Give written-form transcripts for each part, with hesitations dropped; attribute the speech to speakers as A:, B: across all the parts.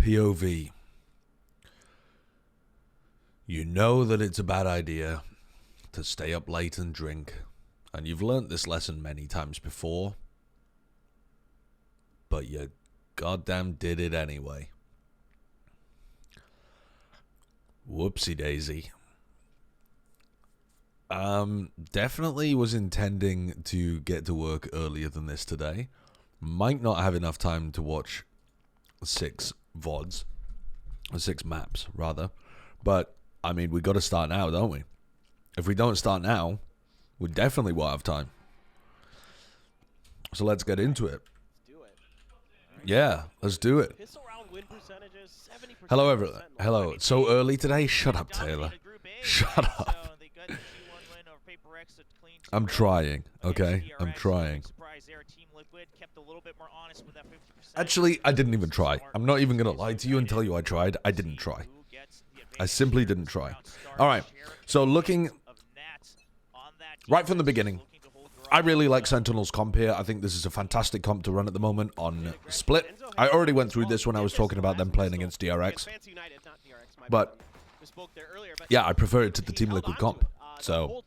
A: POV. You know that it's a bad idea to stay up late and drink, and you've learnt this lesson many times before, but you goddamn did it anyway. Whoopsie daisy. Definitely was intending to get to work earlier than this today. Might not have enough time to watch 6 VODs, or 6 maps rather, but I mean, we got to start now, don't we? If we don't start now, we definitely won't have time. So let's get into it. Yeah, let's do it. Hello, everyone. Hello. It's so early today. Shut up, Taylor. Shut up. I'm trying, okay? I'm trying. Actually, I didn't even try. I'm not even going to lie to you and tell you I tried. I didn't try. I simply didn't try. All right. So looking right from the beginning, I really like Sentinels comp here. I think this is a fantastic comp to run at the moment on Split. I already went through this when I was talking about them playing against DRX. But yeah, I prefer it to the Team Liquid comp. So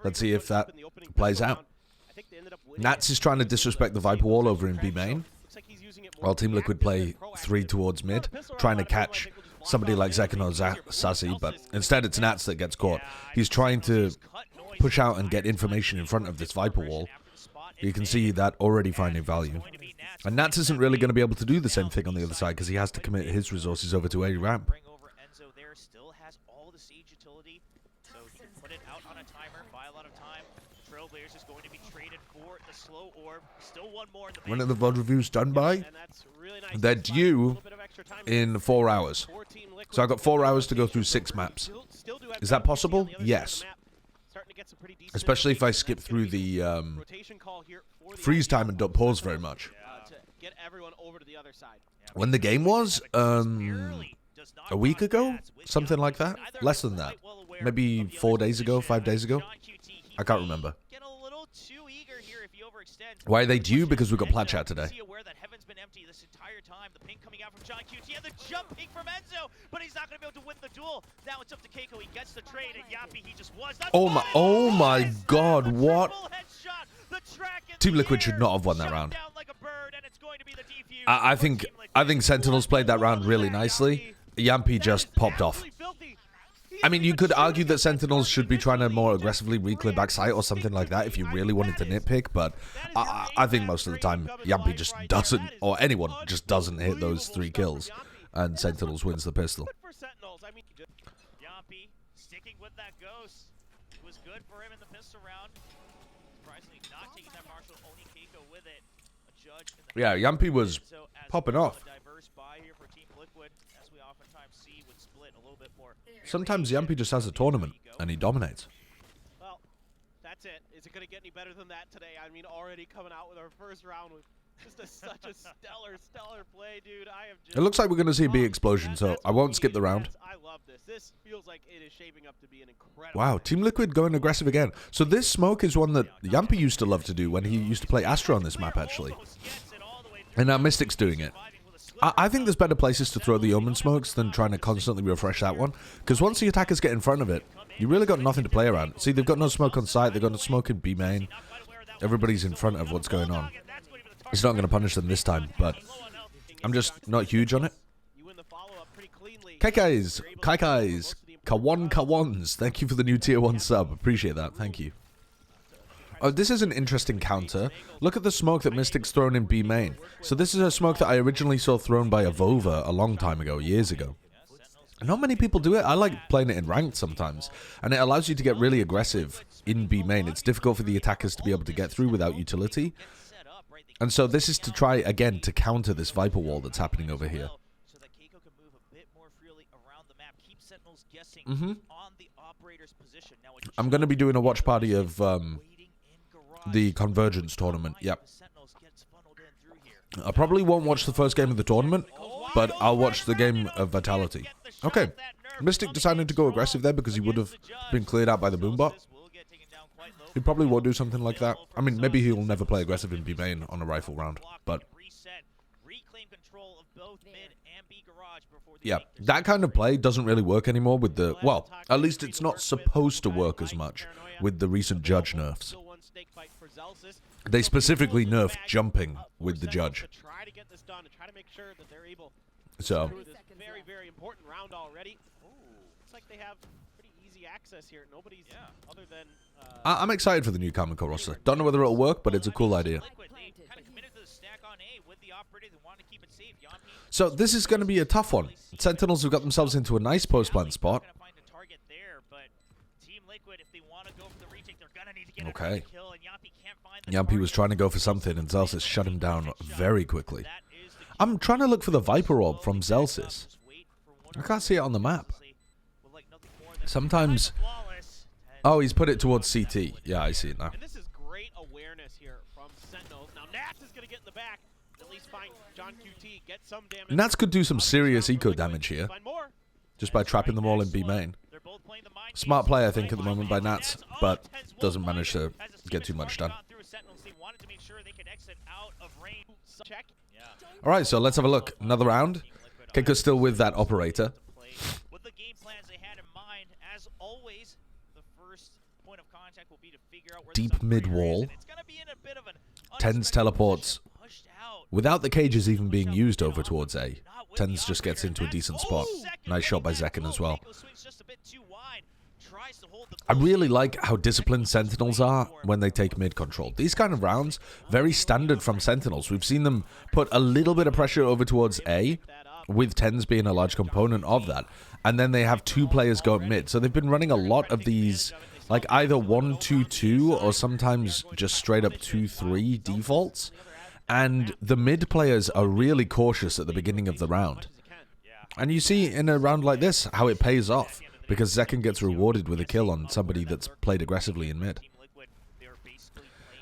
A: let's see if that plays out. Nats is trying to disrespect the Viper Wall over in B main, while Team Liquid play 3 towards mid, trying to catch somebody like Zekken or Sassy, but instead it's Nats that gets caught. He's trying to push out and get information in front of this Viper Wall. You can see that already finding value. And Nats isn't really going to be able to do the same thing on the other side because he has to commit his resources over to A ramp. When are the VOD reviews done by? They're due in 4 hours. So I've got 4 hours to go through 6 maps. Is that possible? Yes. Especially if I skip through the freeze time and don't pause very much. When the game was, a week ago? Something like that? Less than that. Maybe 4 days ago, 5 days ago? I can't remember. Why are they due? Because we got plat chat today. Oh my god, what? Team Liquid should not have won that round. I think Sentinels played that round really nicely. Yampy just popped off. I mean, you could argue that Sentinels should be trying to more aggressively reclear backside or something like that if you really wanted to nitpick, but I think most of the time Yampy just doesn't, or anyone just doesn't hit those 3 kills, and Sentinels wins the pistol. Yeah, Yampy was popping off. Sometimes Yampy just has a tournament, and he dominates.
B: Well, that's it. Is it going to get any better than that today? I mean, already coming out with our first round with just such a stellar play, dude.
A: It looks like we're going to see a big explosion, so I won't skip the round.
B: I love this. This feels like it is shaping up to be an incredible...
A: Wow, Team Liquid going aggressive again. So this smoke is one that Yampy used to love to do when he used to play Astra on this map, actually. And now Mystic's doing it. I think there's better places to throw the Omen smokes than trying to constantly refresh that one. Because once the attackers get in front of it, you really got nothing to play around. See, they've got no smoke on site, they've got no smoke in B main. Everybody's in front of what's going on. It's not going to punish them this time, but I'm just not huge on it. Kaikais, Kawans, thank you for the new tier 1 sub. Appreciate that, thank you. Oh, this is an interesting counter. Look at the smoke that Mystic's thrown in B main. So this is a smoke that I originally saw thrown by Avova a long time ago, years ago. And not many people do it. I like playing it in ranked sometimes. And it allows you to get really aggressive in B main. It's difficult for the attackers to be able to get through without utility. And so this is to try, again, to counter this Viper Wall that's happening over here. I'm going to be doing a watch party of... the Convergence tournament, yep. I probably won't watch the first game of the tournament, but I'll watch the game of Vitality. Okay, Mystic decided to go aggressive there because he would have been cleared out by the Boombot. He probably won't do something like that. I mean, maybe he'll never play aggressive in B main on a rifle round, but Yeah, that kind of play doesn't really work anymore with the... Well, at least it's not supposed to work as much with the recent judge nerfs. They specifically nerfed jumping with the judge. So...
B: Very, very important round already. Looks like they have pretty easy access here. Nobody's other than...
A: I'm excited for the new Common Core roster. Don't know whether it'll work, but it's a cool idea. So this is going to be a tough one. Sentinels have got themselves into a nice post-plant spot. Okay. Yampy was trying to go for something, and Zelsis shut him down very quickly. I'm trying to look for the Viper Orb from Zelsis. I can't see it on the map. Sometimes... Oh, he's put it towards CT. Yeah, I see it now.
B: And this is great awareness here from Sentinels. Now Nats is going to get in the back. At least find John QT, get some damage.
A: Nats could do some serious eco damage here. Just by trapping them all in B main. Smart play, I think, at the moment by Nats, but doesn't manage to get too much done. Alright, so let's have a look. Another round. Keiko's still with that operator. Deep mid wall. Tens teleports. Without the cages even being used over towards A. Tens just gets into a decent spot. Nice shot by Zekken as well. I really like how disciplined Sentinels are when they take mid control. These kind of rounds, very standard from Sentinels. We've seen them put a little bit of pressure over towards A, with Tens being a large component of that. And then they have two players go mid. So they've been running a lot of these, like either 1-2-2 or sometimes just straight up 2-3 defaults. And the mid players are really cautious at the beginning of the round. And you see in a round like this how it pays off. Because Zekken gets rewarded with a kill on somebody that's played aggressively in mid.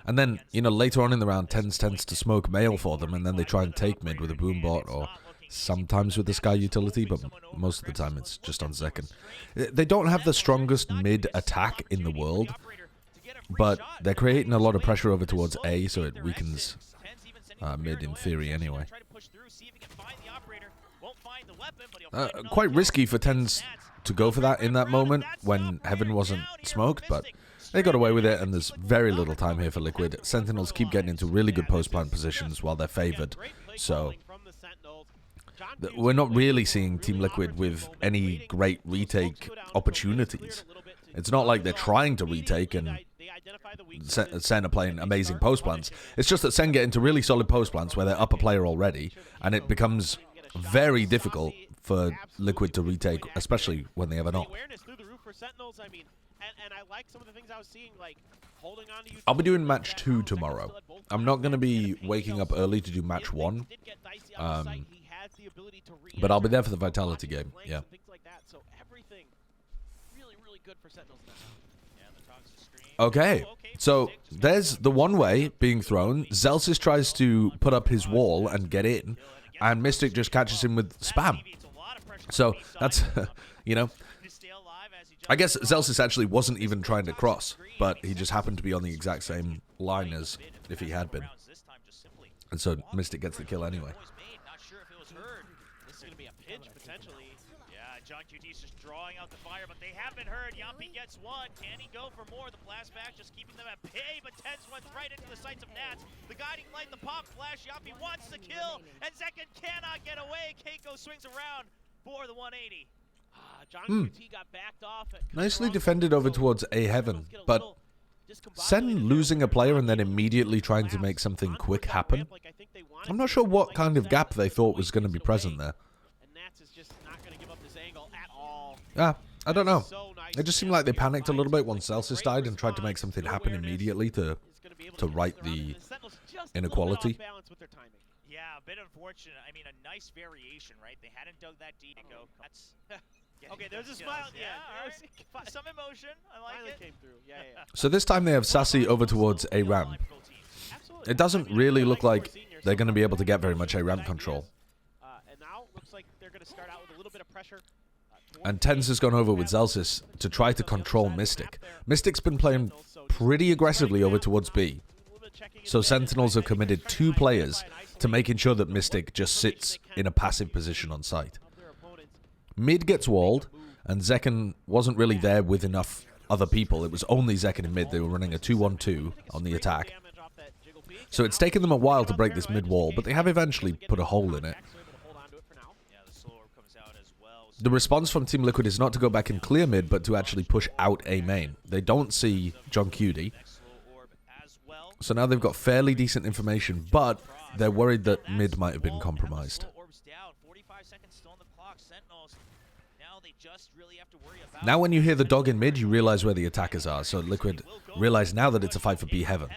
A: And then, you know, later on in the round, Tens tends to smoke mail for them, and then they try and take mid with a boom bot, or sometimes with the Sky utility, but most of the time it's just on Zekken. They don't have the strongest mid attack in the world, but they're creating a lot of pressure over towards A, so it weakens mid in theory anyway. Quite risky for Tens to go for that in that moment when Heaven wasn't smoked, but they got away with it, and there's very little time here for Liquid. Sentinels keep getting into really good post-plant positions while they're favored, so we're not really seeing Team Liquid with any great retake opportunities. It's not like they're trying to retake and Sen are playing amazing post-plants. It's just that Sen get into really solid post-plants where they're up a player already, and it becomes very difficult for Liquid to retake, especially when they have an op. I'll be doing match 2 tomorrow. I'm not going to be waking up early to do match 1. But I'll be there for the Vitality game, yeah. Okay, so there's the one way being thrown. Zelsis tries to put up his wall and get in, and Mystic just catches him with spam. So that's, you know, I guess Zelsis actually wasn't even trying to cross, but he just happened to be on the exact same line as if he had been. And so Mystic gets the kill anyway.
C: John QT's just drawing out the fire, but they have been heard. Yampy gets one. Can he go for more? The blast back just keeping them at bay, but Tens went right into the sights of Nats. The guiding light, the pop flash. Yampy wants the kill, and Zekken cannot get away. Keiko swings around for the 180.
B: John QT got backed off.
A: Nicely defended over towards A Heaven, but Sen losing a player and then immediately trying to make something quick happen. I'm not sure what kind of gap they thought was going to be present there. Yeah, I don't know. It just seemed like they panicked a little bit once Zelsis died and tried to make something happen immediately to right the inequality.
C: Yeah, a bit unfortunate. I mean, a nice variation, right? They hadn't dug that deep. That's okay, there's a smile. Yeah, all right. Some emotion. I like it. Came through. Yeah.
A: So this time they have Sassy over towards A ramp. It doesn't really look like they're going to be able to get very much A ramp control.
B: And now looks like they're going to start out with a little bit of pressure.
A: And Tens has gone over with Zelsis to try to control Mystic. Mystic's been playing pretty aggressively over towards B. So Sentinels have committed 2 players to making sure that Mystic just sits in a passive position on site. Mid gets walled, and Zekken wasn't really there with enough other people. It was only Zekken in mid. They were running a 2-1-2 on the attack. So it's taken them a while to break this mid wall, but they have eventually put a hole in it. The response from Team Liquid is not to go back and clear mid, but to actually push out A main. They don't see John Cutie. So now they've got fairly decent information, but they're worried that mid might have been compromised. Now when you hear the dog in mid, you realize where the attackers are. So Liquid realize now that it's a fight for B heaven.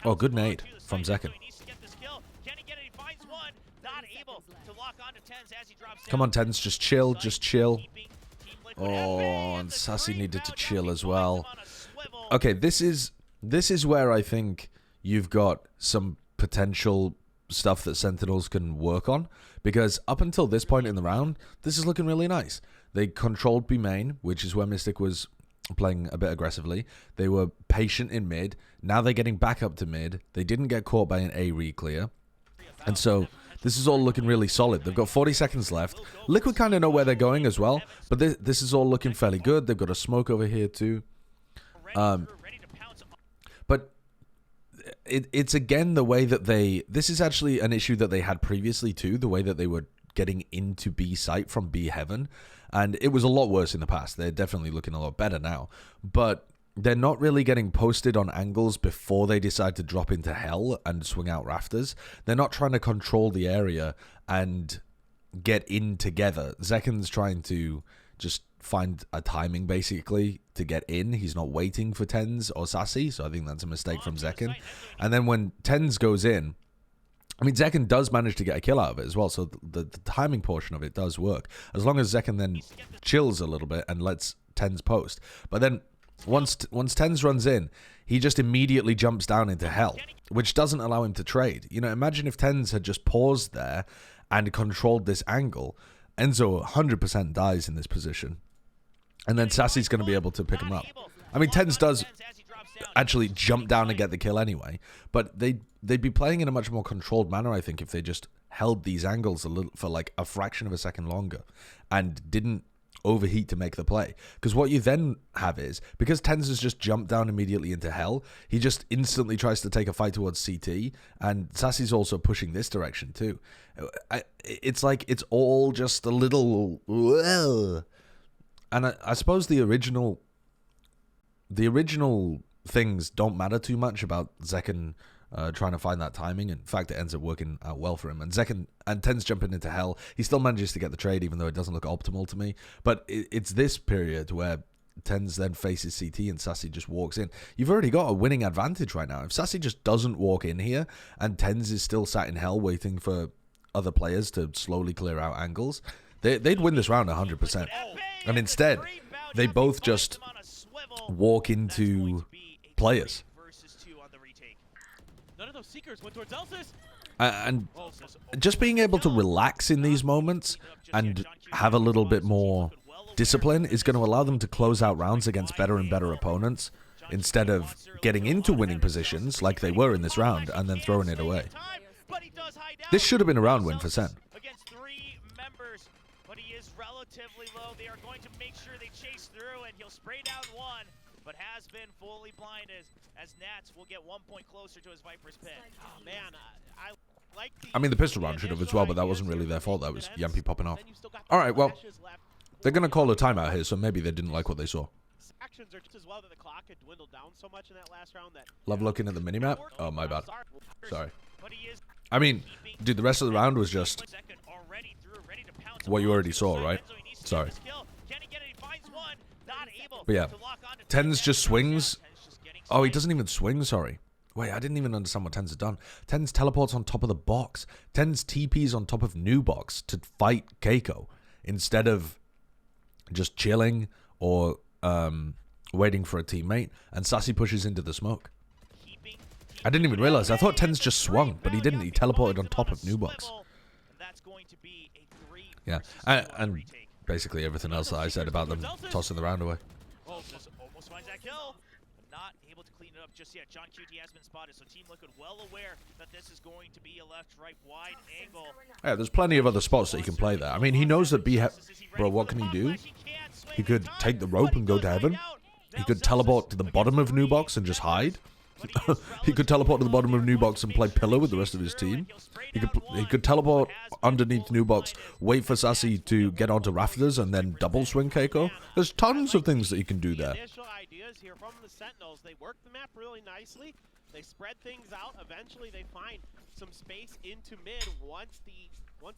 A: Oh, good nade from Zekken. Come on, Tens, just chill, just chill. Oh, and Sassy needed to chill as well. Okay, this is where I think you've got some potential stuff that Sentinels can work on, because up until this point in the round, this is looking really nice. They controlled B main, which is where Mystic was playing a bit aggressively. They were patient in mid. Now they're getting back up to mid. They didn't get caught by an A re-clear. And so this is all looking really solid. They've got 40 seconds left. Liquid kind of know where they're going as well, but this is all looking fairly good. They've got a smoke over here too. But it's again the way that this is actually an issue that they had previously too, the way that they were getting into B site from B heaven. And it was a lot worse in the past. They're definitely looking a lot better now. But they're not really getting posted on angles before they decide to drop into hell and swing out rafters. They're not trying to control the area and get in together. Zekken's trying to just find a timing, basically, to get in. He's not waiting for Tens or Sassy, so I think that's a mistake from Zekken. And then when Tens goes in, I mean, Zekken does manage to get a kill out of it as well, so the timing portion of it does work. As long as Zekken then chills a little bit and lets Tens post. But then once Tens runs in, he just immediately jumps down into hell, which doesn't allow him to trade. You know, imagine if Tens had just paused there and controlled this angle. Enzo 100% dies in this position. And then Sassy's going to be able to pick him up. I mean, Tens does actually jump down and get the kill anyway, but they'd be playing in a much more controlled manner, I think, if they just held these angles a little for like a fraction of a second longer and didn't overheat to make the play. Because what you then have is, because Tens has just jumped down immediately into hell, he just instantly tries to take a fight towards CT, and Sassy's also pushing this direction too. It's like it's all just a little, and I suppose the original things don't matter too much about Zekken trying to find that timing. In fact, it ends up working out well for him. And Zekken and Tens jumping into hell, he still manages to get the trade, even though it doesn't look optimal to me. But it's this period where Tens then faces CT and Sassy just walks in. You've already got a winning advantage right now. If Sassy just doesn't walk in here and Tens is still sat in hell waiting for other players to slowly clear out angles, they'd win this round 100%. And instead, they both just walk into players. And just being able to relax in these moments and have a little bit more discipline is going to allow them to close out rounds against better and better opponents instead of getting into winning positions like they were in this round and then throwing it away. This should have been a round win for Sen.
C: Against 3 members, but he is relatively low. They are going to make sure they chase through, and he'll spray down 1, but has been fully blinded as Nats will get 1 point closer to his Viper's pit.
B: Oh, man, I like
A: I mean, the pistol round should have as well, but that wasn't really their fault. That was Yampy popping off. All right, well, they're going to call a timeout here, so maybe they didn't like what they saw.
B: Actions are just as well that the clock had dwindled down so much in that last round that
A: Love looking at the minimap. Oh, my bad. Sorry. I mean, dude, the rest of the round was just what you already saw, right? Sorry. But yeah, Tens just swings. Oh, he doesn't even swing, sorry. Wait, I didn't even understand what Tens had done. Tens teleports on top of the box. Tens TPs on top of new box to fight Keiko instead of just chilling or waiting for a teammate. And Sassy pushes into the smoke. I didn't even realize. I thought Tens just swung, but he didn't. He teleported on top of new box. Yeah, and basically everything else that I said about them tossing the round away.
C: not able to clean it up just yet. John QT has been spotted, so Team Liquid well aware that this is going to be a left-right wide angle.
A: Yeah, there's plenty of other spots that he can play there. I mean, he knows that Bro, what can he do? He could take the rope and go to heaven. He could teleport to the bottom of New Box and just hide. He could teleport to the bottom of New Box and play pillow with the rest of his team. He could teleport underneath New Box, wait for Sassy to get onto rafters, and then double swing Keiko. There's tons of things that he can do there.
B: Initial ideas here from the Sentinels. They work the map really nicely. They spread things out. Eventually, they find some space into mid. Once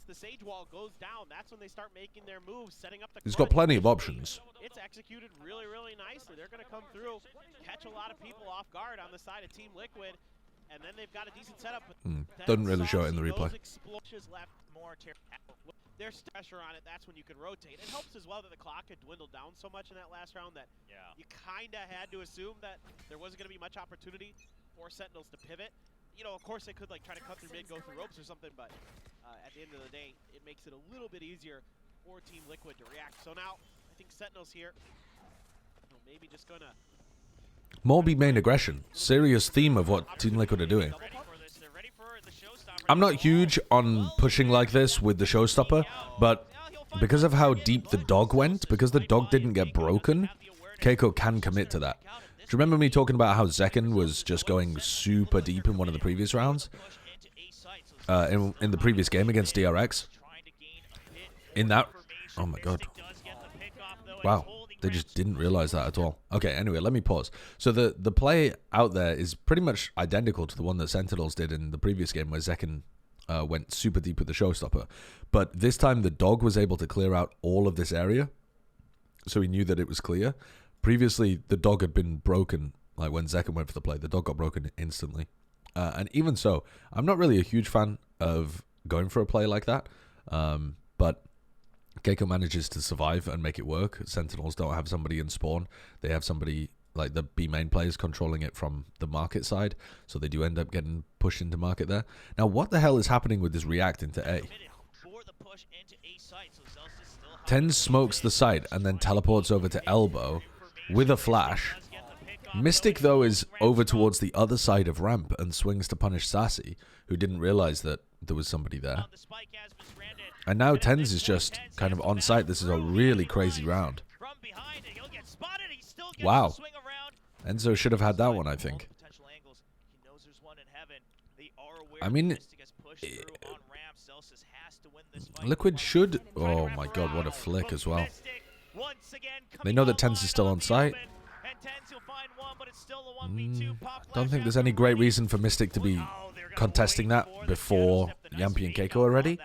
B: the Sage Wall goes down, that's when they start making their moves, setting up the.
A: He's got plenty of options.
B: It's executed really, really nicely. They're going to come through, catch a lot of people off guard on the side of Team Liquid, and then they've got a decent setup.
A: Doesn't really show it in the replay.
B: There's pressure on it. That's when you can rotate. It helps as well that the clock had dwindled down so much in that last round that you kind of had to assume that there wasn't going to be much opportunity for Sentinels to pivot. You know, of course they could like try to cut through mid, go through ropes or something, but at the end of the day, it makes it a little bit easier for Team Liquid to react. So now, I think Sentinels here, maybe just gonna
A: More B main aggression. Serious theme of what Team Liquid are doing. I'm not huge on pushing like this with the showstopper, but because of how deep the dog went, because the dog didn't get broken, Keiko can commit to that. Do you remember me talking about how Zekken was just going super deep in one of the previous rounds? In the previous game against DRX? In that... Oh my god. Wow. They just didn't realize that at all. Okay, anyway, let me pause. So the play out there is pretty much identical to the one that Sentinels did in the previous game where Zekken went super deep with the showstopper. But this time the dog was able to clear out all of this area. So he knew that it was clear. Previously, the dog had been broken. Like when Zekken went for the play, the dog got broken instantly. And even so, I'm not really a huge fan of going for a play like that. But Keiko manages to survive and make it work. Sentinels don't have somebody in spawn. They have somebody, like the B main players, controlling it from the market side. So they do end up getting pushed into market there. Now, what the hell is happening with this react into A? TenZ smokes the site and then teleports over to elbow with a flash. Mystic, though, is over towards the other side of ramp and swings to punish Sassy, who didn't realize that there was somebody there. And now TenZ is just kind of on site. This is a really crazy round. Wow. Enzo should have had that one, I think. I mean, Liquid should... Oh my god, what a flick as well. They know that TenZ is still on site. Don't think there's any great reason for Mystic to be contesting that before Yampy and Keiko are ready.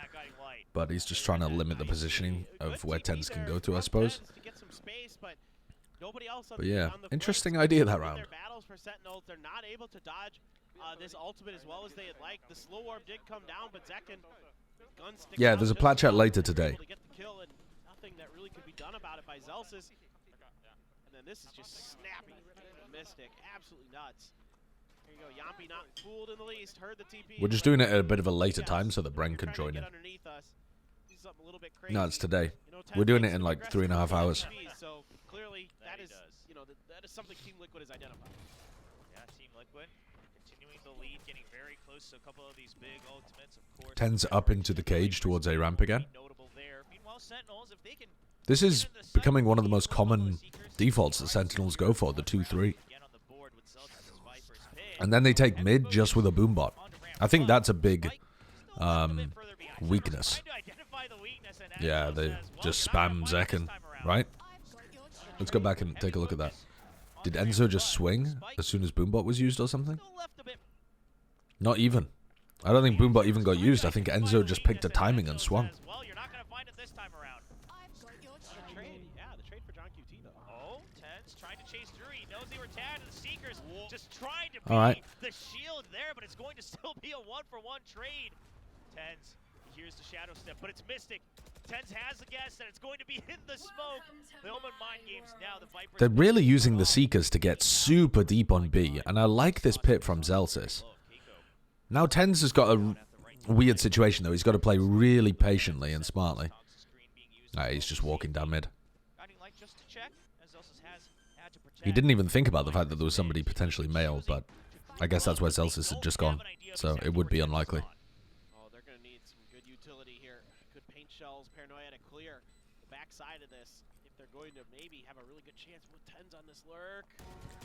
A: But he's just trying to limit the positioning of where TenZ can go to, I suppose. But yeah, interesting idea that round.
B: They're not able to dodge this ultimate as well as they'd like. The slow warp did come down, but Zekken
A: yeah, there's a plat chat later today.
B: Nothing that really could be done about it by Zelsis. And then this is just snappy. Mystic, absolutely nuts. Here you go, Yampy not fooled in the least. Heard the TP.
A: We're just doing it at a bit of a later time so that Bren can join in. No, it's today. We're doing it in like 3.5 hours.
B: So clearly that is, that is something Team Liquid has identified.
C: Yeah, Team Liquid continuing the lead, getting very close to a couple of these big ultimates, of course.
A: TenZ up into the cage towards A ramp again. This is becoming one of the most common defaults that Sentinels go for, the 2-3. And then they take mid just with a boombot. I think that's a big weakness. Yeah, they just spam Zekken, right? Let's go back and take a look at that. Did Enzo just swing as soon as boombot was used or something? Not even. I don't think boombot even got used. I think Enzo just picked a timing and swung. All right.
C: The shield there, but it's going to still be a 1-for-1 trade. TenZ, here's the shadow step, but it's Mystic. TenZ has the guess, and it's going to be in the smoke. The Omen mind games now. The Vipers.
A: They're really using the Seekers to get super deep on B, and I like this pit from Zelsis. Now TenZ has got a weird situation, though. He's got to play really patiently and smartly. He's just walking down mid. He didn't even think about the fact that there was somebody potentially male, but I guess that's where Zelsis had just gone, so it would be unlikely.
B: Oh, they're going to need some good utility here. Good paint shells, Paranoia to clear the backside of this if they're going to maybe have a really good chance with 10s on this lurk.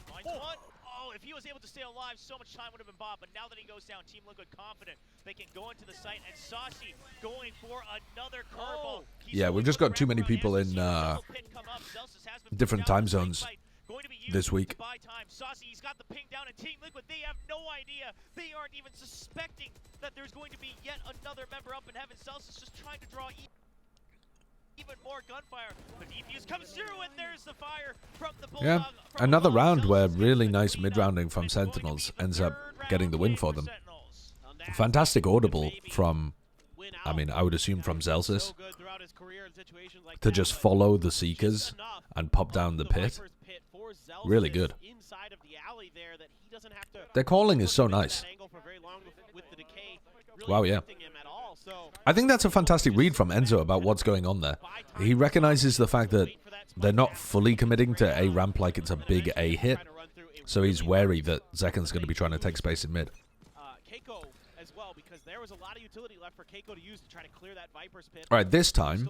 C: Finds one. Oh, if he was able to stay alive, so much time would have been bought. But now that he goes down, Team Liquid confident they can go into the site. And Saucy going for another curveball.
A: Yeah, we've just got too many people in different time zones this week.
C: Saucy, he's got the ping down, and Team Liquid, they have no idea. They aren't even suspecting that there's going to be yet another member up in heaven. Celsius is just trying to draw even more gunfire. The defuse comes through, and there's the fire from the Bulldog.
A: Yeah, another round where really nice mid-rounding from Sentinels ends up getting the win for them. Fantastic audible from, I mean, I would assume from Zelsis, to just follow the Seekers and pop down the pit. Really good. Their calling is so nice. Wow, yeah. I think that's a fantastic read from Enzo about what's going on there. He recognizes the fact that they're not fully committing to A ramp like it's a big A hit, so he's wary that Zekken's going to be trying to take space in mid. Alright, this time,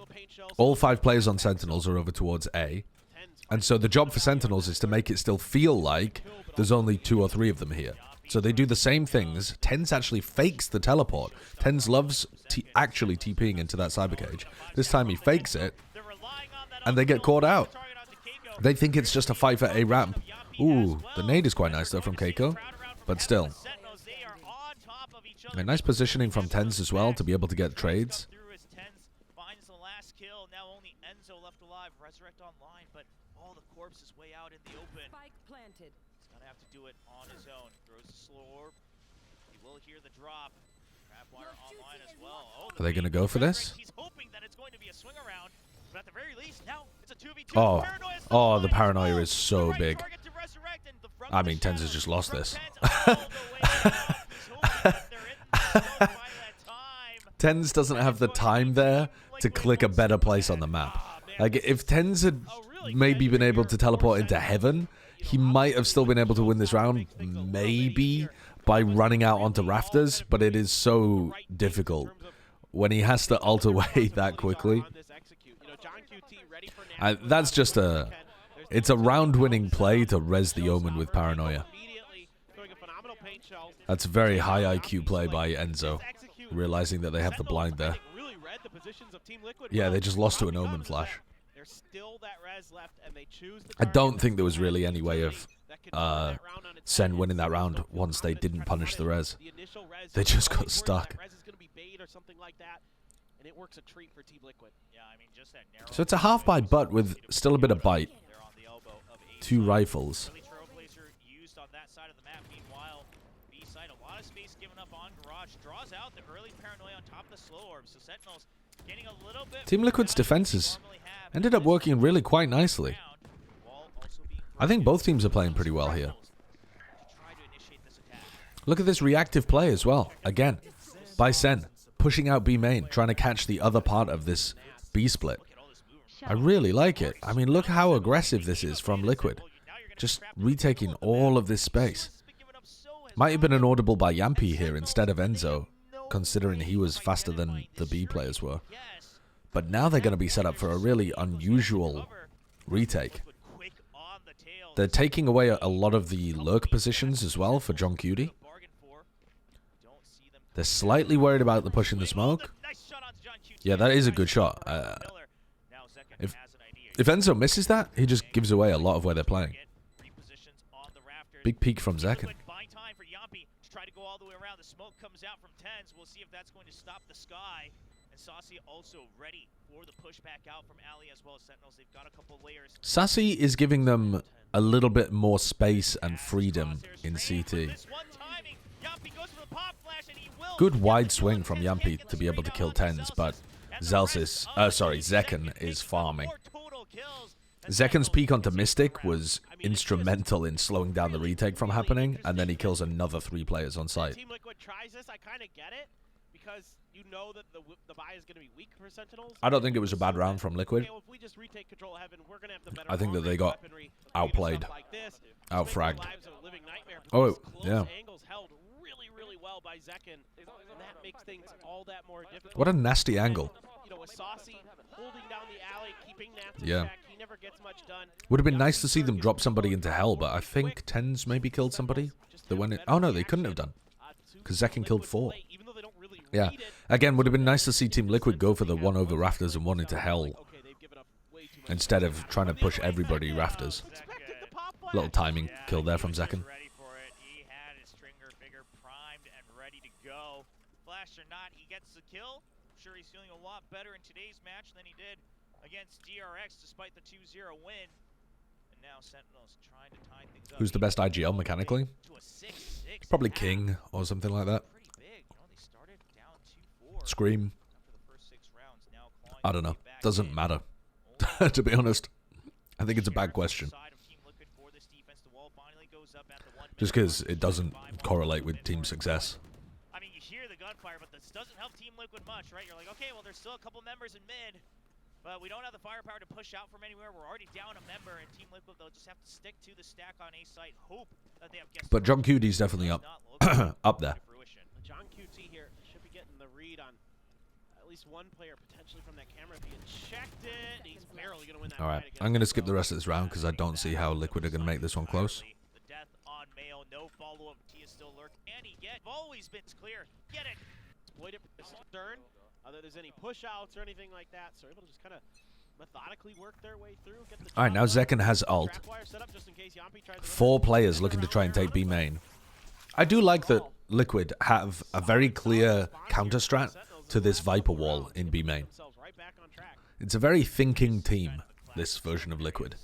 A: all 5 players on Sentinels are over towards A, and so the job for Sentinels is to make it still feel like there's only 2 or 3 of them here. So they do the same things. Tens actually fakes the teleport. Tens loves actually TPing into that cyber cage. This time he fakes it, and they get caught out. They think it's just a fight for A ramp. Ooh, the nade is quite nice though from Keiko, but still. A nice positioning from Tens as well to be able to get trades.
C: Resurrect online, but all the corpse is way out in the open. Spike planted. He's gonna have to do it on his own. Throws the slow orb. He will hear the drop. Trapwire online as well. Oh,
A: are they gonna go for this?
C: He's hoping that it's going to be a swing around, but at the very least, now it's a 2v2.
A: Oh, the paranoia is so big. I mean, Tens has just lost this. Tens doesn't have the time there to click a better place on the map. Like, if Tens had maybe been able to teleport into heaven, he might have still been able to win this round, maybe by running out onto rafters, but it is so difficult when he has to ult away that quickly. That's just it's a round-winning play to res the Omen with Paranoia. That's a very high IQ play by Enzo, realizing that they have the blind there. Yeah, they just lost to an Omen flash. I don't think there was really any way of Sen winning that round once they didn't punish the res. They just got stuck. So it's a half by butt with still a bit of bite. 2 rifles. Team Liquid's defenses ended up working really quite nicely. I think both teams are playing pretty well here. Look at this reactive play as well. Again, by Sen, pushing out B main, trying to catch the other part of this B split. I really like it. I mean, look how aggressive this is from Liquid. Just retaking all of this space. Might have been an audible by Yampi here instead of Enzo, considering he was faster than the B players were. But now they're going to be set up for a really unusual retake. They're taking away a lot of the lurk positions as well for John Cutie. They're slightly worried about the push in the smoke. Yeah, that is a good shot. If Enzo misses that, he just gives away a lot of where they're playing. Big peek from Zekken. Sassy is giving them a little bit more space and freedom in CT. Good wide swing from Yampi to be able to kill Tens, but Zekken is farming. Zekken's peek onto Mystic was instrumental in slowing down the retake from happening, and then he kills another 3 players on site.
B: Team Liquid tries this, I kind of get it, because you know that the buy is going to be weak for Sentinels.
A: I don't think it was a bad round from Liquid.
B: Okay, well, if we just retake control of heaven, we're going to have the better
A: I think that they
B: long-range
A: got
B: weaponry,
A: outplayed,
B: stuff like this.
A: outfragged.
B: Lives are a living nightmare.
A: Oh,
B: Close
A: yeah.
B: angles held really well by Zekken, and that makes things all that more difficult.
A: What a nasty angle.
B: You know, with Saucy holding down the alley, keeping Nats in
A: Yeah.
B: check, he never gets much done.
A: Would have been nice to see them drop somebody into hell, but I think Tens maybe killed somebody. That went in. Oh no, they couldn't have done, because Zekken killed 4. Yeah. Again, would have been nice to see Team Liquid go for the one over rafters and one into hell, instead of trying to push everybody rafters. Little timing kill there from Zekken.
C: Ready for it. He had his stringer figure primed and ready to go. Flash or not, he gets the kill. I'm sure he's feeling a lot better in today's match than he did against DRX, despite the 2-0 win. And now Sentinels trying to tie things up.
A: Who's the best IGL mechanically?
C: To a 6-6
A: Probably
C: half.
A: King or something like that.
C: Pretty big. You know, they started down 2-4.
A: Scream.
C: After the first 6 rounds, now clawing
A: I don't know.
C: their way back
A: Doesn't
C: in.
A: matter. To be honest, I think it's a bad question. Just because it doesn't correlate with team success.
C: I mean, you hear the gunfire, but this doesn't help Team Liquid much, right? You're like, okay, well, there's still a couple members in mid, but we don't have the firepower to push out from anywhere. We're already down a member, and Team Liquid, they'll just have to stick to the stack on A site, hope that they have guest.
A: But John QD's definitely up, up there.
B: John QT here should be getting the read on at least one player potentially from that camera. If he had checked it, he's barely going to win that.
A: All right, I'm going to skip the rest of this round because I don't see how Liquid are going to make this one close.
C: The death on Mayo, no follow-up. T is still lurking. And he always been clear. Get it.
B: Exploit it for Stern. Whether there's any push-outs or anything like that, so they're able to just kind of methodically work their way through. Get the
A: All right, now Zekken has ult. 4 players looking to try and take B main. I do like that Liquid have a very clear counter strat to this Viper wall in B main. It's a very thinking team, this version of Liquid.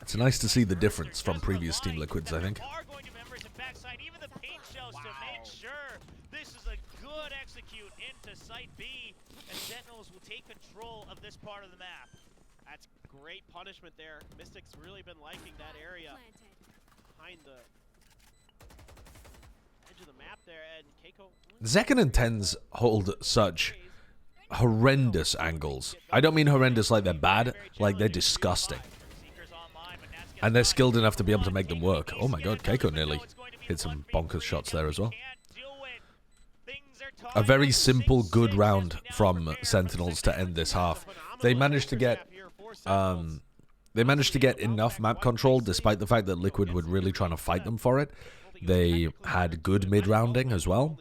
A: It's nice to see the difference from previous Team Liquids, I think.
C: This is a good execute into site B, and Sentinels will take control of this part of the map.
B: That's great punishment there. Mystic's really been liking that area behind the edge of the map there, and Keiko.
A: Zekken and Tens hold such horrendous angles. I don't mean horrendous like they're bad, like they're disgusting. And they're skilled enough to be able to make them work. Oh my god, Keiko nearly hit some bonkers shots there as well. A very simple, good round from Sentinels to end this half. They managed to get enough map control, despite the fact that Liquid were really trying to fight them for it. They had good mid-rounding as well,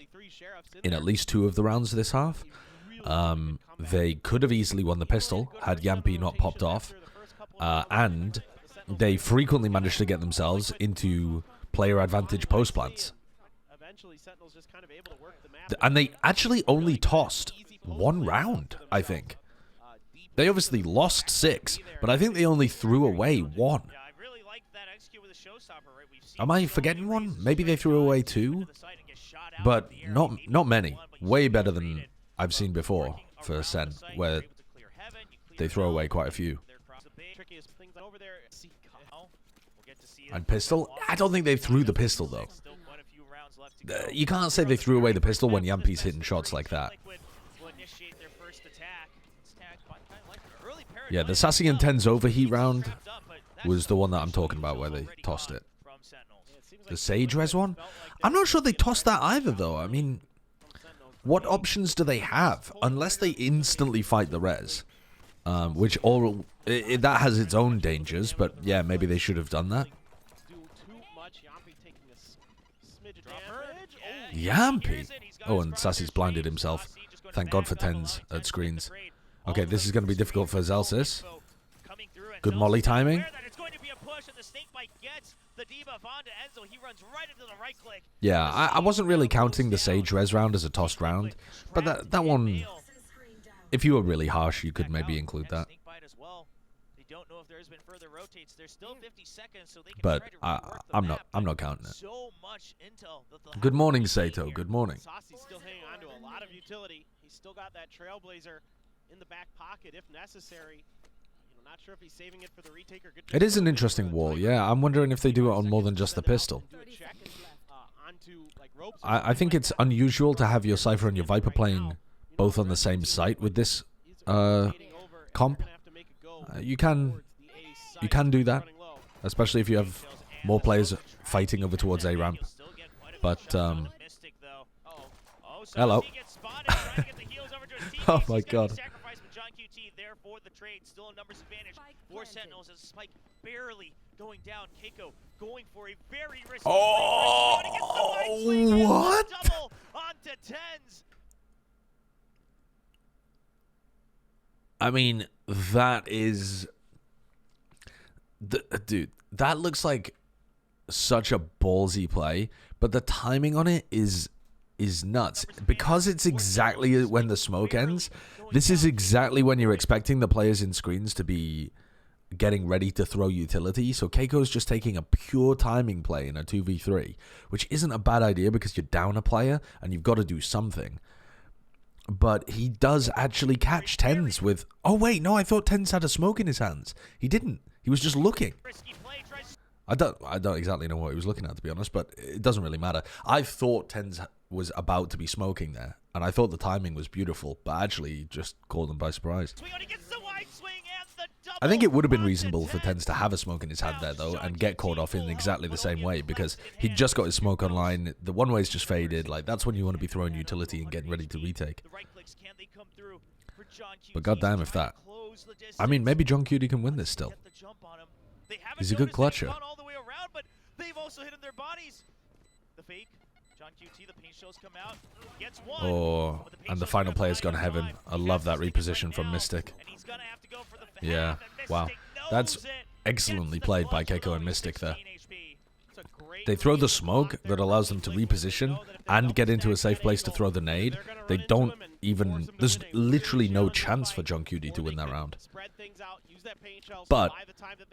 A: in at least 2 of the rounds this half. They could have easily won the pistol, had Yampi not popped off. And they frequently managed to get themselves into player advantage post plants. And they actually only tossed 1 round, I think. They obviously lost 6, but I think they only threw away 1. Am I forgetting one? Maybe they threw away 2? But not many. Way better than I've seen before for Sen, where they throw away quite a few. And pistol? I don't think they threw the pistol, though. You can't say they threw away the pistol when Yampi's hitting shots like that. Yeah, the Sassy and Tens overheat round was the one that I'm talking about where they tossed it. The Sage Res one? I'm not sure they tossed that either, though. I mean, what options do they have? Unless they instantly fight the Res. Which that has its own dangers, but yeah, maybe they should have done that. Yampi! Oh, and Sassy's blinded himself. Thank God for Tens at screens. Okay, this is going to be difficult for Zelsis. Good molly timing. Yeah, I wasn't really counting the Sage Res round as a tossed round, but that one, if you were really harsh, you could maybe include that. But I'm not counting it. Good morning, Sato. Good morning.
B: Saucy's still hanging on to a lot of utility. He's still got that Trailblazer in the back pocket if necessary. You know, Not sure if he's saving it for the retake or good.
A: It is an interesting wall, yeah. I'm wondering if they do it on more than just the pistol. I think it's unusual to have your Cypher and your Viper playing both on the same site with this comp. You can do that, especially if you have more players fighting over towards A ramp. But hello. Oh my god.
C: For the trade, still a numbers advantage for Sentinels as Spike barely going down. Keiko going for a very risky
A: what?
C: Double onto tens.
A: I mean, that is dude, that looks like such a ballsy play, but the timing on it is nuts because it's exactly when the smoke ends. This is exactly when you're expecting the players in screens to be getting ready to throw utility. So Keiko's just taking a pure timing play in a 2v3, which isn't a bad idea because you're down a player and you've got to do something. But he does actually catch tens with... Oh, wait, no, I thought tens had a smoke in his hands. He didn't. He was just looking. I don't exactly know what he was looking at, to be honest, but it doesn't really matter. I thought tens was about to be smoking there, and I thought the timing was beautiful, but actually he just caught them by surprise. I think it would have been reasonable for tens to have a smoke in his hand there, though, and get caught off in exactly the same way, because he just got his smoke online, the one-way's just faded, like, that's when you want to be throwing utility and getting ready to retake. But goddamn if that... I mean, maybe John Cutie can win this still. He's a good clutcher. Oh, and the final player's gone heaven. I love that reposition from Mystic. Yeah, wow. That's excellently played by Keiko and Mystic there. They throw the smoke that allows them to reposition and get into a safe place to throw the nade. They don't even... There's literally no chance for John Cutie to win that round. But,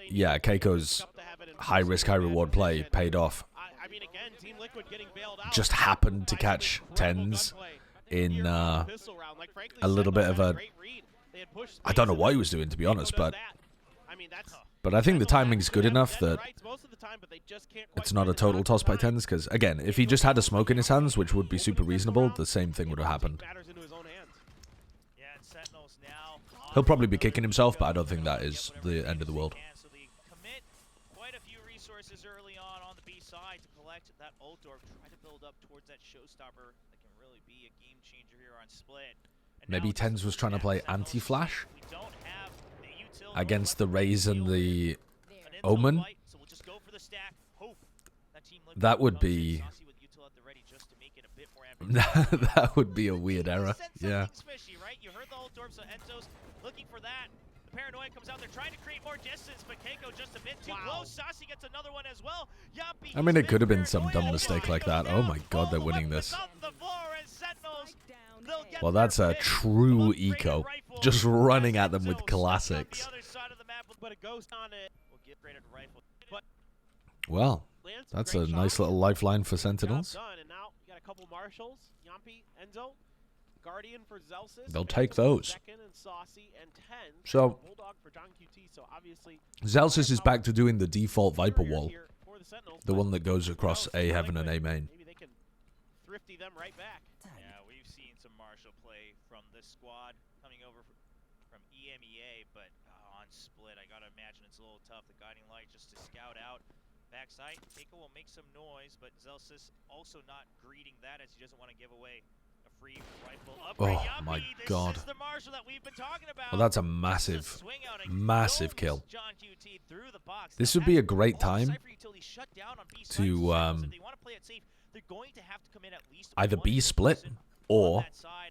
A: yeah, Keiko's high-risk, high-reward play paid off. Just happened to catch tens in a little bit of a... I don't know what he was doing, to be honest, but I think the timing's good enough that it's not a total toss by tens, because, again, if he just had a smoke in his hands, which would be super reasonable, the same thing would have happened. He'll probably be kicking himself, but I don't think that is the end of the world. Maybe tens was trying to play anti-flash against the Raze and the Omen. That would be... that would be a weird error. Yeah.
C: Looking for that. The Paranoia comes out there trying to create more distance, but Keiko just a bit too close. Sassy gets another one as well.
A: I mean, it could have been some dumb mistake like that. Oh my god, they're winning this. Well, that's a true eco. Just running at them with classics. Well, that's a nice little lifeline for Sentinels. They'll take those. So, Zelsis is back to doing the default Viper wall. The one that goes across A Heaven and A Main.
C: Yeah, we've seen some Marshall play from this squad coming over from EMEA, but on split, I gotta imagine it's a little tough. The guiding light just to scout out backside. Keiko will make some noise, but Zelsis also not greeting that as he doesn't want to give away a free rifle upgrade.
A: Oh my god.
C: This is the Marshall that we've been talking about.
A: Well, that's a massive, massive kill. This would be a great time to either B split or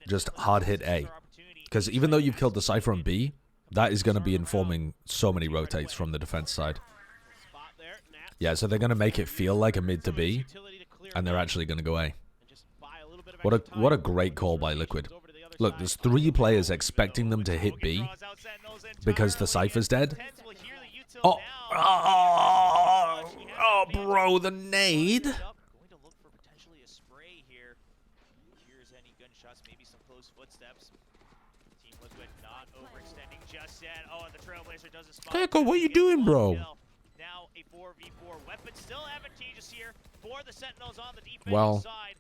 A: just hard hit A. Because even though you've killed the Cypher on B, that is going to be informing so many rotates from the defense side. Yeah, so they're going to make it feel like a mid to B, and they're actually going to go A. What a great call by Liquid. Look, there's 3 players expecting them to hit B because the Cypher's dead. Oh, bro, the nade.
C: Liquid not overextending just yet. Oh, and the Trailblazer does a spot.
A: Keiko, what are you doing, bro?
C: Now a 4v4 weapon still advantageous here for the Sentinels on the defensive
A: Well,
C: side.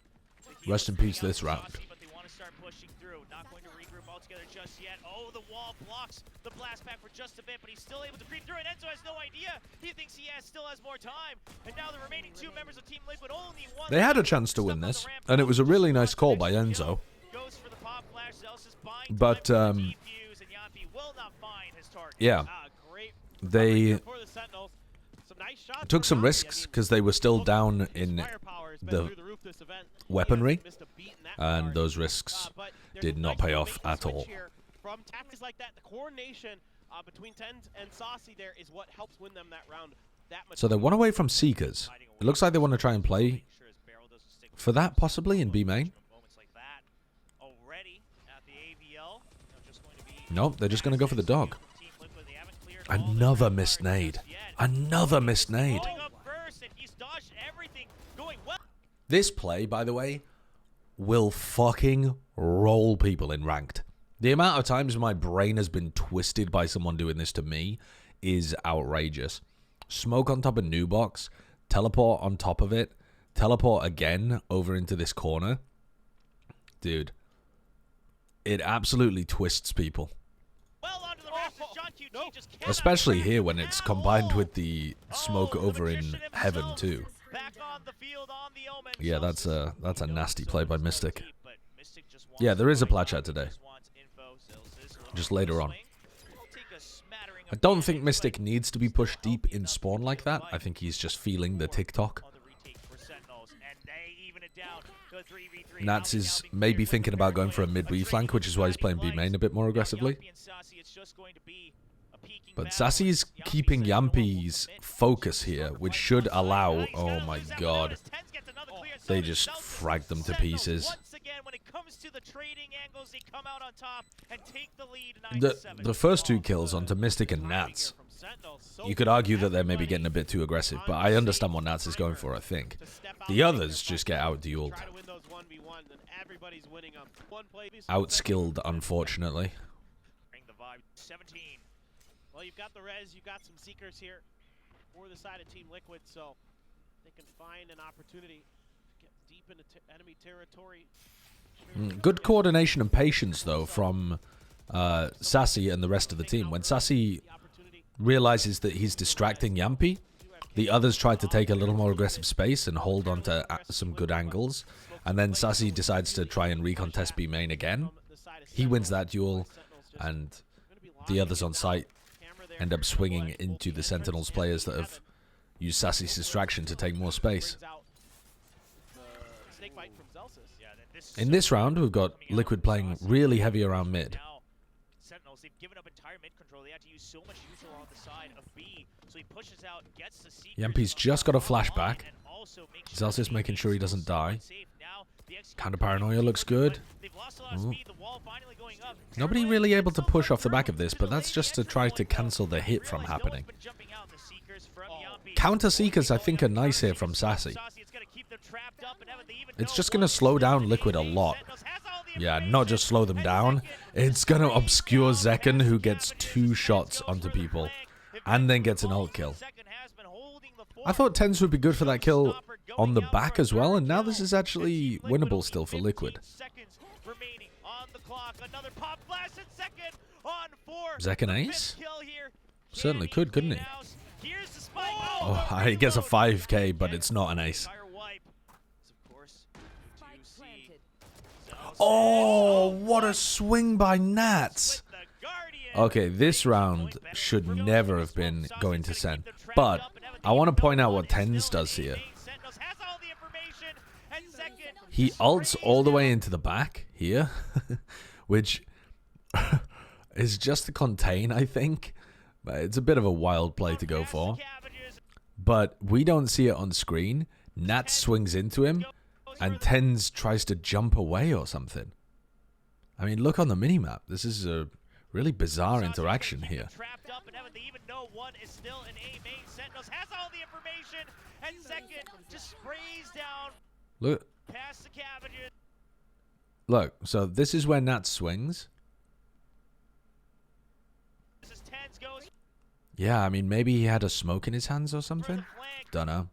A: rest in peace this round.
C: But they want to start pushing through. Not going to regroup altogether just yet. Oh, the wall blocks the blast pack for just a bit, but he's still able to creep through, and Enzo has no idea. He thinks he still has more time. And now the remaining two members of Team Liquid only one.
A: They had a chance to win this, and it was a really nice call by Enzo.
C: Goes for the pop flash. Zelsis buying
A: But,
C: time for the defuse, and Yampi will not find his target.
A: Yeah,
B: Great
A: they
B: for the Sentinels. Some nice shots
A: took
B: from
A: some
B: Yampi.
A: risks because they were still down in
B: firepower has been
A: the
B: through roof this event.
A: weaponry,
B: Missed a beat in that
A: and
B: regard.
A: those risks
B: But there's
A: did
B: a
A: not
B: nice
A: pay off
B: motivation
A: at
B: switch
A: all.
B: here. From tactics like that, the coordination between Tens and Saucy there is what helps win them that round. That much.
A: So they're one away from Seekers. It looks like they want to try and play for that, possibly, in B main. Nope, they're just going to go for the dog. Another missed nade. Another missed nade. This play, by the way, will fucking roll people in ranked. The amount of times my brain has been twisted by someone doing this to me is outrageous. Smoke on top of new box, teleport on top of it, teleport again over into this corner. Dude, it absolutely twists people. Especially here when it's combined with the smoke over in heaven too. Yeah, that's a nasty play by Mystic. Yeah, there is a plat chat today. Just later on. I don't think Mystic needs to be pushed deep in spawn like that. I think he's just feeling the TikTok. Nats is maybe thinking about going for a mid-B flank, which is why he's playing B main a bit more aggressively. But Sassy's keeping Yampi's focus here, which should allow... Oh my god. They just fragged them to pieces. The first two kills onto Mystic and Nats, you could argue that they're maybe getting a bit too aggressive, but I understand what Nats is going for, I think. The others just get out-dueled. Outskilled, unfortunately.
B: Well, you've got the res, you've got some Seekers here for the side of Team Liquid, so they can find an opportunity to get deep into enemy territory.
A: Good coordination and patience, though, from Sassy and the rest of the team. When Sassy realizes that he's distracting Yampi, the others try to take a little more aggressive space and hold on to some good angles. And then Sassy decides to try and recontest B main again. He wins that duel, and the others on site end up swinging into the Sentinels players that have used Sassy's distraction to take more space. In this round, we've got Liquid playing really heavy around mid.
C: Sentinels, they've given up entire mid control. They had to use so much neutral on the side of B. So he pushes out, gets the Seekers.
A: Yampi's just got a flashback. Zelsis making sure he doesn't die. Counter paranoia looks good. Ooh. Nobody really able to push off the back of this, but that's just to try to cancel the hit from happening. Counter Seekers, I think, are nice here from Sassy. It's just going to slow down Liquid a lot. Yeah, not just slow them down. It's going to obscure Zekken, who gets 2 shots onto people and then gets an ult kill. I thought Tens would be good for that kill on the back as well, and now this is actually winnable still for Liquid. Zekken ace? Certainly could, couldn't he? Oh, he gets a 5k, but it's not an ace. Oh, what a swing by Nats. Okay, this round should never have been going to Sen. But I want to point out what Tens does here. He ults all the way into the back here, which is just to contain, I think. It's a bit of a wild play to go for. But we don't see it on screen. Nats swings into him, and Tens tries to jump away or something. I mean, look on the minimap. This is a really bizarre interaction here. Look. Look, so this is where Nats swings.
C: goes
A: Yeah, I mean, maybe he had a smoke in his hands or
C: for the
A: something.
C: flank.
A: Don't know.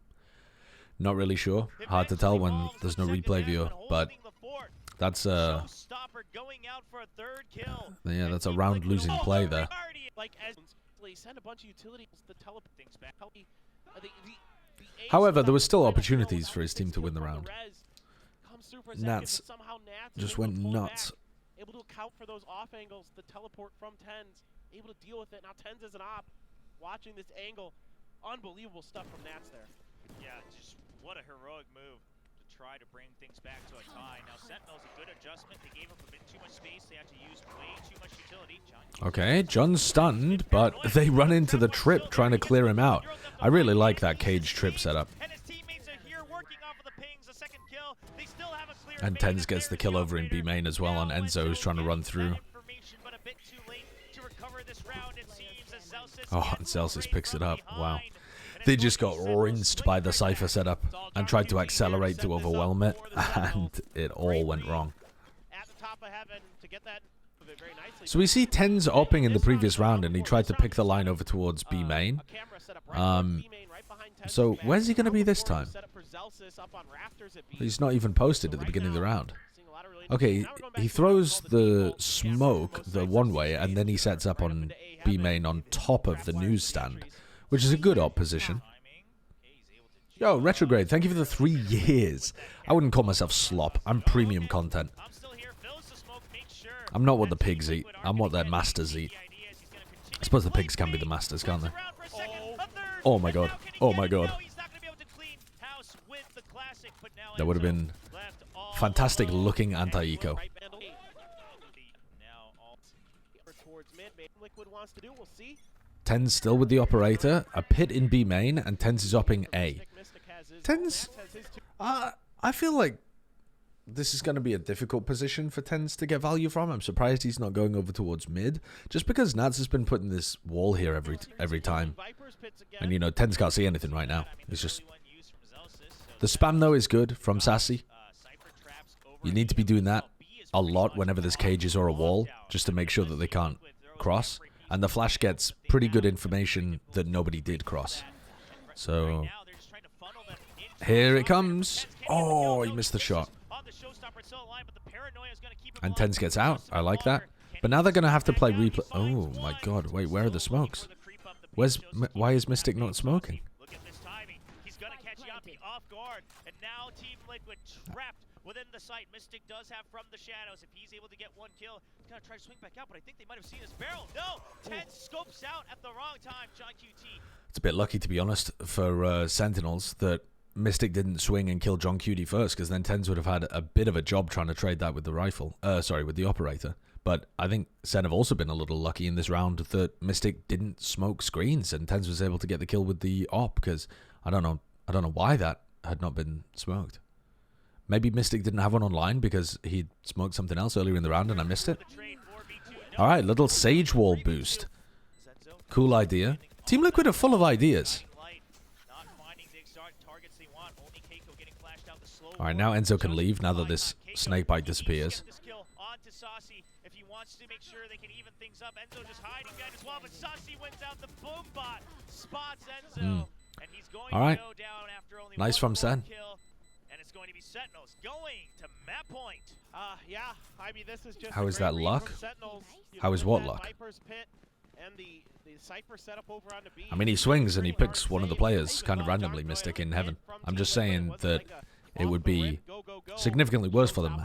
A: Not really sure. Hard to tell when there's no replay viewer, but that's
C: Showstopper going out for a third kill.
A: yeah, that's a
C: Team
A: round
C: Liquid
A: losing
C: over
A: play there.
C: Guardian.
B: Like as they send a bunch of utilities to teleport things back.
A: However, there was still opportunities for his team to win the round. Nats just went nuts.
B: Able to account for those off angles, the teleport from Tens, able to deal with it. Now Tens is an op, watching this angle. Unbelievable stuff from Nats there.
C: Yeah, just what a heroic move to try to bring things back to a tie. Now Sentinels, a good adjustment. They gave up a bit too much space. They had to use way too much utility.
A: Okay, John's stunned, but they run into the trip trying to clear him out. I really like that cage trip setup.
C: And his teammates are here working off of the pings. A second kill. They still haven't cleared.
A: And Tens gets the kill over in B main as well on Enzo, who's trying to run through. Oh, and Celsius picks it up. Wow. They just got rinsed by the Cypher setup and tried to accelerate to overwhelm it, and it all went wrong. So we see Tens opping in the previous round, and he tried to pick the line over towards B main. So where's he going to be this time? He's not even posted at the beginning of the round. Okay, he throws the smoke the one way, and then he sets up on B main on top of the newsstand, which is a good op position. Yo, Retrograde, thank you for the 3 years. I wouldn't call myself slop. I'm premium content. I'm not what the pigs eat. I'm what their masters eat. I suppose the pigs can be the masters, can't they? Oh my god. Oh my god. That would have been fantastic looking anti-eco. Tens still with the operator. A pit in B main, and Tens is opping A. Tens, I feel like this is going to be a difficult position for Tens to get value from. I'm surprised he's not going over towards mid, just because Nats has been putting this wall here every time. And you know, Tens can't see anything right now. It's just the spam though is good from Sassy. You need to be doing that a lot whenever there's cages or a wall, just to make sure that they can't cross. And the flash gets pretty good information that nobody did cross. So here it comes. Oh, he missed the shot. And Tens gets out. I like that. But now they're going to have to play replay. Oh my god. Wait, where are the smokes? Why is Mystic not smoking?
C: Look at this timing. He's going to catch Yappy off guard. And now Team Liquid trapped within the site. Mystic does have from the shadows. If he's able to get one kill, he's going to try to swing back out, but I think they might have seen his barrel. No! Tens scopes out at the wrong time. John QT.
A: It's a bit lucky, to be honest, for Sentinels that Mystic didn't swing and kill John QT first, because then Tens would have had a bit of a job trying to trade that with the rifle. Sorry, with the operator. But I think Sen have also been a little lucky in this round that Mystic didn't smoke screens and Tens was able to get the kill with the op, because I don't know why that had not been smoked. Maybe Mystic didn't have one online because he'd smoked something else earlier in the round and I missed it. All right, little Sage Wall boost. Cool idea. Team Liquid are full of ideas. All right, now Enzo can leave now that this snakebite disappears.
C: To make sure they can even things up. Enzo just hiding behind as well, but Saucy wins out the boom bot, spots Enzo, and he's going
A: All right.
C: to go down after only
A: Nice
C: one
A: from Sen.
C: kill, and it's going to be Sentinels going to map point.
B: Yeah, I mean, this is just
A: How is that luck? How is what luck? I mean, he swings and he picks one of the players kind of randomly, Mystic in heaven. I'm just saying that it would be significantly worse for them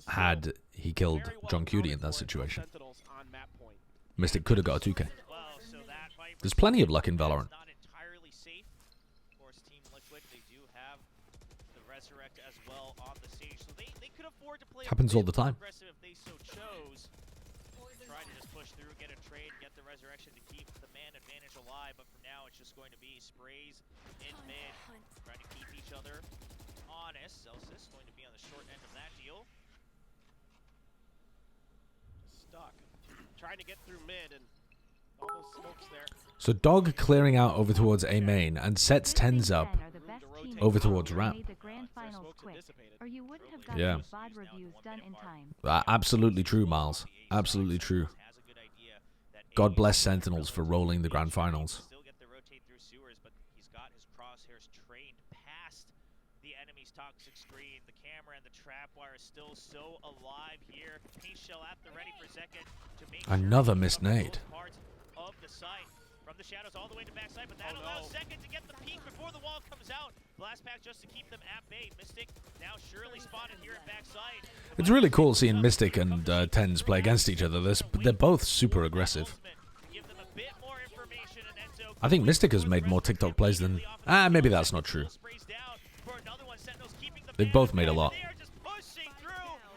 A: had he killed John QT in that situation. Mystic could have got a 2K. There's plenty of luck in Valorant. Happens all the time.
C: Try to just push through, get a trade, get the resurrection to keep the man advantage alive, but for now it's just going to be sprays in mid, trying to keep each other honest. Celsius going to be on the short end of that deal.
B: Stuck. Trying to get through mid and all those smokes there.
A: So Dog clearing out over towards A main and sets Tens up over towards ramp. Yeah. Absolutely true, Miles. Absolutely true. God bless Sentinels for rolling the grand finals.
C: Still get the rotate through sewers, but he's got his crosshairs trained past the enemy's toxic screen. The camera and the trap wire is still so alive here. Pace shell at the ready for second to make
A: Another
C: sure
A: missed nade.
C: parts of the site. From the shadows all the way to backside, but that allows second to get the peek before the wall comes out. Blast pack just to keep them at bay. Mystic now surely spotted here at backside.
A: It's really cool seeing Mystic and Tens play against each other. They're both super aggressive. I think Mystic has made more TikTok plays than... maybe that's not true. They've both made a lot.
C: They are just pushing through,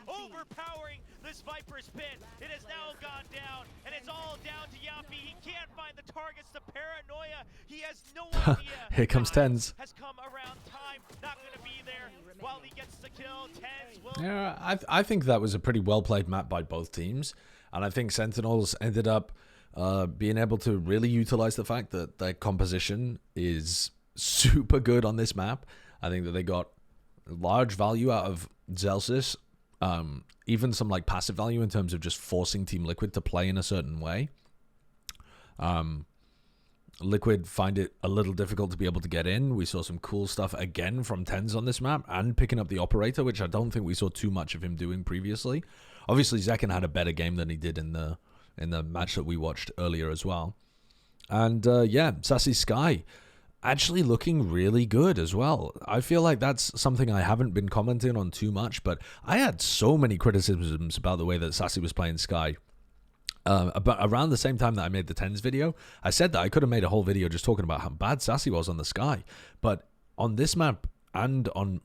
C: overpowering this Viper's pit. It has now gone down, and it's all down to Yappy. He can't find the targets. The paranoia. He has no idea.
A: Here comes Tens.
C: Has come around time. Not going to be there while he gets the kill. Tens will.
A: Yeah, I think that was a pretty well-played map by both teams. And I think Sentinels ended up being able to really utilize the fact that their composition is super good on this map. I think that they got large value out of Zelsis, even some like passive value in terms of just forcing Team Liquid to play in a certain way. Liquid find it a little difficult to be able to get in. We saw some cool stuff again from Tens on this map, and picking up the operator, which I don't think we saw too much of him doing previously. Obviously, Zekken had a better game than he did in the match that we watched earlier as well. And yeah, Sassy Sky actually looking really good as well. I feel like that's something I haven't been commenting on too much, but I had so many criticisms about the way that Sassy was playing Sky. But around the same time that I made the Tens video, I said that I could have made a whole video just talking about how bad Sassy was on the Sky. But on this map and on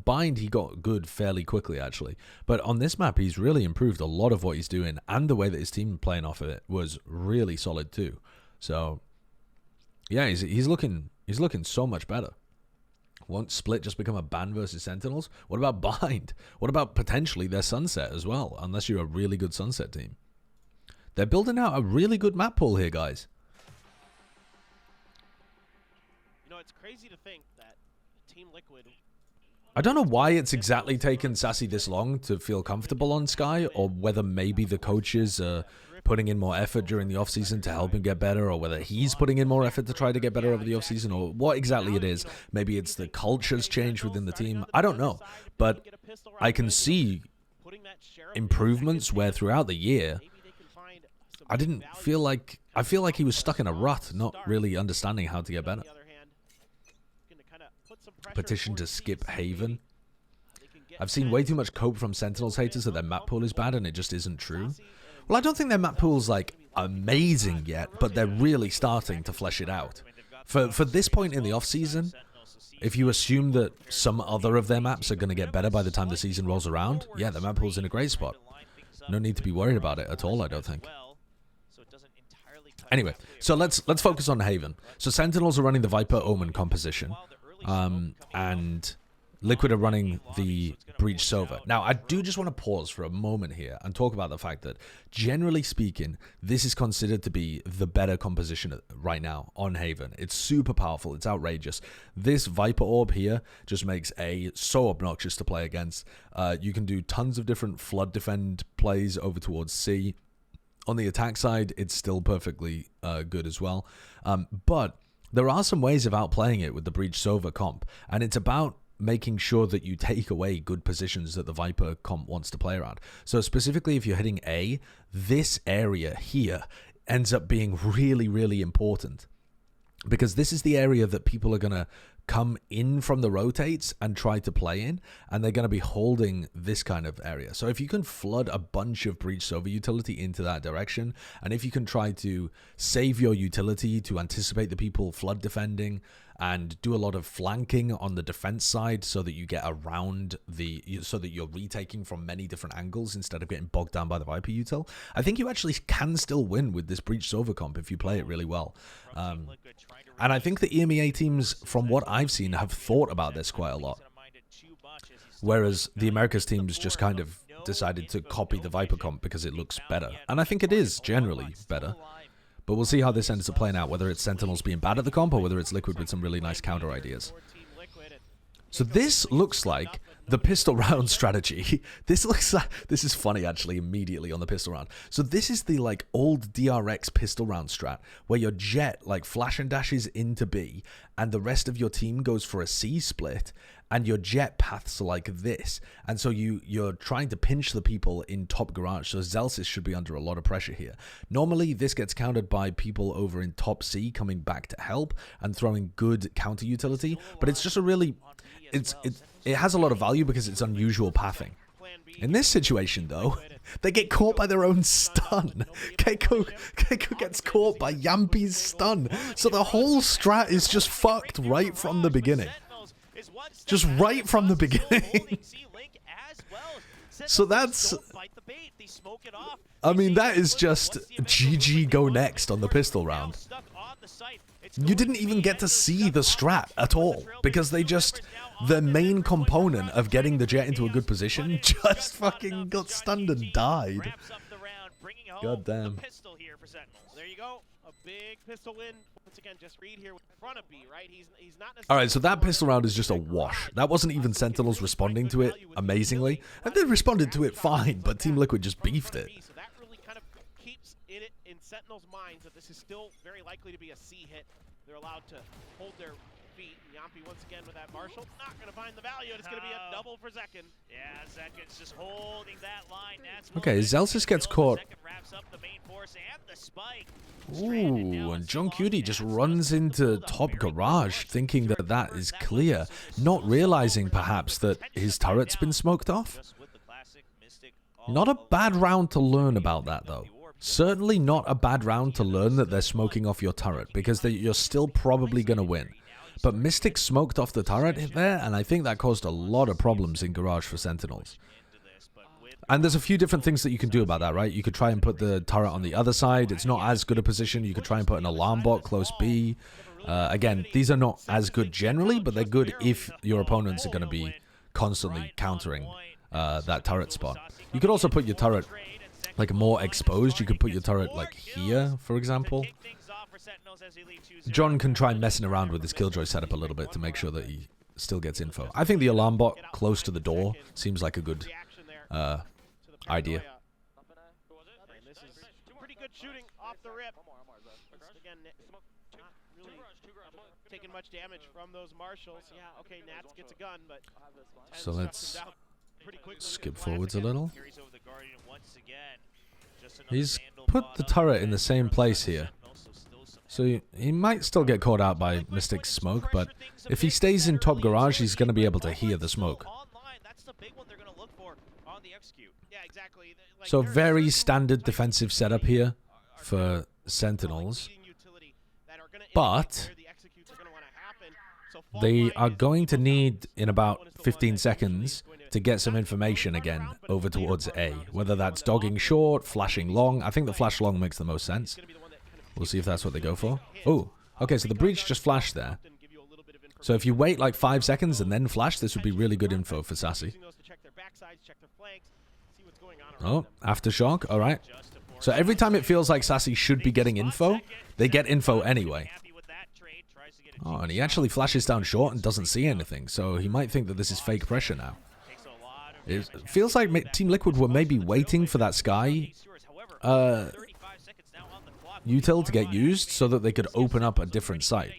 A: Bind, he got good fairly quickly, actually. But on this map, he's really improved a lot of what he's doing, and the way that his team playing off of it was really solid too. So yeah, he's looking so much better. Won't Split just become a ban versus Sentinels? What about Bind? What about potentially their Sunset as well, unless you're a really good Sunset team? They're building out a really good map pool here, guys.
B: You know, it's crazy to think that Team Liquid...
A: I don't know why it's exactly taken Sassy this long to feel comfortable on Sky, or whether maybe the coaches are putting in more effort during the offseason to help him get better, or whether he's putting in more effort to try to get better over the offseason, or what exactly it is. Maybe it's the culture's changed within the team. I don't know. But I can see improvements where throughout the year, I feel like he was stuck in a rut, not really understanding how to get better. Petition to skip Haven. I've seen way too much cope from Sentinels haters that their map pool is bad, and it just isn't true. Well, I don't think their map pool's like amazing yet, but they're really starting to flesh it out. For this point in the off-season, if you assume that some other of their maps are going to get better by the time the season rolls around, yeah, the map pool's in a great spot. No need to be worried about it at all, I don't think. Anyway, so let's focus on Haven. So Sentinels are running the Viper Omen composition, and Liquid are running the Breach Sova. Now, I do just want to pause for a moment here and talk about the fact that, generally speaking, this is considered to be the better composition right now on Haven. It's super powerful. It's outrageous. This Viper Orb here just makes A so obnoxious to play against. You can do tons of different flood defend plays over towards C. On the attack side, it's still perfectly good as well. But there are some ways of outplaying it with the Breach Sova comp, and it's about making sure that you take away good positions that the Viper comp wants to play around. So specifically, if you're hitting A, this area here ends up being really, really important, because this is the area that people are going to come in from the rotates and try to play in, and they're going to be holding this kind of area. So if you can flood a bunch of Breach Sova utility into that direction, and if you can try to save your utility to anticipate the people flood defending and do a lot of flanking on the defense side so that you get around so that you're retaking from many different angles instead of getting bogged down by the Viper util, I think you actually can still win with this Breach Sova comp if you play it really well. And I think the EMEA teams, from what I've seen, have thought about this quite a lot. Whereas the Americas teams just kind of decided to copy the Viper comp because it looks better. And I think it is generally better. But we'll see how this ends up playing out, whether it's Sentinels being bad at the comp or whether it's Liquid with some really nice counter ideas. So this looks like the pistol round strategy. This looks like, this is funny actually immediately on the pistol round. So this is the like old DRX pistol round strat where your Jet like flash and dashes into B and the rest of your team goes for a C split and your Jet paths like this. And so you're trying to pinch the people in top garage. So Zelsis should be under a lot of pressure here. Normally this gets countered by people over in top C coming back to help and throwing good counter utility, but it's just a really it has a lot of value because it's unusual pathing. In this situation, though, they get caught by their own stun. Keiko gets caught by Yampi's stun. So the whole strat is just fucked right from the beginning. Just right from the beginning. So that's... I mean, that is just GG go next on the pistol round. You didn't even get to see the strat at all because they just... The main component of getting the Jet into a good position just fucking got stunned and died. God damn.
B: There you go. A big pistol win. Once again, just read here in front of B, right? He's not necessarily...
A: Alright, so that pistol round is just a wash. That wasn't even Sentinels responding to it amazingly. And they responded to it fine, but Team Liquid just beefed it.
B: So that really kind of keeps it in Sentinels' minds that this is still very likely to be a C hit. They're allowed to hold their feet. Yampi once again with that Marshall. Not going to find the value. It's going to be a double for Zekin.
C: Yeah, Zekin's just holding that line.
A: Okay, Zelsis gets caught. Ooh, and John Cutie just runs into top garage thinking that that is clear, not realizing perhaps that his turret's been smoked off. Not a bad round to learn about that though. Certainly not a bad round to learn that they're smoking off your turret because you're still probably going to win. But Mystic smoked off the turret there, and I think that caused a lot of problems in Garage for Sentinels. And there's a few different things that you can do about that, right? You could try and put the turret on the other side. It's not as good a position. You could try and put an alarm bot close B. Again, these are not as good generally, but they're good if your opponents are going to be constantly countering that turret spot. You could also put your turret like more exposed. You could put your turret like here, for example. John can try messing around with his Killjoy setup a little bit to make sure that he still gets info. I think the alarm bot close to the door seems like a good idea.
B: This is pretty good shooting off the rip. Again, not really taking much damage from those Marshals. Yeah, okay, Nats gets a gun, but
A: so let's skip forwards a little. He's put the turret in the same place here. So he might still get caught out by Mystic's smoke, but if he stays in top garage, he's going to be able to hear the smoke. So very standard defensive setup here for Sentinels. But they are going to need, in about 15 seconds, to get some information again over towards A. Whether that's dogging short, flashing long. I think the flash long makes the most sense. We'll see if that's what they go for. Oh, okay, so the breach just flashed there. So if you wait like 5 seconds and then flash, this would be really good info for Sassy. Oh, aftershock, alright. So every time it feels like Sassy should be getting info, they get info anyway. Oh, and he actually flashes down short and doesn't see anything, so he might think that this is fake pressure now. It feels like Team Liquid were maybe waiting for that Sky util to get used so that they could open up a different site.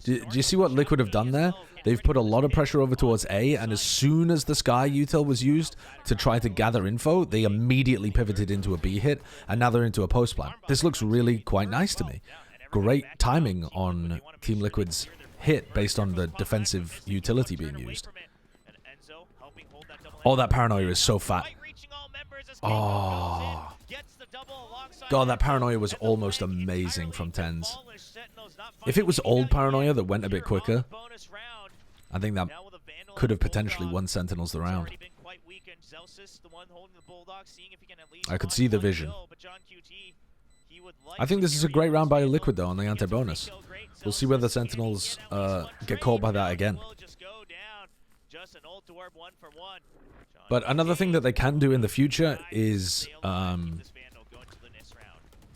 A: Do you see what Liquid have done there? They've put a lot of pressure over towards A, and as soon as the Sky util was used to try to gather info, they immediately pivoted into a B hit, and now they're into a post plan. This looks really quite nice to me. Great timing on Team Liquid's hit based on the defensive utility being used. Oh, that paranoia is so fat. Oh. God, that paranoia was almost amazing from TENS. If it was old paranoia that went a bit quicker, I think that could have potentially won Sentinels the round. I could see the vision. I think this is a great round by Liquid though on the anti-bonus. We'll see whether Sentinels get caught by that again. But another thing that they can do in the future is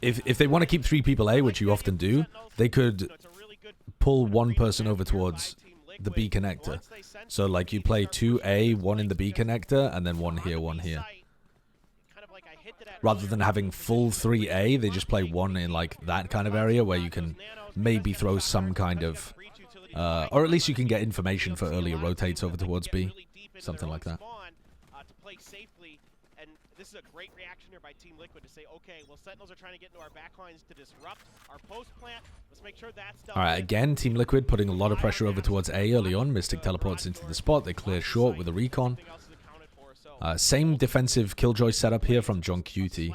A: if they want to keep 3 people A, which you often do, they could pull one person over towards the B connector. So like you play 2A, one in the B connector, and then one here, one here. Rather than having full 3A, they just play one in like that kind of area where you can maybe throw some kind of, or at least you can get information for earlier rotates over towards B. Something like that.
B: This is a great reaction here by Team Liquid to say, okay, well, Sentinels are trying to get into our backlines to disrupt our post plant. Let's make sure that's done.
A: All right, again, Team Liquid putting a lot of pressure over towards A early on. Mystic teleports into the spot. They clear short with a recon. Same defensive Killjoy setup here from John Cutie.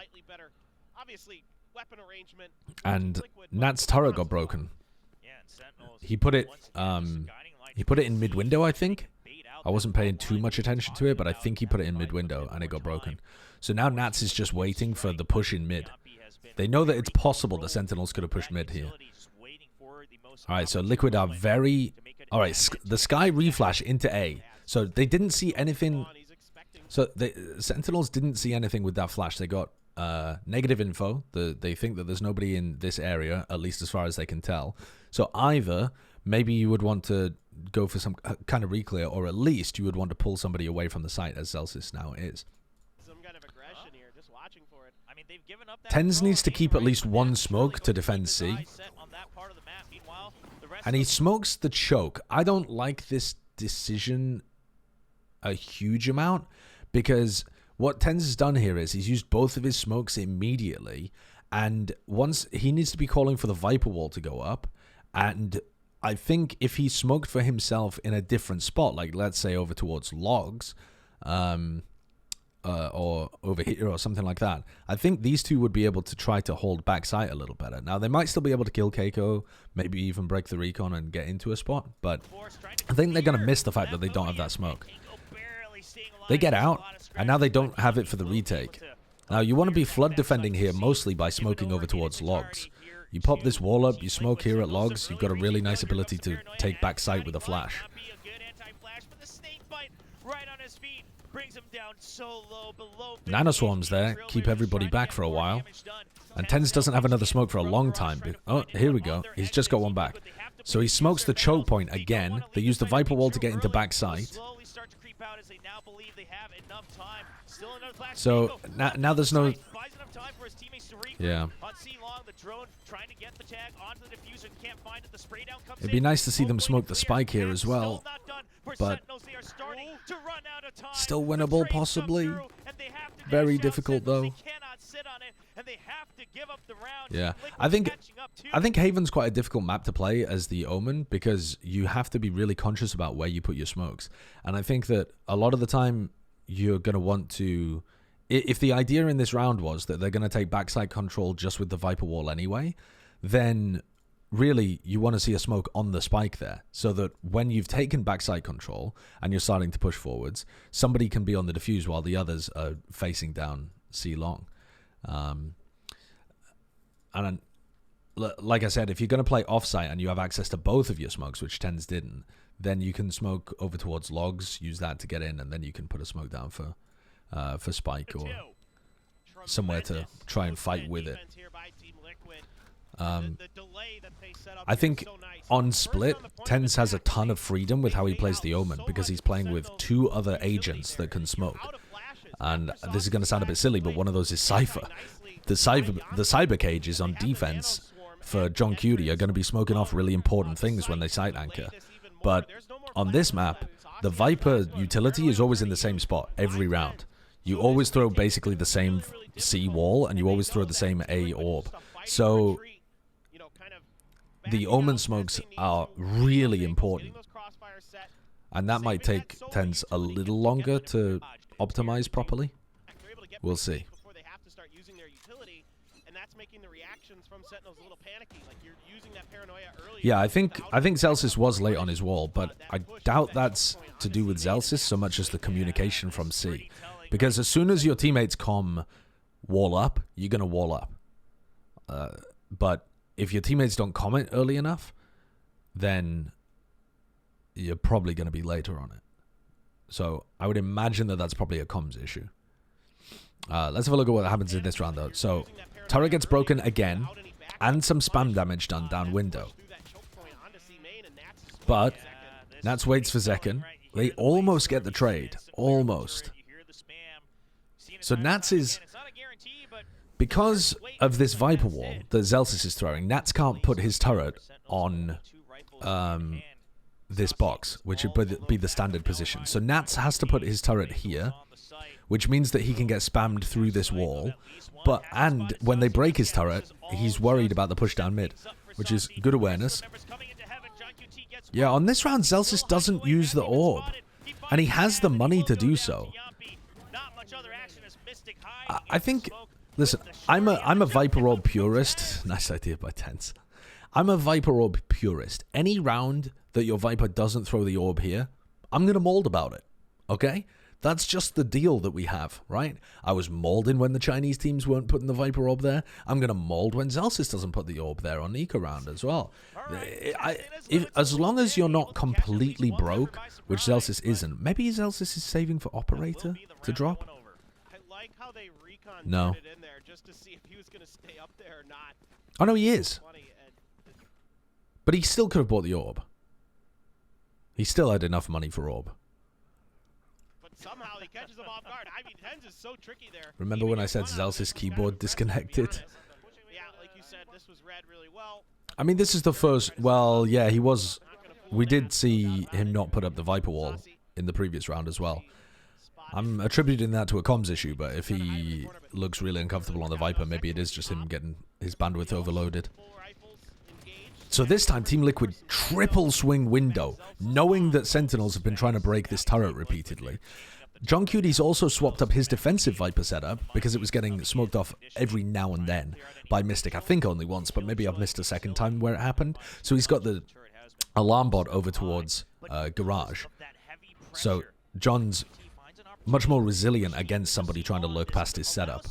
A: And Nat's turret got broken. He put it in mid window, I think. I wasn't paying too much attention to it, but I think he put it in mid window and it got broken. So now Nats is just waiting for the push in mid. They know that it's possible the Sentinels could have pushed mid here. Alright, so Liquid are very... Alright, the Sky reflash into A. So they didn't see anything... So the Sentinels didn't see anything with that flash. They got negative info. They think that there's nobody in this area, at least as far as they can tell. So either maybe you would want to go for some kind of reclear, or at least you would want to pull somebody away from the site, as Celsius now is. Tens needs to keep at least one smoke to defend C. And he smokes the choke. I don't like this decision a huge amount, because what Tens has done here is he's used both of his smokes immediately, and once he needs to be calling for the Viper wall to go up, and I think if he smoked for himself in a different spot, like let's say over towards logs, or over here or something like that, I think these two would be able to try to hold backside a little better. Now, they might still be able to kill Keiko, maybe even break the recon and get into a spot, but I think they're going to miss the fact that they don't have that smoke. They get out, and now they don't have it for the retake. Now, you want to be flood defending here mostly by smoking over towards logs. You pop this wall up, you smoke here at logs, you've got a really nice ability to take back sight with a flash. Nanoswarms there, keep everybody back for a while. And Tens doesn't have another smoke for a long time. Oh, here we go. He's just got one back. So he smokes the choke point again. They use the Viper wall to get into backside. So now there's no... Yeah. It'd be nice to see them smoke the spike here as well, but still winnable possibly. Very difficult though. Yeah, I think Haven's quite a difficult map to play as the Omen, because you have to be really conscious about where you put your smokes, and I think that a lot of the time you're going to want to... If the idea in this round was that they're going to take backside control just with the Viper wall anyway, then really you want to see a smoke on the spike there, so that when you've taken backside control and you're starting to push forwards, somebody can be on the defuse while the others are facing down C long. And like I said, if you're going to play offsite and you have access to both of your smokes, which Tens didn't, then you can smoke over towards logs, use that to get in, and then you can put a smoke down for spike or somewhere to try and fight with it. I think on split, Tens has a ton of freedom with how he plays the Omen, because he's playing with two other agents that can smoke. And this is going to sound a bit silly, but one of those is Cypher. The cyber cages on defense for John Cutie are going to be smoking off really important things when they site anchor. But on this map, the Viper utility is always in the same spot every round. You always throw basically the same C wall, and you always throw the same A orb. So the Omen smokes are really important. And that might take Tens a little longer to optimize properly. We'll see. Yeah, I think Celsius was late on his wall, but I doubt that's to do with Celsius so much as the communication from C. Because as soon as your teammates come wall up, you're going to wall up. But if your teammates don't comment early enough, then you're probably going to be later on it. So I would imagine that that's probably a comms issue. Let's have a look at what happens in this round, though. So turret gets broken again, and some spam damage done down window. But Nats waits for Zekken. They almost get the trade. Almost. So Nats is... Because of this Viper wall that Zelsis is throwing, Nats can't put his turret on this box, which would be the standard position. So Nats has to put his turret here, which means that he can get spammed through this wall. And when they break his turret, he's worried about the push down mid, which is good awareness. Yeah, on this round, Zelsis doesn't use the orb, and he has the money to do so. I think, listen, I'm a Viper Orb purist. Nice idea by Tense. I'm a Viper Orb purist. Any round that your Viper doesn't throw the orb here, I'm going to mold about it, okay? That's just the deal that we have, right? I was molding when the Chinese teams weren't putting the Viper Orb there. I'm going to mold when Zelsis doesn't put the orb there on Eco round as well. As long as you're not completely broke, which Zelsis isn't. Maybe Zelsis is saving for Operator to drop?
B: I like how they recon
A: No.
B: it in there just to see if he was going to stay up there or not.
A: Oh, no, he is.
B: Funny, and
A: But he still could have bought the orb. He still had enough money for orb.
B: but somehow he catches him off guard. I mean, Tens is so tricky there.
A: Remember when I said Zelsis keyboard disconnected?
B: Yeah, like you said, this was read really well.
A: I mean, this is the first... Well, yeah, he was... We did see him not put up the Viper wall in the previous round as well. I'm attributing that to a comms issue, but if he looks really uncomfortable on the Viper, maybe it is just him getting his bandwidth overloaded. So this time, Team Liquid triple swing window, knowing that Sentinels have been trying to break this turret repeatedly. John Cutie's also swapped up his defensive Viper setup because it was getting smoked off every now and then by Mystic. I think only once, but maybe I've missed a second time where it happened. So he's got the alarm bot over towards Garage. So John's much more resilient against somebody trying to lurk past his setup.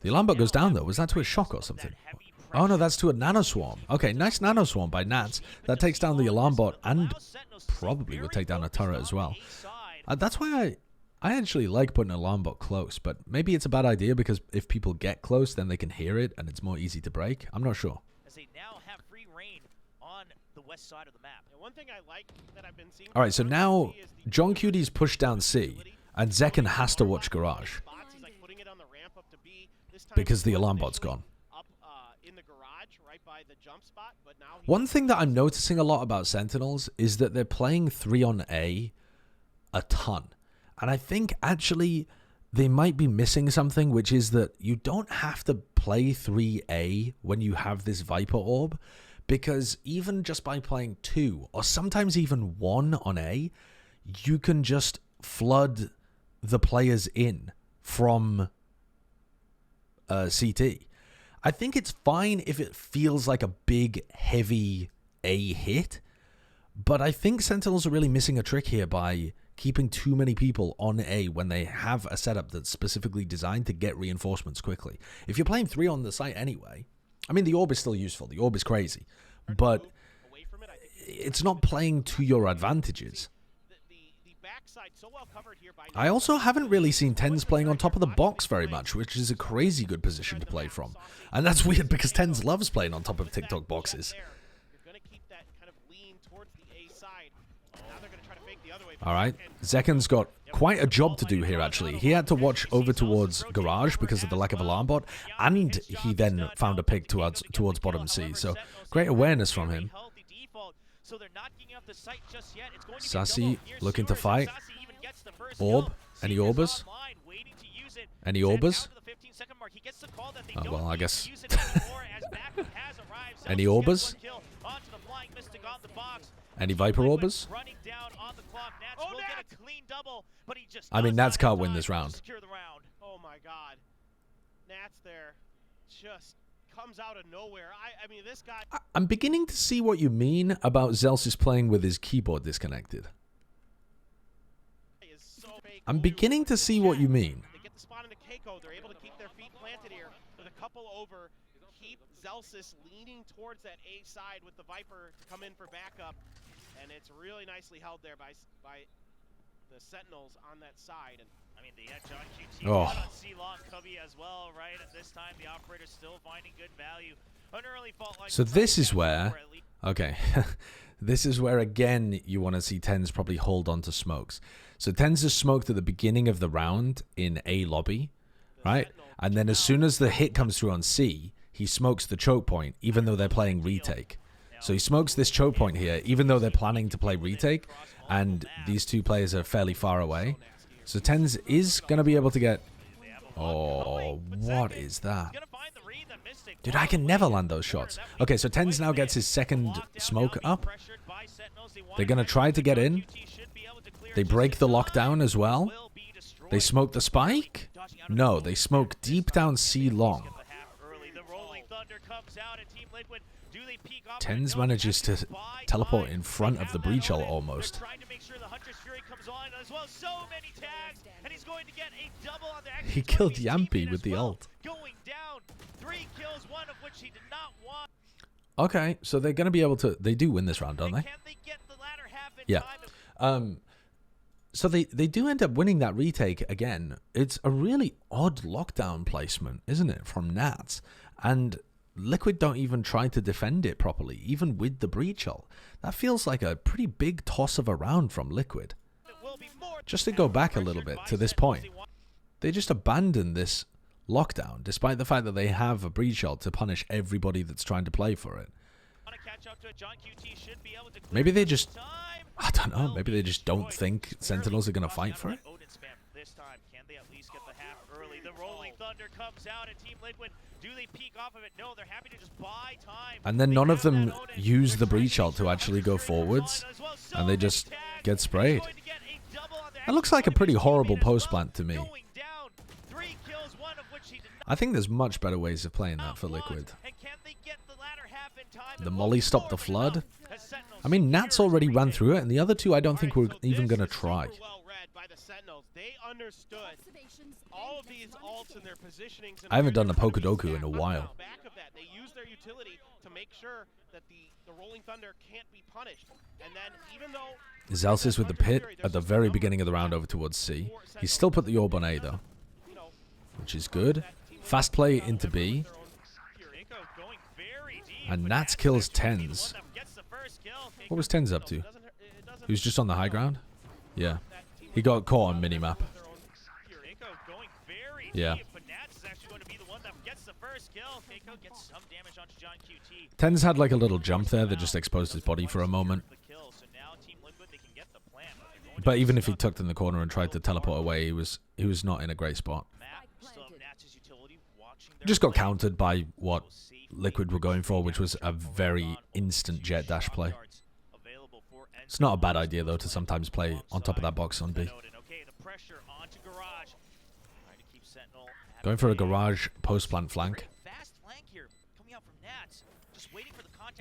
A: The alarm bot goes down though. Was that to a shock or something? Oh no, that's to a nano swarm. Okay, nice nano swarm by Nats. That takes down the alarm bot and probably would take down a turret as well. That's why I actually like putting an alarm bot close, but maybe it's a bad idea because if people get close, then they can hear it and it's more easy to break. I'm not sure.
C: As they now have free reign on the west side of the map.
B: One thing I like that I've been seeing.
A: All right, so now John Cutie's pushed down C, and Zekken has to watch Garage because the alarm bot's gone. One thing that I'm noticing a lot about Sentinels is that they're playing 3 on A a ton. And I think actually they might be missing something, which is that you don't have to play 3A when you have this Viper Orb, because even just by playing 2 or sometimes even 1 on A, you can just flood the players in from CT. I think it's fine if it feels like a big, heavy A hit, but I think Sentinels are really missing a trick here by keeping too many people on A when they have a setup that's specifically designed to get reinforcements quickly. If you're playing 3 on the site anyway, I mean, the orb is still useful. The orb is crazy, but it's not playing to your advantages. I also haven't really seen Tens playing on top of the box very much, which is a crazy good position to play from. And that's weird because Tens loves playing on top of TikTok boxes. Alright, Zekken's got quite a job to do here actually. He had to watch over towards Garage because of the lack of alarm bot, and he then found a pick towards bottom C. So great awareness from him. Sassy looking to fight. Orb. Any orbers? Any orbers? Oh, well, I guess. Any orbers? Any Viper orbers? I mean, Nats can't win this round.
B: Oh my god. Nats there just comes out of nowhere. I mean, this guy...
A: I'm beginning to see what you mean about Zelsis playing with his keyboard disconnected. I'm beginning to see what you mean.
B: They get the spot into Keiko. They're able to keep their feet planted here with a couple over. Keep Zelsis leaning towards that A side with the Viper to come in for backup. And it's really nicely held there by the Sentinels on that side. And
C: I mean, they had John QT
A: Oh.
C: on C-Long Cubby as well, right? At this time, the operator's still finding good value An early fault line
A: So
C: could
A: this
C: probably
A: is
C: catch
A: where,
C: or at least-
A: okay, this is where again you want to see Tens probably hold on to smokes. So Tens is smoked at the beginning of the round in A lobby, right? And then as soon as the hit comes through on C, he smokes the choke point, even though they're playing retake. So he smokes this choke point here, even though they're planning to play retake, and these two players are fairly far away. So Tens is going to be able to get... Oh, what is that? Dude, I can never land those shots. Okay, so Tens now gets his second smoke up. They're going to try to get in. They break the lockdown as well. They smoke the spike? No, they smoke deep down C long. Tens manages to teleport in front of the breach ult almost. He killed Yampy with the ult. Okay, so they're going to be able to... They do win this round, don't they? Yeah. So they do end up winning that retake again. It's a really odd lockdown placement, isn't it, from Nats? And Liquid don't even try to defend it properly, even with the breach ult. That feels like a pretty big toss of a round from Liquid. Just to go back a little bit to this point, they just abandon this lockdown, despite the fact that they have a breach ult to punish everybody that's trying to play for it. Maybe they just... I don't know, maybe they just don't think Sentinels are going to fight for it? And then none of them use the breach ult to actually go forwards, and they just get sprayed. That looks like a pretty horrible post plant to me. I think there's much better ways of playing that for Liquid. The Molly stopped the flood. I mean, Nats already ran through it, and the other two I don't think we're even going to try. I haven't done a Pokedoku in a while.
B: They use their utility to make sure that the Rolling Thunder can't be punished. And then even though
A: Zelsis with the pit at the very beginning of the round over towards C. He's still put the orb on A though, which is good. Fast play into B. And Nats kills Tens. What was Tens up to? He was just on the high ground? Yeah. He got caught on minimap. Yeah. Tens had like a little jump there that just exposed his body for a moment. But even if he tucked in the corner and tried to teleport away, he was not in a great spot. Just got countered by what Liquid were going for, which was a very instant jet dash play. It's not a bad idea though to sometimes play on top of that box on B. Going for a garage post plant flank.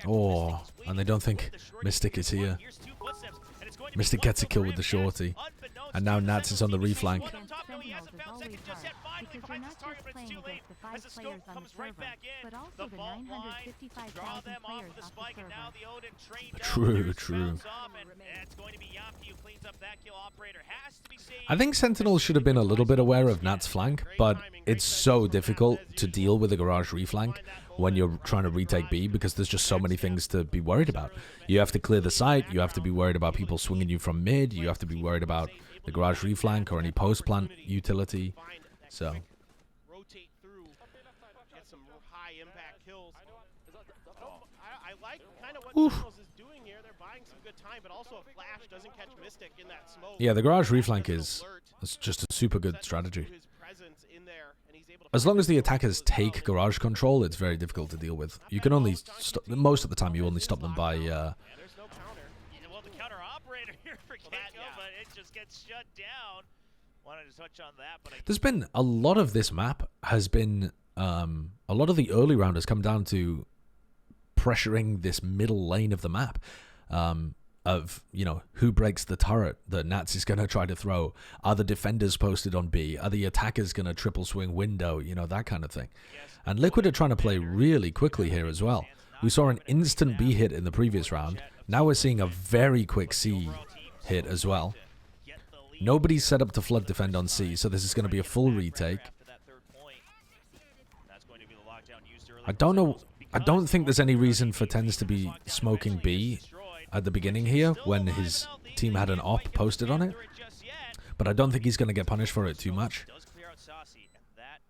A: Oh, and they don't think Mystic is here. Mystic gets a kill with the shorty. And now Nats is on the reflank. True, true. I think Sentinels should have been a little bit aware of Nat's flank, but it's so difficult to deal with a garage reflank when you're trying to retake B because there's just so many things to be worried about. You have to clear the site, you have to be worried about people swinging you from mid, you have to be worried about the garage reflank or any post plant utility. So
B: rotate through, get some high impact kills. I like kind of what Sentinels is doing here. They're buying some good time, but also a flash doesn't catch Mystic in that smoke.
A: yeah, the garage reflank is just a super good strategy. As long as the attackers take garage control, it's very difficult to deal with. You can only stop, most of the time you only stop them by
C: Well, the counter operator here for Keiko, but it just gets shut down. Wanted to touch on that, but
A: there's been a lot of this map has been a lot of the early round has come down to pressuring this middle lane of the map. Of, you know, who breaks the turret that Nats is going to try to throw? Are the defenders posted on B? Are the attackers going to triple swing window? You know, that kind of thing. And Liquid are trying to play really quickly here as well. We saw an instant B hit in the previous round. Now we're seeing a very quick C hit as well. Nobody's set up to flood defend on C, so this is going to be a full retake. I don't know. I don't think there's any reason for Tens to be smoking B at the beginning here when his team had an op posted on it. But I don't think he's going to get punished for it too much.